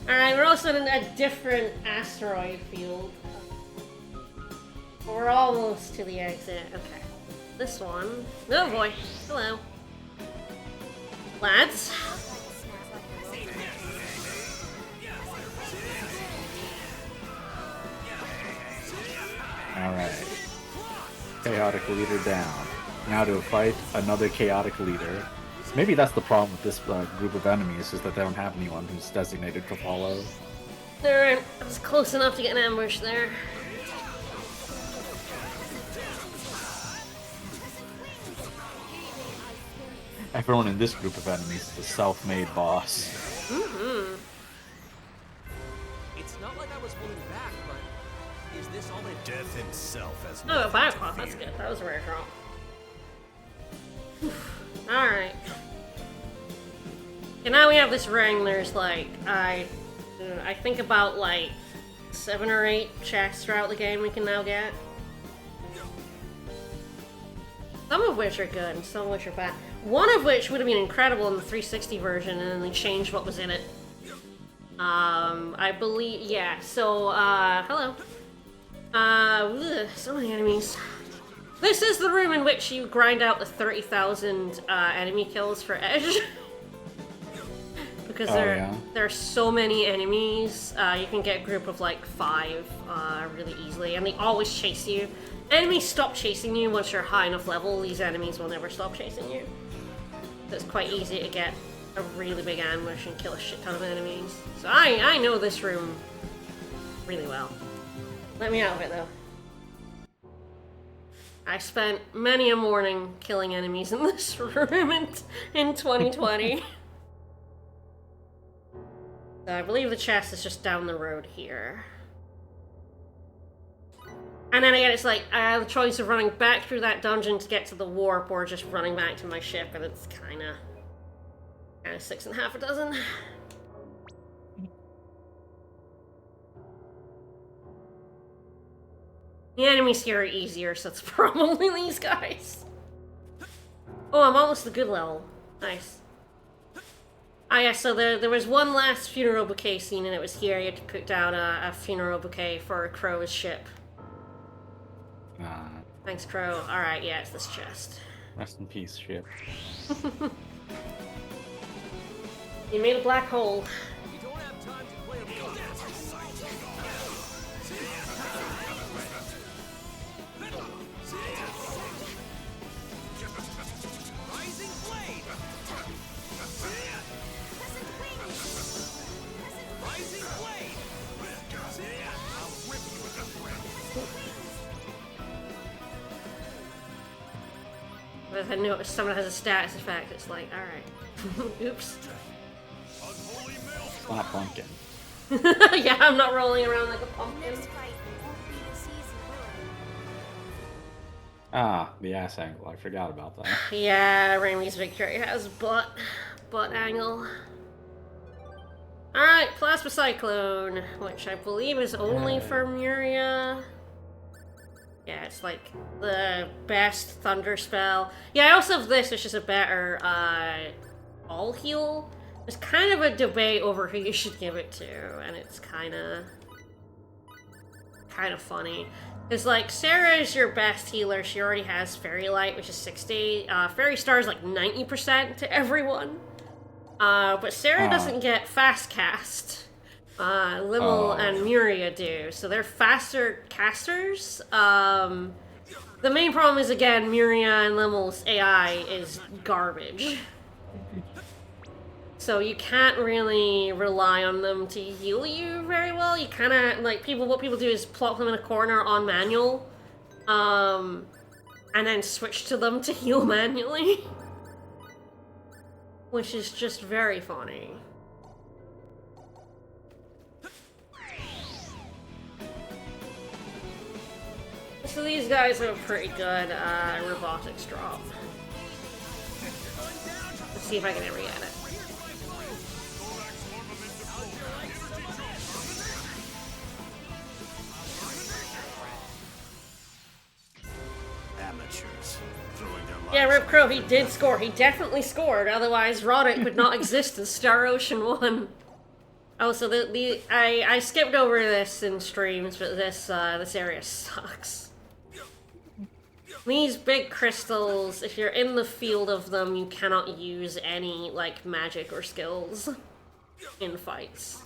Alright, we're also in a different asteroid field. We're almost to the exit. Okay. This one. Oh boy. Hello. Lads. Alright. Chaotic leader down. Now to fight another chaotic leader. Maybe that's the problem with this group of enemies, is that they don't have anyone who's designated to follow. Alright, I was close enough to get an ambush there. everyone in this group of enemies is a self-made boss. Mm-hmm. It's not like I was holding back, but is this all it... Death himself has Oh, nothing to Biocloth, that's fear. good. That was a rare drop. Alright. And now we have this ring. There's like, I think about like 7 or 8 chests throughout the game we can now get. Some of which are good and some of which are bad. One of which would have been incredible in the 360 version, and then they changed what was in it. I believe, yeah, so, hello. So many enemies. This is the room in which you grind out the 30,000 enemy kills for Edge. Because there are so many enemies, you can get a group of like 5 really easily, and they always chase you. Enemies stop chasing you once you're high enough level. These enemies will never stop chasing you. So it's quite easy to get a really big ambush and kill a shit ton of enemies. So I know this room really well. Let me out of it though. I spent many a morning killing enemies in this room in 2020. So I believe the chest is just down the road here. And then again, it's like, I have the choice of running back through that dungeon to get to the warp, or just running back to my ship, and it's kinda 6 1/2 a dozen. The enemies here are easier, so it's probably these guys. Oh, I'm almost the good level. Nice. Ah, yeah, so there was one last funeral bouquet scene, and it was here. You had to put down a funeral bouquet for Crow's ship. Thanks, Crow. Alright, yeah, it's this chest. Rest in peace, ship. You made a black hole. You don't have time to play a Rising blade! Rising blade! I'll rip you with the But if I notice someone has a status effect, it's like, alright. Oops. Not pumpkin. Yeah, I'm not rolling around like a pumpkin. Ah, the ass angle. I forgot about that. Yeah, Raimi's victory has butt angle. Alright, Plasma Cyclone, which I believe is only for Muria. Yeah, it's like the best thunder spell. Yeah, I also have this, which is a better all heal. There's kind of a debate over who you should give it to, and it's kind of funny. Because, like, Sarah is your best healer. She already has Fairy Light, which is 60. Fairy Star is like 90% to everyone. But Sarah doesn't get Fast Cast. Limmel and Muria do, so they're faster casters. The main problem is, again, Muria and Limmel's AI is garbage. So you can't really rely on them to heal you very well. You kind of, like, what people do is plop them in a corner on manual, and then switch to them to heal manually. Which is just very funny. So these guys have a pretty good robotics drop. Let's see if I can ever get it. Amateurs throwing their lives. Yeah, Rip Crow, he did score. He definitely scored. Otherwise, Roddick would not exist in Star Ocean 1. Oh, so I skipped over this in streams, but this area sucks. These big crystals, if you're in the field of them, you cannot use any, like, magic or skills in fights.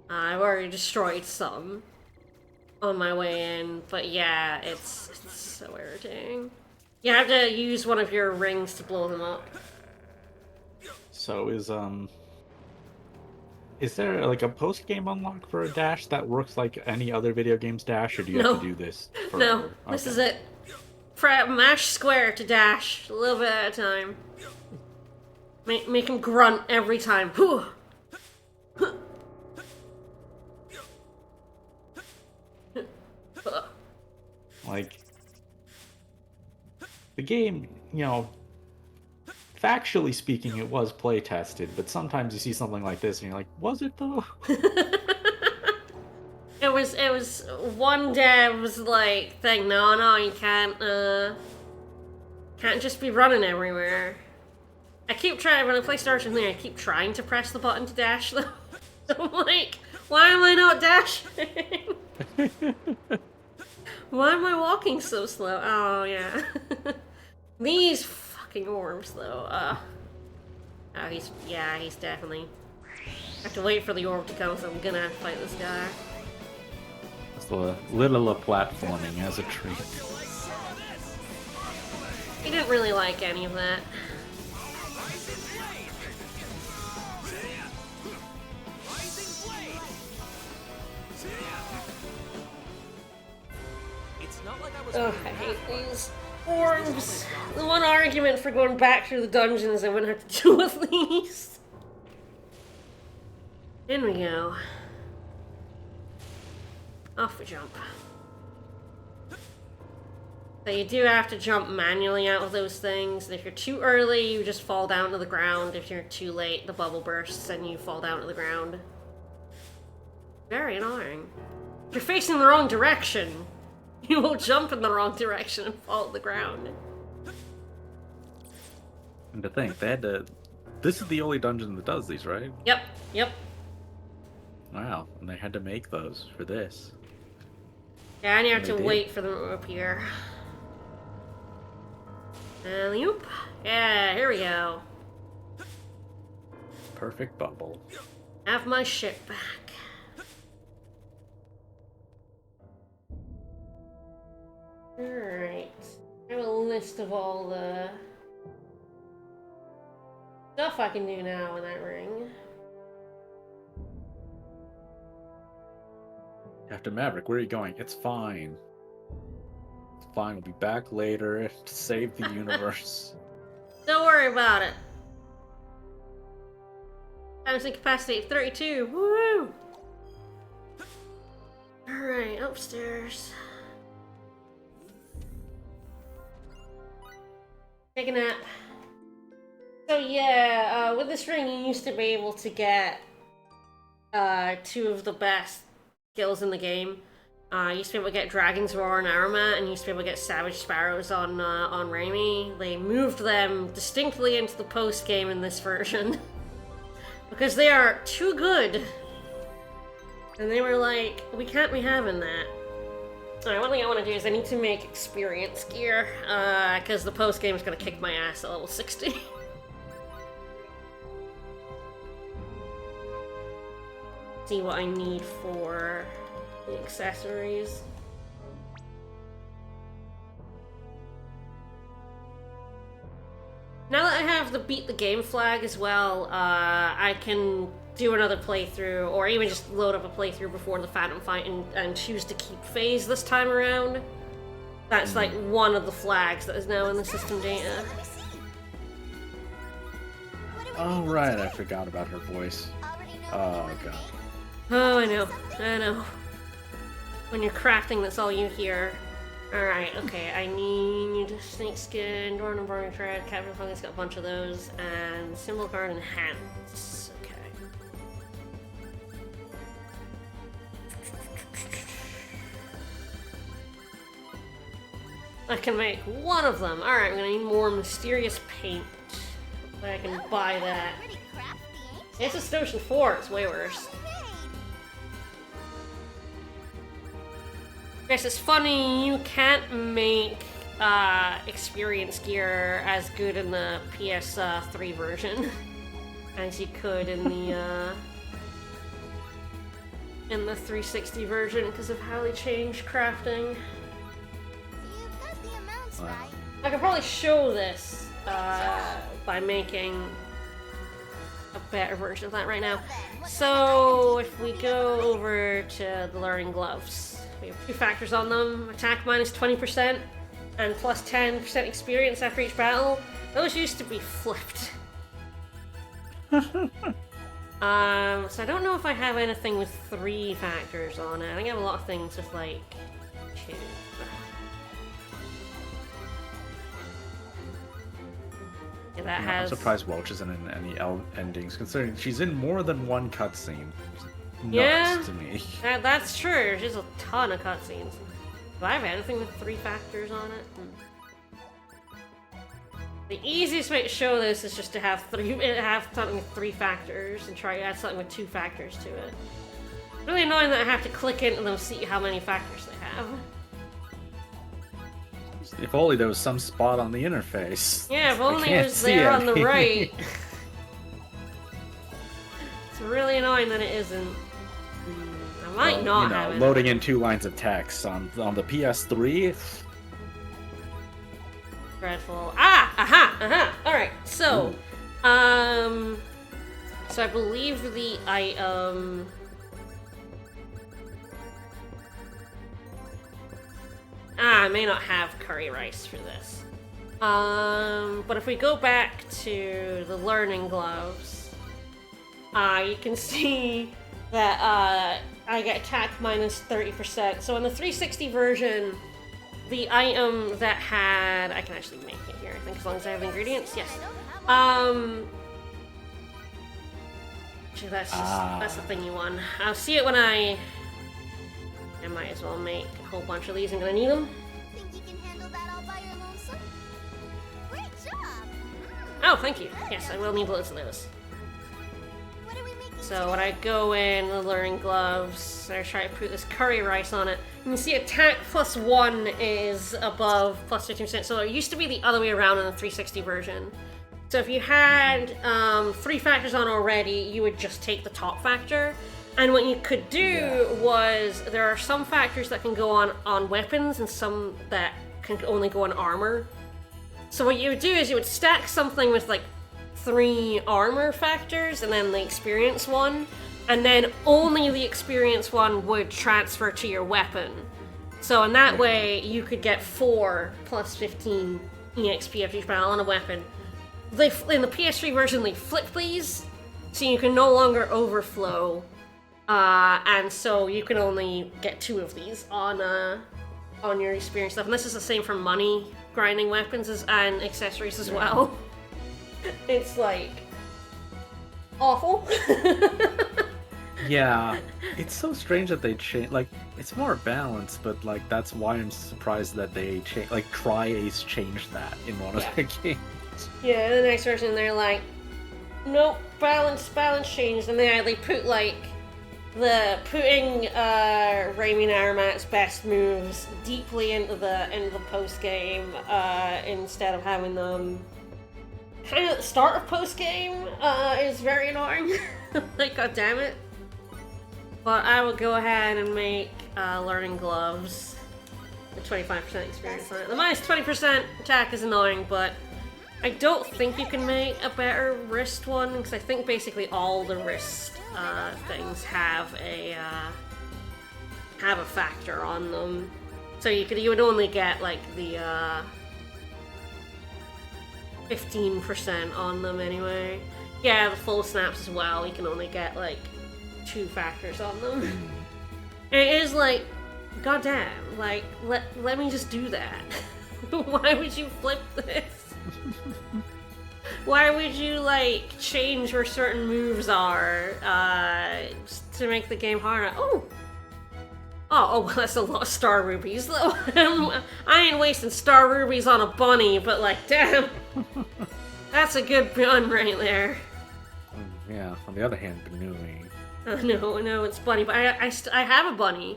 I've already destroyed some on my way in, but yeah, it's so irritating. You have to use one of your rings to blow them up. So is there like a post-game unlock for a dash that works like any other video game's dash, or do you have to do this forever? No, this is it. Mash square to dash a little bit at a time. Make him grunt every time. Like, the game, factually speaking, it was play tested, but sometimes you see something like this and you're like, was it though? It was one dev's like thing. No, you can't just be running everywhere. I keep trying when I play Star Ocean there. I keep trying to press the button to dash though. I'm like, why am I not dashing? Why am I walking so slow? Oh yeah, these fucking orbs though. Oh, he's definitely. I have to wait for the orb to come, so I'm gonna fight this guy. It's a little platforming as a treat. He didn't really like any of that. Oh, I hate these orbs. The one argument for going back through the dungeons I wouldn't have to deal with these. In we go. Off we jump. So you do have to jump manually out of those things. If you're too early, you just fall down to the ground. If you're too late, the bubble bursts and you fall down to the ground. Very annoying. If you're facing the wrong direction, you will jump in the wrong direction and fall to the ground. And to think, they had to... This is the only dungeon that does these, right? Yep. Wow, and they had to make those for this. Yeah, and you have to wait for them to appear. Alley-oop. Yeah, here we go. Perfect bubble. Have my ship back. Alright. I have a list of all the stuff I can do now in that ring. Captain Maverick, where are you going? It's fine. It's fine, we'll be back later to save the universe. Don't worry about it. Balancing capacity 32. Woo! Alright, upstairs. Take a nap. So yeah, with this ring you used to be able to get 2 of the best skills in the game. You used to be able to get Dragon's Roar on Aramat, and you used to be able to get Savage Sparrows on Raimi. They moved them distinctly into the post-game in this version. Because they are too good. And they were like, we can't be having that. Alright, one thing I want to do is I need to make experience gear, because the post-game is going to kick my ass at level 60. See what I need for the accessories. Now that I have the beat the game flag as well, I can do another playthrough, or even just load up a playthrough before the Phantom fight and choose to keep phase this time around. That's like one of the flags that is now in the system data. Oh right, I forgot about her voice. Oh god. Oh, I know. When you're crafting, that's all you hear. Alright, okay, I need snakeskin, Dorn and Burning Thread, Captain Fungus got a bunch of those, and Symbol Card and Hands. Okay. I can make one of them. Alright, I'm gonna need more mysterious paint. Hopefully I can buy that. It's a Station 4, it's way worse. Yes, it's funny, you can't make experience gear as good in the PS3 version as you could in the 360 version because of how they changed crafting. I could probably show this by making a better version of that right now. So if we go over to the learning gloves, we have 2 factors on them. Attack minus 20%, and plus 10% experience after each battle, those used to be flipped. So I don't know if I have anything with 3 factors on it. I think I have a lot of things with like 2. Yeah, that I'm has. surprised Welch isn't in any endings, considering she's in more than one cutscene. Nuts Yeah, to me. that's true. There's a ton of cutscenes. Do I have anything with 3 factors on it? The easiest way to show this is just to have something with 3 factors and try to add something with 2 factors to it. Really annoying that I have to click into them to see how many factors they have. If only there was some spot on the interface. Yeah, if I only it can't was see there on the any. right. It's really annoying that it isn't. I might not have it. Loading in 2 lines of text on the PS3. Dreadful. Alright, so, so I believe the item... I may not have curry rice for this. But if we go back to the learning gloves, you can see that, I get attack minus 30%. So in the 360 version, the item that had... I can actually make it here, I think, as long as I have the ingredients. Yes. Actually, that's the thingy one. I'll see it when I might as well make a whole bunch of these. I'm gonna need them. Think you can handle that all by your lonesome? Great job! Oh, thank you. Yes, I will need loads of those. What are we making So when I go in the learning gloves, I try to put this curry rice on it. You can see attack plus 1 is above plus 15%. So it used to be the other way around in the 360 version. So if you had 3 factors on already, you would just take the top factor. And what you could do was, there are some factors that can go on weapons and some that can only go on armor. So what you would do is you would stack something with like 3 armor factors and then the experience one, and then only the experience one would transfer to your weapon. So in that way, you could get 4 plus 15 EXP after each battle on a weapon. In the PS3 version, they flip these, so you can no longer overflow. And so you can only get 2 of these on your experience stuff. And this is the same for money grinding weapons and accessories as well. It's like awful. Yeah, it's so strange that they change. Like, it's more balanced, but like that's why I'm surprised that they change. Like, Tri-Ace changed that in one of their games. Yeah, in the next version they're like, nope, balance changed, and they put like putting Raimi Naramat's best moves deeply into the post game instead of having them kind of at the start of post game is very annoying. Like, god damn it. But I will go ahead and make learning gloves with 25% experience on it. The minus 20% attack is annoying, but I don't think you can make a better wrist one, because I think basically all the wrist things have a factor on them. So you would only get like the 15% on them anyway. Yeah, the full snaps as well. You can only get like 2 factors on them. And it is like, goddamn, like let me just do that. Why would you flip this? Why would you, like, change where certain moves are, to make the game harder? Oh, well, that's a lot of star rubies, though. I ain't wasting star rubies on a bunny, but, like, damn. That's a good run right there. Yeah, on the other hand, Benui. No, it's bunny, but I have a bunny.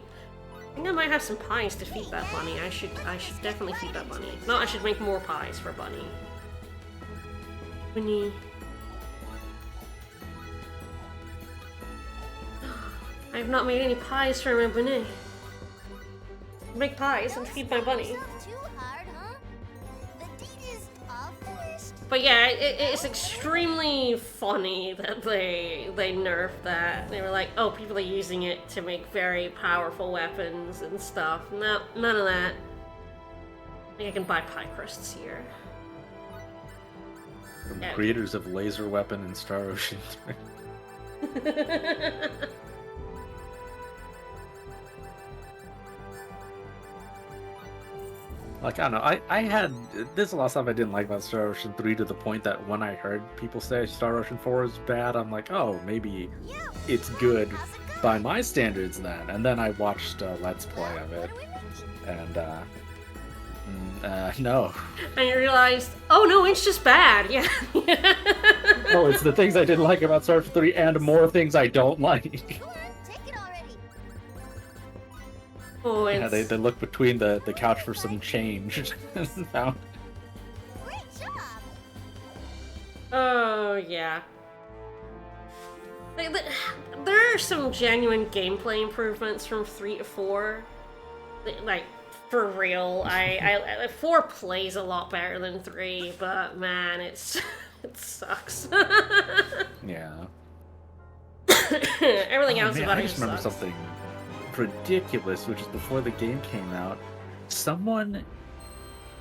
I think I might have some pies to feed that bunny. I should definitely feed that bunny. No, I should make more pies for bunny. Bunny. I have not made any pies for my bunny. Make pies and feed my bunny. But yeah, it's extremely funny that they nerfed that. They were like, oh, people are using it to make very powerful weapons and stuff. No, none of that. think I can buy pie crusts here. From Yeah. creators of Laser Weapon and Star Ocean 3. Like, I don't know, I had, there's a lot of stuff I didn't like about Star Ocean 3 to the point that when I heard people say Star Ocean 4 is bad, I'm like, oh, maybe it's good by my standards then. And then I watched a Let's Play of it, and, no. And you realized, oh no, it's just bad, yeah. Oh, it's the things I didn't like about Star Ocean 3 and more things I don't like. Oh, Yeah, it's... they looked between the couch for some change and found. Oh, yeah. There are some genuine gameplay improvements from 3 to 4. Like, for real. 4 plays a lot better than 3, but man, it sucks. Yeah. Everything else Man, about I it just remember sucks. something ridiculous, which is before the game came out. Someone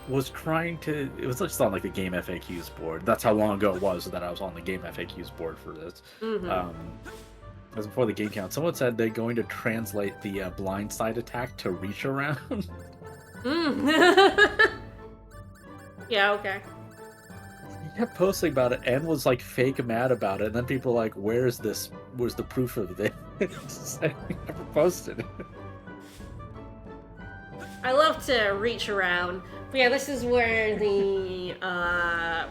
was trying to. It was just on like the Game FAQs board. That's how long ago it was that I was on the Game FAQs board for this. Mm-hmm. It was before the game came out. Someone said they're going to translate the blindside attack to reach around. Yeah, okay. He kept posting about it and was like fake mad about it, and then people were like, where's the proof of this? I never posted it. I love to reach around. But yeah, this is where the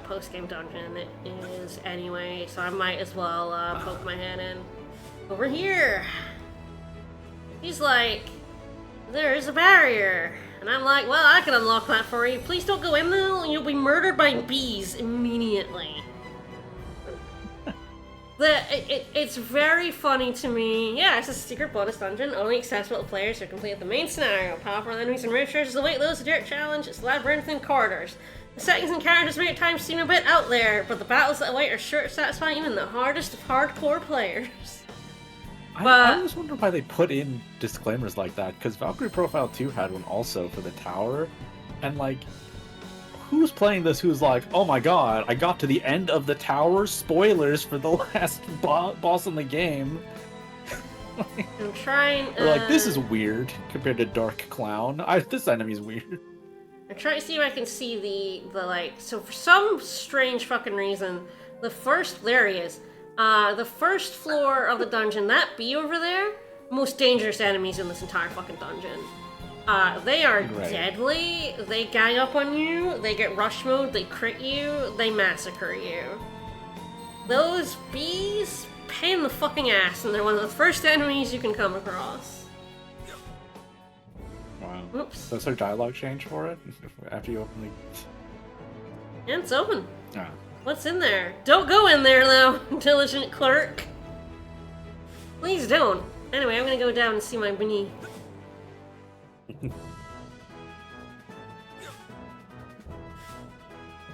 post-game dungeon is anyway, so I might as well poke my head in. Over here! He's like, there's a barrier. And I'm like, well, I can unlock that for you. Please don't go in though, you'll be murdered by bees immediately. It's very funny to me. Yeah, it's a secret bonus dungeon, only accessible to players who complete the main scenario. Powerful enemies and rare treasures await those who dare challenge its labyrinthine corridors. The settings and characters may at times seem a bit out there, but the battles that await are sure to satisfy even the hardest of hardcore players. I always wonder why they put in disclaimers like that, because Valkyrie Profile 2 had one also for the tower, and like, who's playing this who's like, oh my god, I got to the end of the tower, spoilers for the last boss in the game. I'm trying. Or like, this is weird compared to Dark Clown. This enemy's weird. I'm trying to see if I can see the like. So for some strange fucking reason, the first the first floor of the dungeon, that bee over there, most dangerous enemies in this entire fucking dungeon. They are deadly, they gang up on you, they get rush mode, they crit you, they massacre you. Those bees, pain in the fucking ass, and they're one of the first enemies you can come across. Wow. Oops. That's our dialogue change for it? After you open the... And it's open. Ah. What's in there? Don't go in there, though, intelligent clerk. Please don't. Anyway, I'm gonna go down and see my bunny.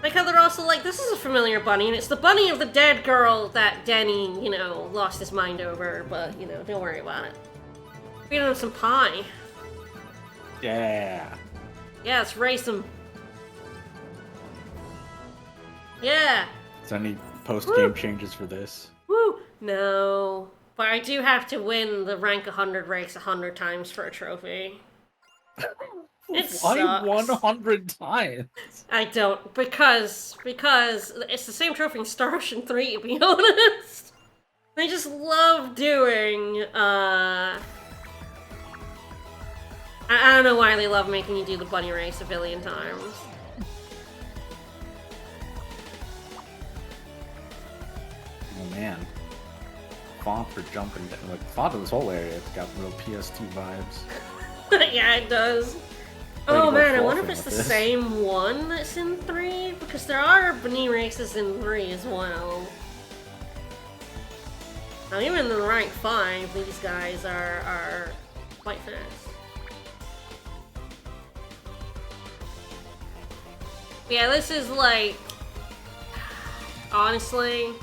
Like how they're also like, this is a familiar bunny, and it's the bunny of the dead girl that Denny, you know, lost his mind over, but, you know, don't worry about it. Feeding him some pie. Yeah. Yeah, let's race him. Yeah. Is there any post-game changes for this? Woo! No. But I do have to win the rank 100 race 100 times for a trophy. It Why sucks. 100 times? I don't, because it's the same trophy in Star Ocean 3, to be honest. They just love doing, I don't know why they love making you do the bunny race a billion times. Oh man. Font for jumping, like, font in this whole area, it's got real PS2 vibes. Yeah, it does. Oh man, I wonder if it's the same one that's in 3? Because there are bunny races in 3 as well. Now, even in the rank 5, these guys are quite fast. Yeah, this is like, honestly,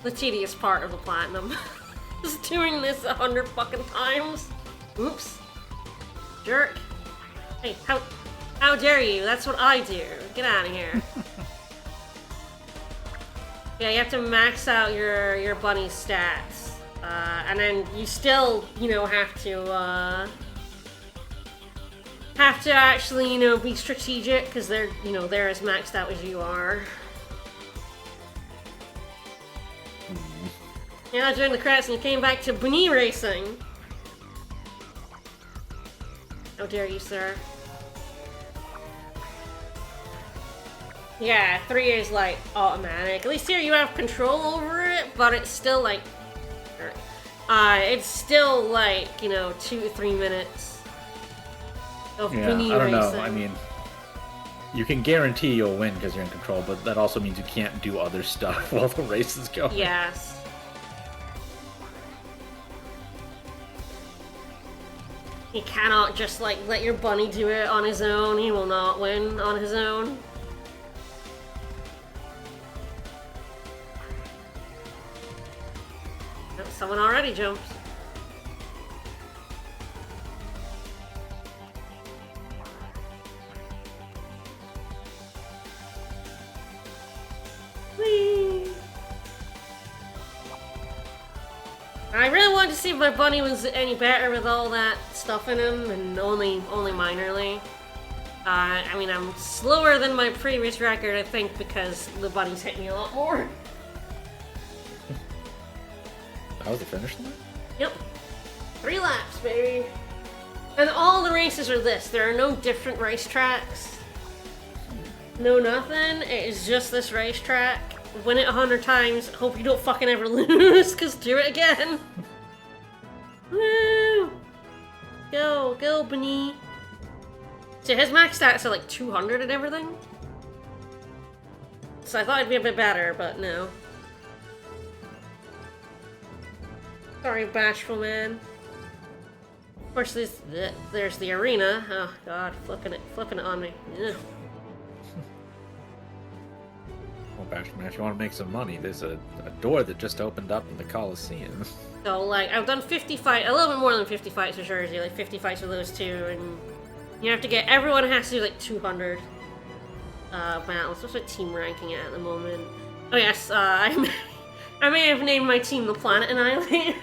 the tedious part of the platinum. Just doing this 100 fucking times. Oops. Jerk. Hey, how? How dare you? That's what I do. Get out of here. Yeah, you have to max out your bunny stats. And then you still, you know, have to actually, you know, be strategic, because they're, you know, they're as maxed out as you are. Yeah, during the credits, and you came back to bunny racing. How dare you, sir? Yeah, 3 is like automatic. At least here you have control over it, but it's still like, it's still like, you know, 2 to 3 minutes of bunny I don't racing. know. I mean, you can guarantee you'll win because you're in control, but that also means you can't do other stuff while the race is going. Yes. You cannot just like let your bunny do it on his own. He will not win on his own. Oh, someone already jumped. Whee! I really wanted to see if my bunny was any better with all that stuff in him, and only minorly. I mean, I'm slower than my previous record, I think, because the bunnies hit me a lot more. That was the finish line? Yep. 3 laps, baby. And all the races are this. There are no different racetracks. No nothing. It is just this racetrack. Win it 100 times. Hope you don't fucking ever lose, because do it again. Woo! Go, bunny. So his max stats are like 200 and everything. So I thought it'd be a bit better, but no. Sorry, bashful man. Of course, there's the arena. Oh god, flipping it on me. Ugh. Well, Bashman, if you want to make some money, there's a door that just opened up in the Coliseum. So, like, I've done 50 fights, a little bit more than 50 fights with Jersey, like 50 fights with those two, and you have to get, everyone has to do like 200 battles. What's my team ranking at the moment? Oh yes, I may have named my team the Planet Annihilators.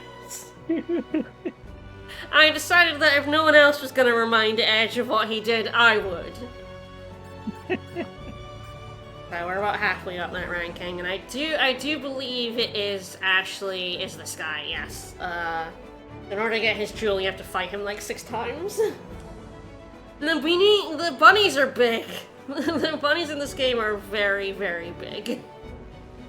I decided that if no one else was going to remind Edge of what he did, I would. So we're about halfway up that ranking, and I do believe it is Ashley is this guy, yes. In order to get his jewel, you have to fight him like 6 times. And the bunnies are big. The bunnies in this game are very, very big.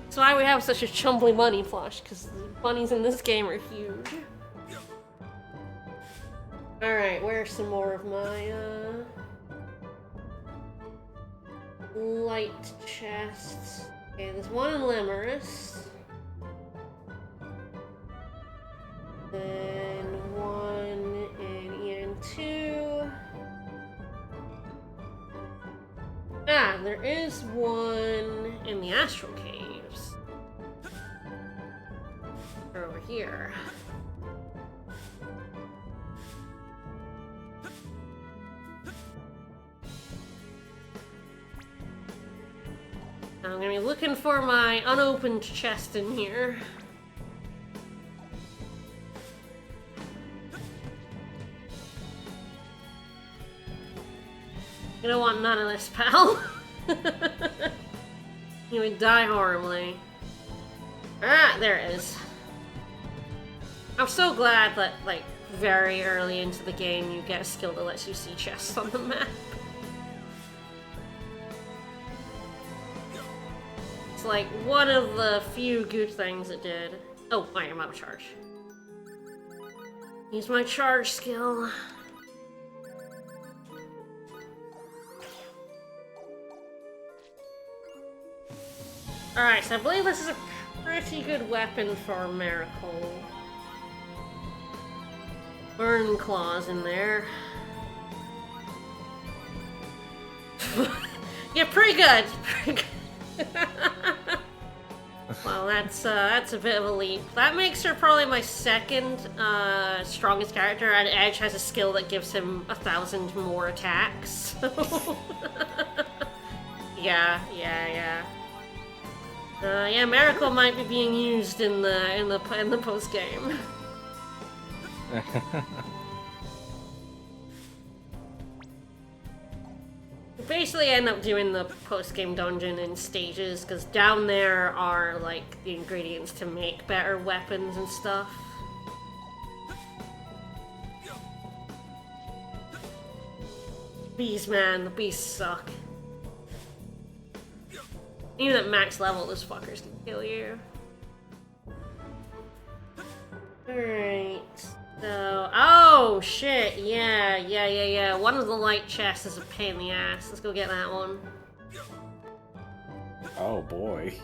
That's why we have such a chumbly bunny plush, because the bunnies in this game are huge. Alright, where's some more of my, light chests? Okay, there's one in Limerus. Then one in EN2. Ah, there is one in the Astral Caves. They're over here. I'm gonna be looking for my unopened chest in here. You don't want none of this, pal. You would die horribly. Ah, there it is. I'm so glad that, like, very early into the game you get a skill that lets you see chests on the map. It's like one of the few good things it did. Oh, I am out of charge. Use my charge skill. Alright, so I believe this is a pretty good weapon for Miracle. Burn claws in there. Yeah, pretty good. Pretty good. Well, that's a bit of a leap. That makes her probably my second strongest character, and Edge has a skill that gives him 1,000 more attacks. Yeah. Yeah, Miracle might be being used in the post game. Basically end up doing the post-game dungeon in stages, because down there are, like, the ingredients to make better weapons and stuff. Bees, man. The bees suck. Even at max level, those fuckers can kill you. Alright. So, oh shit, yeah. One of the light chests is a pain in the ass. Let's go get that one. Oh boy.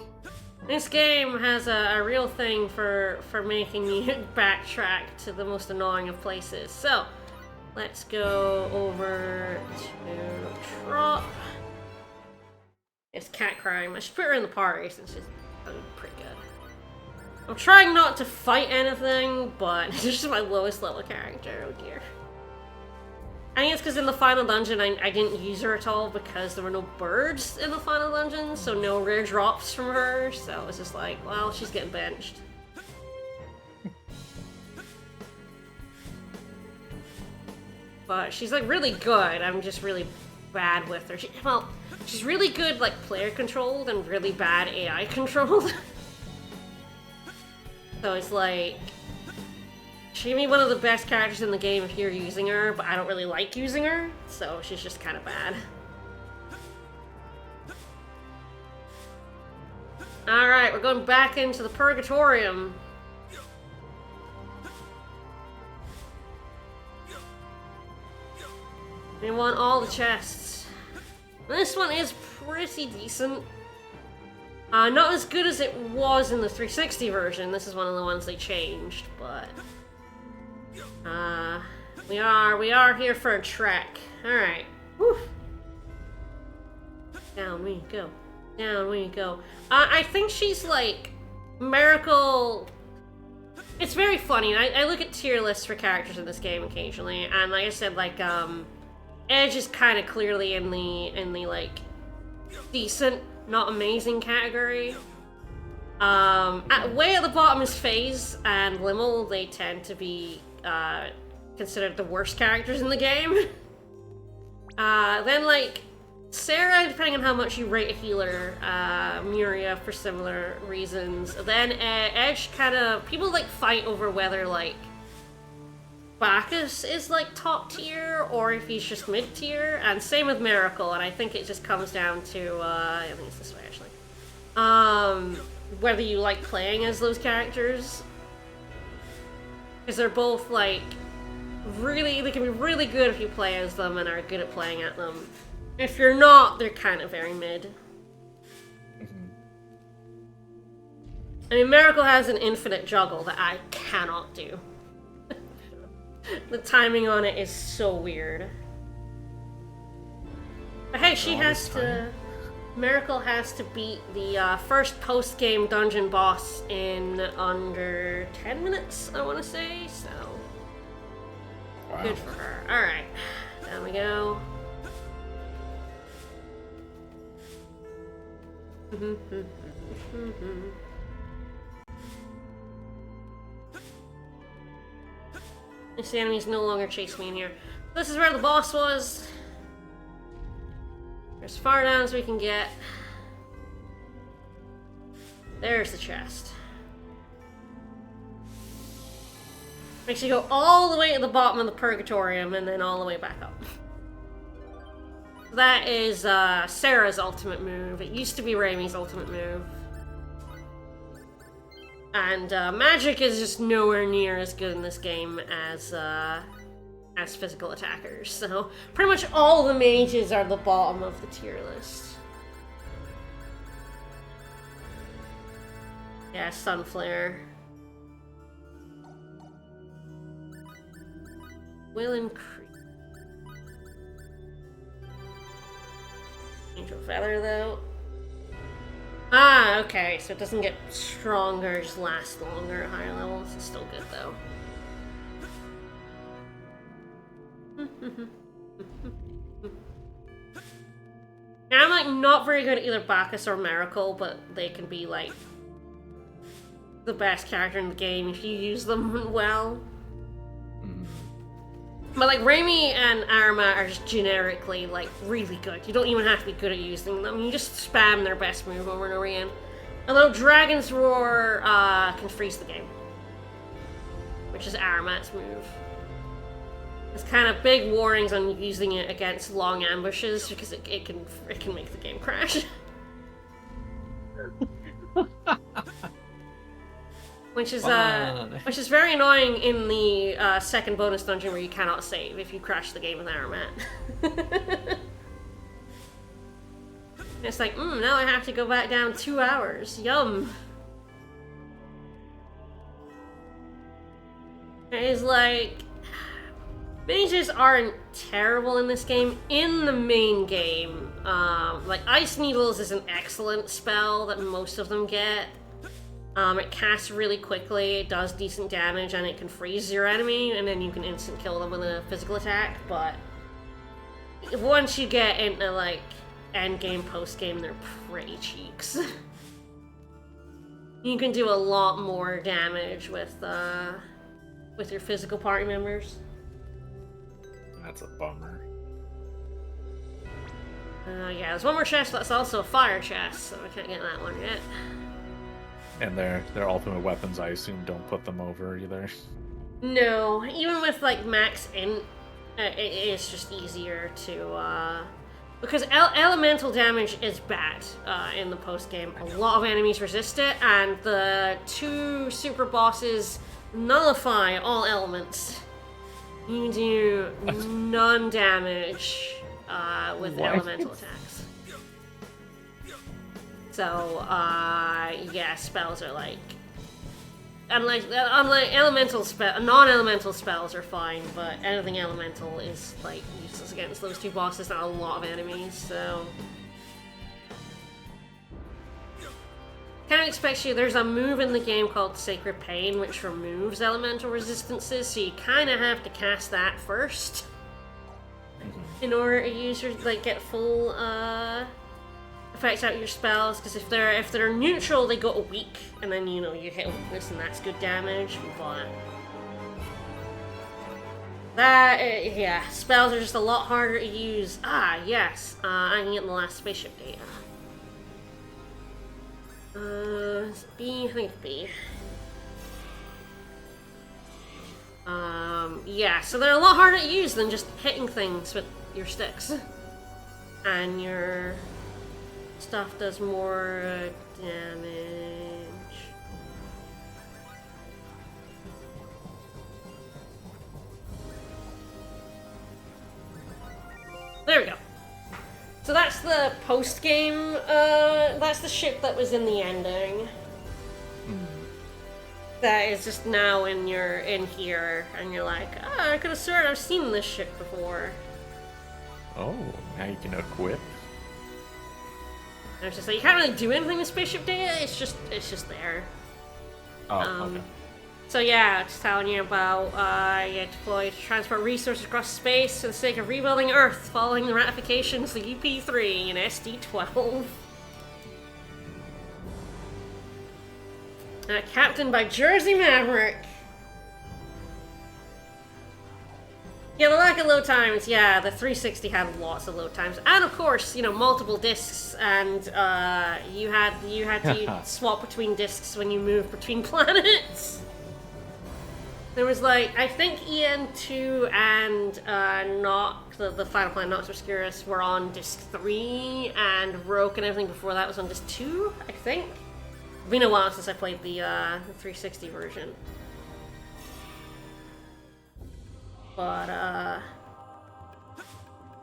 This game has a real thing for making you backtrack to the most annoying of places. So, let's go over to Trop. It's cat crying. I should put her in the party since she's pretty good. I'm trying not to fight anything, but it's just my lowest level character. Oh dear. I think it's because in the final dungeon I didn't use her at all because there were no birds in the final dungeon, so no rare drops from her, so it's just like, well, she's getting benched. But she's like really good, I'm just really bad with her. She's really good like player controlled and really bad AI controlled. So it's like, she can be one of the best characters in the game if you're using her, but I don't really like using her, so she's just kind of bad. Alright, we're going back into the Purgatorium. We want all the chests. This one is pretty decent. Not as good as it was in the 360 version. This is one of the ones they changed, but we are here for a trek. All right, whew. Down we go, down we go. I think she's like Miracle. It's very funny. I look at tier lists for characters in this game occasionally, and like I said, like Edge is kind of clearly in the like decent, not amazing category. Way at the bottom is FaZe and Limmel. They tend to be considered the worst characters in the game. Then like Sarah, depending on how much you rate a healer, Muria for similar reasons. Then Edge kind of, people like fight over whether like Bacchus is like top tier or if he's just mid tier, and same with Miracle, and I think it just comes down to I think it's this way actually, whether you like playing as those characters, because they're both like they can be really good if you play as them and are good at playing at them. If you're not, they're kind of very mid. I mean, Miracle has an infinite juggle that I cannot do. The timing on it is so weird. But hey, she has to... Miracle has to beat the first post-game dungeon boss in under 10 minutes, I want to say, so... Wow. Good for her. Alright, down we go. This enemy's no longer chasing me in here. This is where the boss was. We're as far down as we can get. There's the chest. Makes you go all the way to the bottom of the Purgatorium and then all the way back up. That is Sarah's ultimate move. It used to be Raimi's ultimate move. And magic is just nowhere near as good in this game as physical attackers. So pretty much all the mages are the bottom of the tier list. Yeah, Sunflare. Will Creek. Angel Feather though. Ah, okay, so it doesn't get stronger, just lasts longer at higher levels. It's still good, though. Now, I'm, like, not very good at either Bacchus or Miracle, but they can be, like, the best character in the game if you use them well. But, like, Raimi and Arma are just generically, like, really good. You don't even have to be good at using them. You just spam their best move over and over again. Although Dragon's Roar can freeze the game, which is Armat's move. There's kind of big warnings on using it against long ambushes because it can make the game crash. Which is very annoying in the second bonus dungeon where you cannot save if you crash the game with Aramat. It's like, now I have to go back down 2 hours. Yum. It is like, mages aren't terrible in this game. In the main game, like Ice Needles is an excellent spell that most of them get. It casts really quickly, it does decent damage, and it can freeze your enemy, and then you can instant kill them with a physical attack, but once you get into, like, endgame, postgame, they're pretty cheeks. You can do a lot more damage with your physical party members. That's a bummer. Yeah, there's one more chest that's also a fire chest, so I can't get that one yet. And their ultimate weapons, I assume, don't put them over either. No, even with like max int, it's just easier to because elemental damage is bad in the post game. A lot of enemies resist it, and the 2 super bosses nullify all elements. You do none damage with elemental attacks. So, yeah, spells are like... Unlike elemental non-elemental spells are fine, but anything elemental is, like, useless against those 2 bosses and a lot of enemies, so... Kind of expects you, there's a move in the game called Sacred Pain, which removes elemental resistances, so you kind of have to cast that first. In order to use your, like, get full, effects out your spells, because if they're neutral, they go weak, and then, you know, you hit weakness, and that's good damage, but... yeah, spells are just a lot harder to use. Ah, yes, I can get the last spaceship data. Is it B? I think it's B. Yeah, so they're a lot harder to use than just hitting things with your sticks. And your stuff does more damage. There we go. So that's the post-game, that's the ship that was in the ending. That is just now in here, and you're like, I could have sworn I've seen this ship before. Oh, now you can equip. And it's just like, you can't really do anything with spaceship data, it's just there. Oh, okay. So yeah, just telling you about, you deploy to transport resources across space for the sake of rebuilding Earth, following the ratifications of UP3 and SD12. Captained by Jersey Maverick. Yeah, the lack of load times, yeah, the 360 had lots of load times. And of course, you know, multiple discs, and you had to swap between discs when you move between planets. There was like, I think EN2 and the Final Planet Nox Obscurus were on disc 3, and Roke and everything before that was on disc 2, I think. It's been a while since I played the 360 version. But,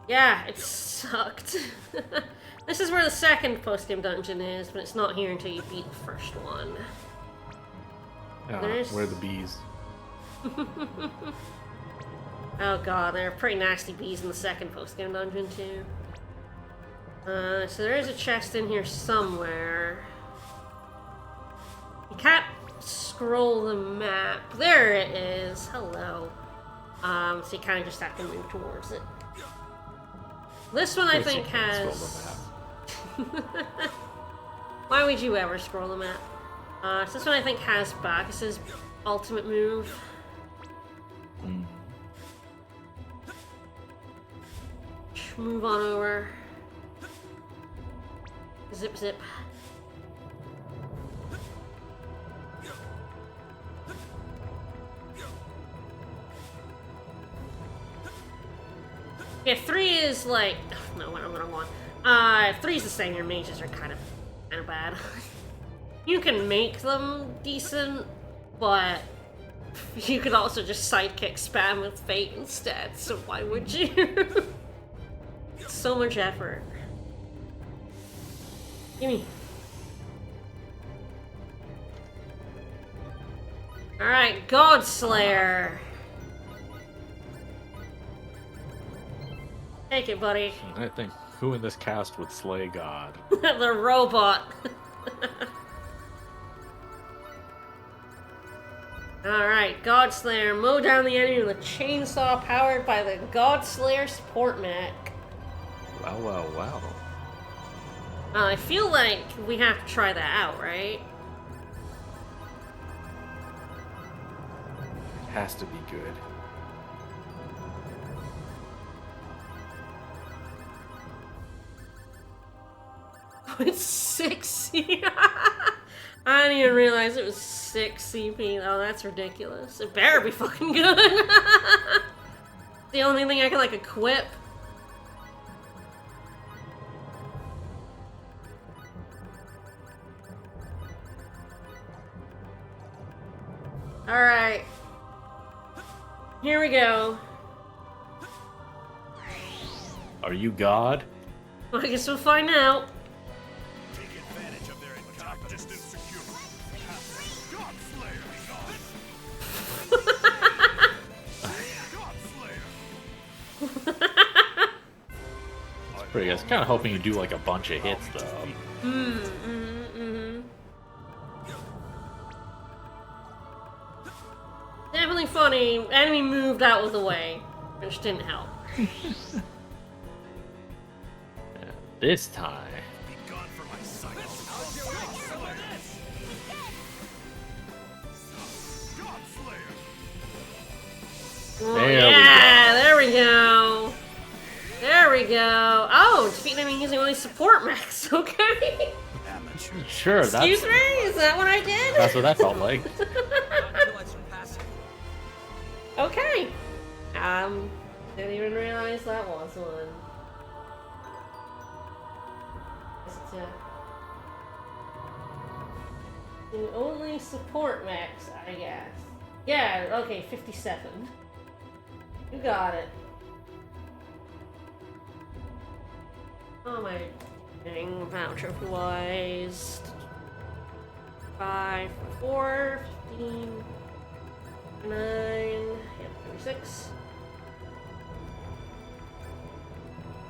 yeah, it sucked. This is where the second post-game dungeon is, but it's not here until you beat the first one. Where are the bees? Oh god, there are pretty nasty bees in the second post-game dungeon, too. So there is a chest in here somewhere. Can't scroll the map. There it is. Hello. So you kind of just have to move towards it. This one I think has... Why would you ever scroll the map? So this one I think has Bacchus's ultimate move. Move on over. Zip zip. Yeah, 3 is like... Oh, no, I'm gonna want. 3 is the same. Your mages are kind of bad. You can make them decent, but you could also just sidekick spam with Fate instead, so why would you? So much effort. Gimme. Alright, Godslayer. Take it, buddy. I think who in this cast would slay God? The robot. Alright, Godslayer. Mow down the enemy with a chainsaw powered by the Godslayer support mech. Wow, wow, wow. I feel like we have to try that out, right? Has to be good. It's 6 CP. I didn't even realize it was 6 CP. Oh, that's ridiculous. It better be fucking good. The only thing I can, like, equip. Alright. Here we go. Are you God? Well, I guess we'll find out. Take advantage of their incompetence and security. It's pretty good. I was kind of hoping you'd do like a bunch of hits though. Definitely funny. Enemy moved out of the way, which didn't help. This time. There we go. There we go. Oh, defeat enemy using only support mechs. Okay. Sure, that's... Excuse me? Is that what I did? That's what that felt like. Okay. Didn't even realize that was one. Only support mechs, I guess. Yeah, okay, 57. You got it. Oh my dang, battle trophy wise. 5, 4, 15, 9, yep, 36.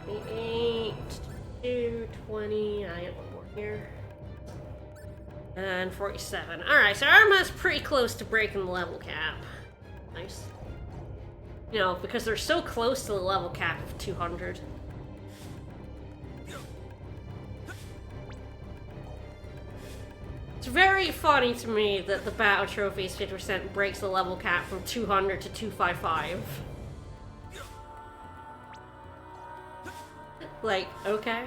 28, 2, 20, I have one more here. And 47. Alright, so Arma's pretty close to breaking the level cap. Nice. You know, because they're so close to the level cap of 200. It's very funny to me that the battle trophies 50% breaks the level cap from 200 to 255. Like, okay.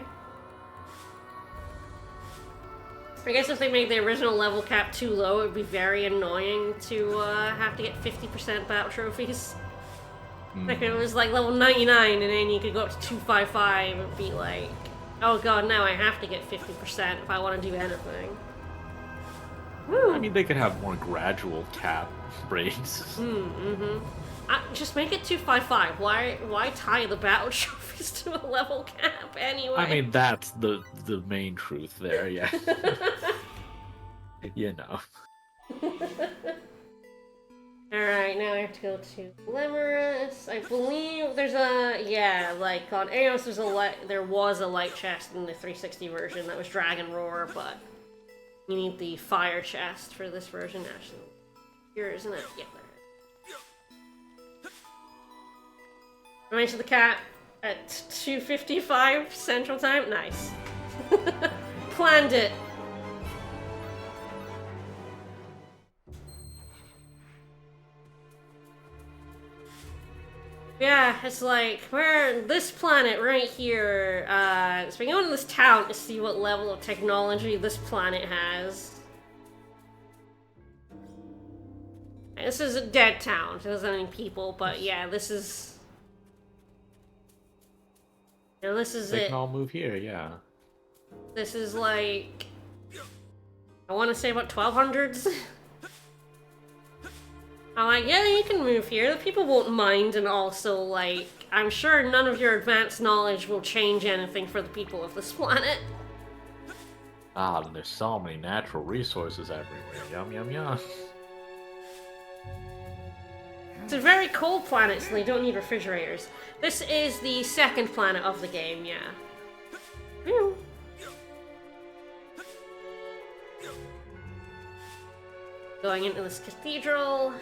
I guess if they made the original level cap too low, it would be very annoying to have to get 50% battle trophies. Like, it was like level 99 and then you could go up to 255 and be like, oh god, now I have to get 50% if I want to do anything. I mean, they could have more gradual cap breaks. Just make it 255. Why tie the battle trophies to a level cap anyway? I mean, that's the main truth there, yeah. You know. Alright, now I have to go to Glimmerous. I believe there's a... Yeah, like, on Eos there was a light chest in the 360 version that was Dragon Roar, but... You need the fire chest for this version, actually. Here, isn't it? Yeah, there it is. I mentioned the cat at 2:55 Central Time. Nice. Planned it. Yeah, it's like, we're this planet right here. So we go into this town to see what level of technology this planet has. And this is a dead town, so it doesn't have any people, but yeah, this is... And this is They it. can all move here, yeah. This is like... I want to say about 1200s? I'm like, yeah, you can move here. The people won't mind, and also, like, I'm sure none of your advanced knowledge will change anything for the people of this planet. Ah, and there's so many natural resources everywhere. Yum, yum, yum. It's a very cold planet, so they don't need refrigerators. This is the second planet of the game, yeah. Ew. Going into this cathedral.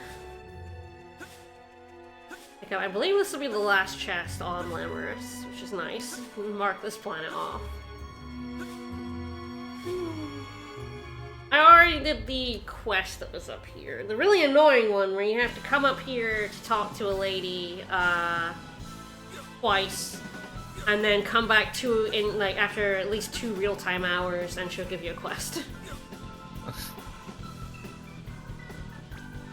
Okay, I believe this will be the last chest on Lamorous, which is nice. Mark this planet off. I already did the quest that was up here. The really annoying one where you have to come up here to talk to a lady, twice, and then come back after at least 2 real-time hours, and she'll give you a quest.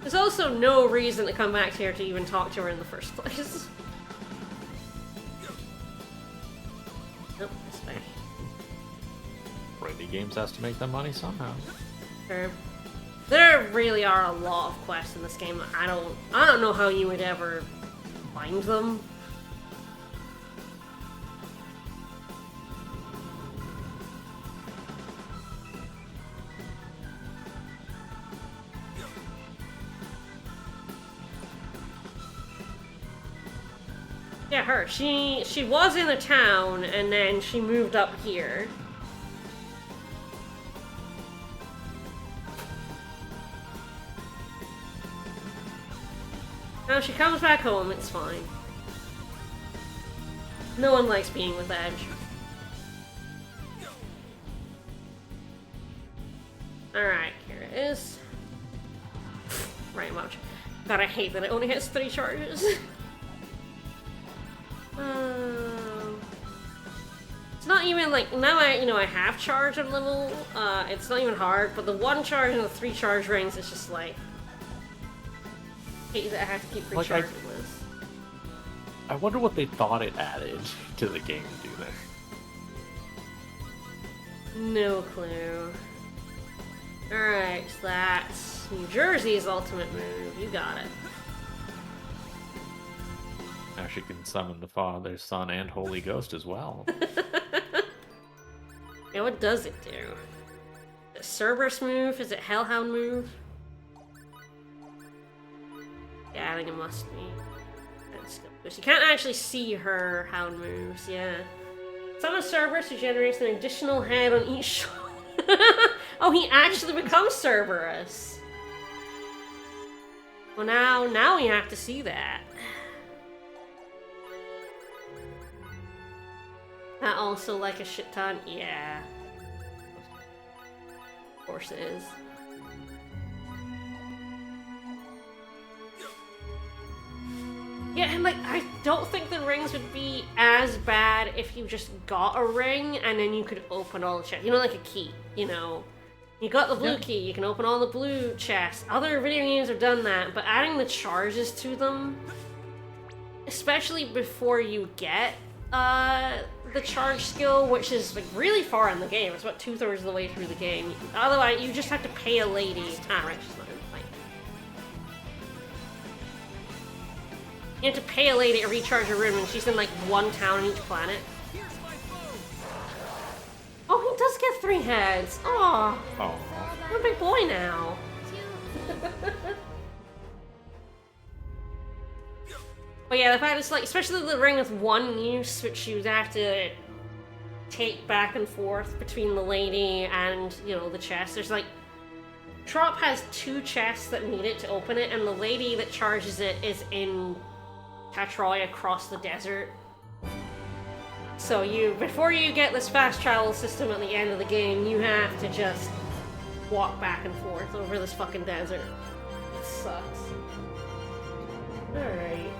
There's also no reason to come back here to even talk to her in the first place. Nope, this way. Indie games has to make their money somehow. Sure. There really are a lot of quests in this game. I don't know how you would ever find them. Yeah, her. She was in a town, and then she moved up here. Now she comes back home, it's fine. No one likes being with Edge. Alright, here it is. Right much. God, I hate that it only has 3 charges. It's not even like, now I have charge on level, it's not even hard, but the 1 charge and the 3 charge rings is just like, hate that I have to keep recharging this. I wonder what they thought it added to the game to do that. No clue. Alright, so that's New Jersey's ultimate move. You got it. Now she can summon the Father, Son, and Holy Ghost as well. Yeah, what does it do? The Cerberus move? Is it Hellhound move? Yeah, I think it must be. Because you can't actually see her Hound moves, yeah. Summon Cerberus, who generates an additional head on each shoulder. Oh, he actually becomes Cerberus. Well, now we have to see that. That also like a shit ton? Yeah. Of course it is. Yeah, and like, I don't think the rings would be as bad if you just got a ring and then you could open all the chests. You know, like a key, you know? You got the blue key, you can open all the blue chests. Other video games have done that, but adding the charges to them, especially before you get the charge skill, which is like really far in the game. It's about 2/3 of the way through the game. Otherwise, you just have to pay a lady. Ah, right, she's not in the fight. You have to pay a lady to recharge her room, and she's in like 1 town on each planet. Oh, he does get 3 heads. Aw. Oh. I'm a big boy now. But yeah, the fact is like, especially the ring with 1 use, which you have to take back and forth between the lady and, you know, the chest. There's like, Trop has 2 chests that need it to open it, and the lady that charges it is in Tatroy across the desert. So before you get this fast travel system at the end of the game, you have to just walk back and forth over this fucking desert. It sucks. Alright.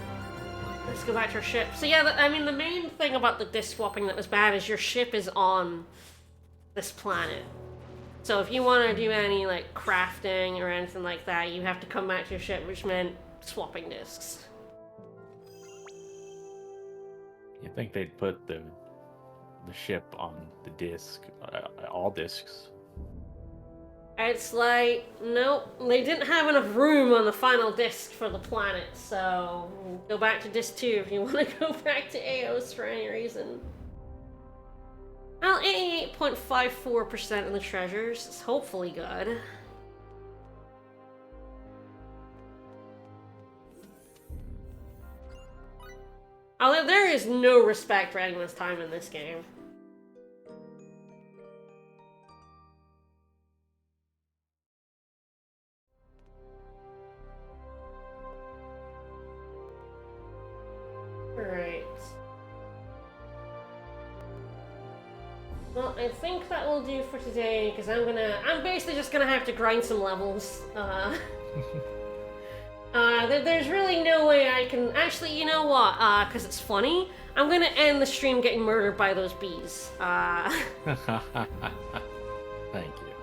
Let's go back to our ship. So yeah, I mean, the main thing about the disc swapping that was bad is your ship is on this planet. So if you want to do any, like, crafting or anything like that, you have to come back to your ship, which meant swapping discs. You think they'd put the ship on the disc, all discs? It's like, nope, they didn't have enough room on the final disc for the planet, so go back to disc 2 if you want to go back to Eos for any reason. Well, 88.54% of the treasures is hopefully good. Although there is no respect for anyone's time in this game. Alright. Well, I think that will do for today, because I'm basically just gonna have to grind some levels. There's really no way I can... Actually, you know what? Because it's funny, I'm gonna end the stream getting murdered by those bees. Thank you.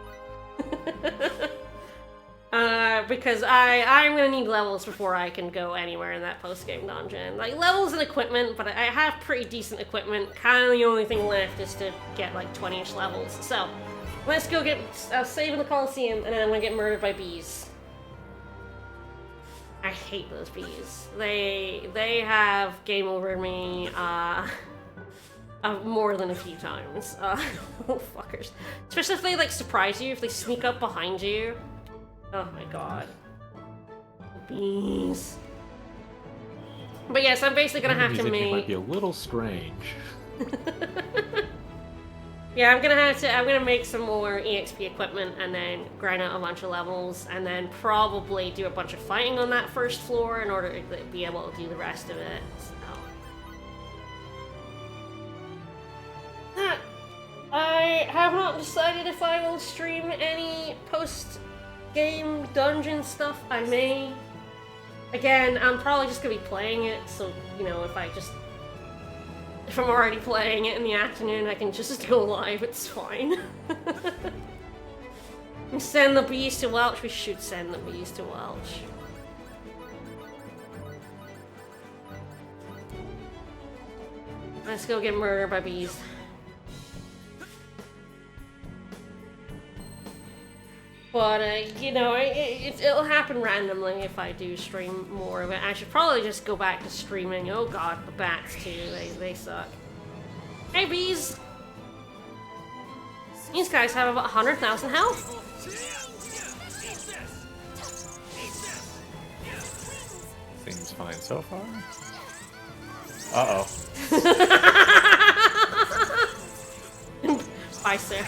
Because I'm gonna need levels before I can go anywhere in that post-game dungeon. Like, levels and equipment, but I have pretty decent equipment. Kind of the only thing left is to get, like, 20-ish levels. So, let's go get... save in the Coliseum, and then I'm gonna get murdered by bees. I hate those bees. They have game over me, more than a few times. Little fuckers. Especially if they, like, surprise you, if they sneak up behind you. Oh my god. Bees. But yes, I'm basically gonna have to make... might be a little strange. Yeah, I'm gonna make some more EXP equipment and then grind out a bunch of levels and then probably do a bunch of fighting on that first floor in order to be able to do the rest of it. So. I have not decided if I will stream any post-game dungeon stuff. I may. Again, I'm probably just gonna be playing it, so, you know, if I'm already playing it in the afternoon, I can just go live, it's fine. And send the bees to Welch? We should send the bees to Welch. Let's go get murdered by bees. But, you know, it'll happen randomly if I do stream more of it. I should probably just go back to streaming. Oh god, the bats too, they suck. Hey bees! These guys have about 100,000 health. Seems fine so far. Uh-oh. Bye, sir.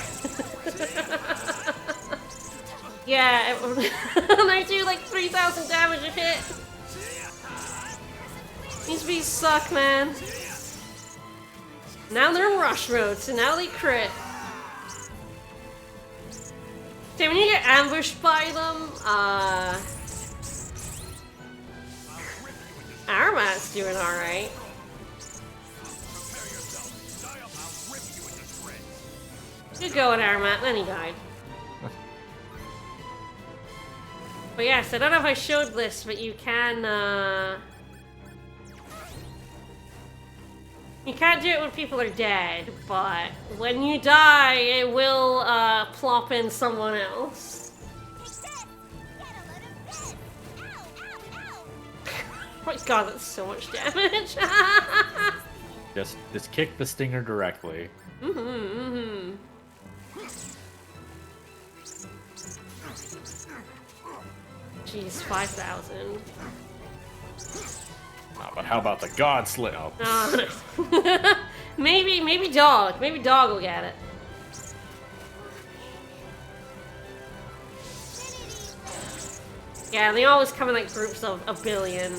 Yeah, they do like 3,000 damage a hit. These bees suck, man. Now they're in rush mode, so now they crit. Okay, when you get ambushed by them, Armat's doing alright. Good going, Armat, then he died. But yes, I don't know if I showed this, but you can you can't do it when people are dead, but when you die, it will plop in someone else. Oh my god, that's so much damage. Just kick the stinger directly. Jeez, 5,000. But how about the God Slit? Oh. Maybe dog. Maybe dog will get it. Yeah, they always come in like groups of a billion.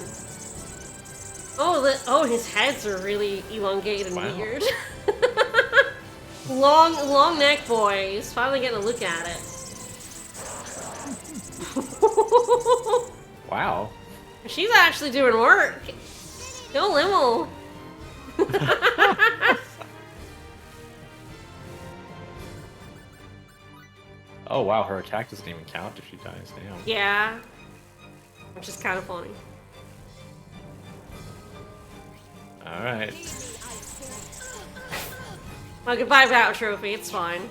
Oh, his heads are really elongated and weird. long neck boy. He's finally getting a look at it. Wow. She's actually doing work. Go Limmel. Oh wow, her attack doesn't even count if she dies. Damn. Yeah. Which is kind of funny. Alright. Well, goodbye, Battle Trophy. It's fine.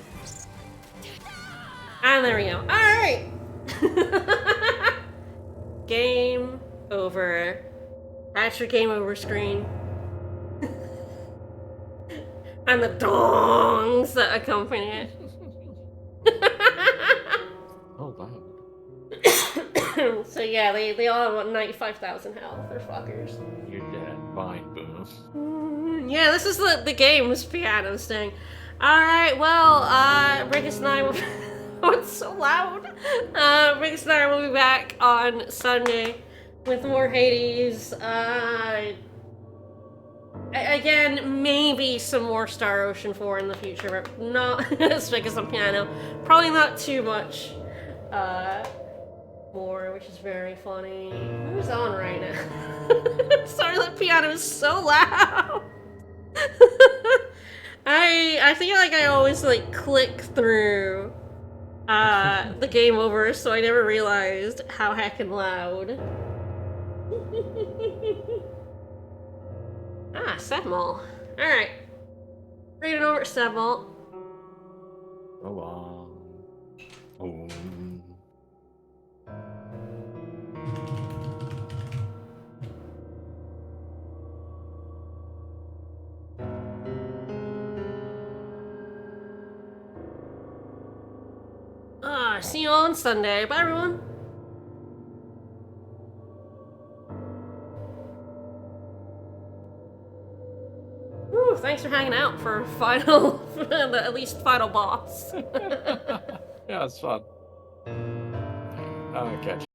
And there we go. Alright! Game over. That's your game over screen. And the dongs that accompany it. Oh wow. So yeah, they all have what, 95,000 health. They're fuckers. You're dead. Fine, boom. Yeah, this is the game's piano sting. Alright, well, Rigus and I will... Oh, it's so loud! Rigus and I will be back on Sunday with more Hades. Again, maybe some more Star Ocean 4 in the future, but not as big as on piano. Probably not too much more, which is very funny. Who's on right now? Sorry, that piano is so loud! I think like I always like click through the game over, so I never realized how heckin' loud. Sedmol. Alright. Read it over at Sedmol. Go on. Oh. See you on Sunday. Bye, everyone. Woo, thanks for hanging out for final, at least final boss. Yeah, it's fun. I'll catch you.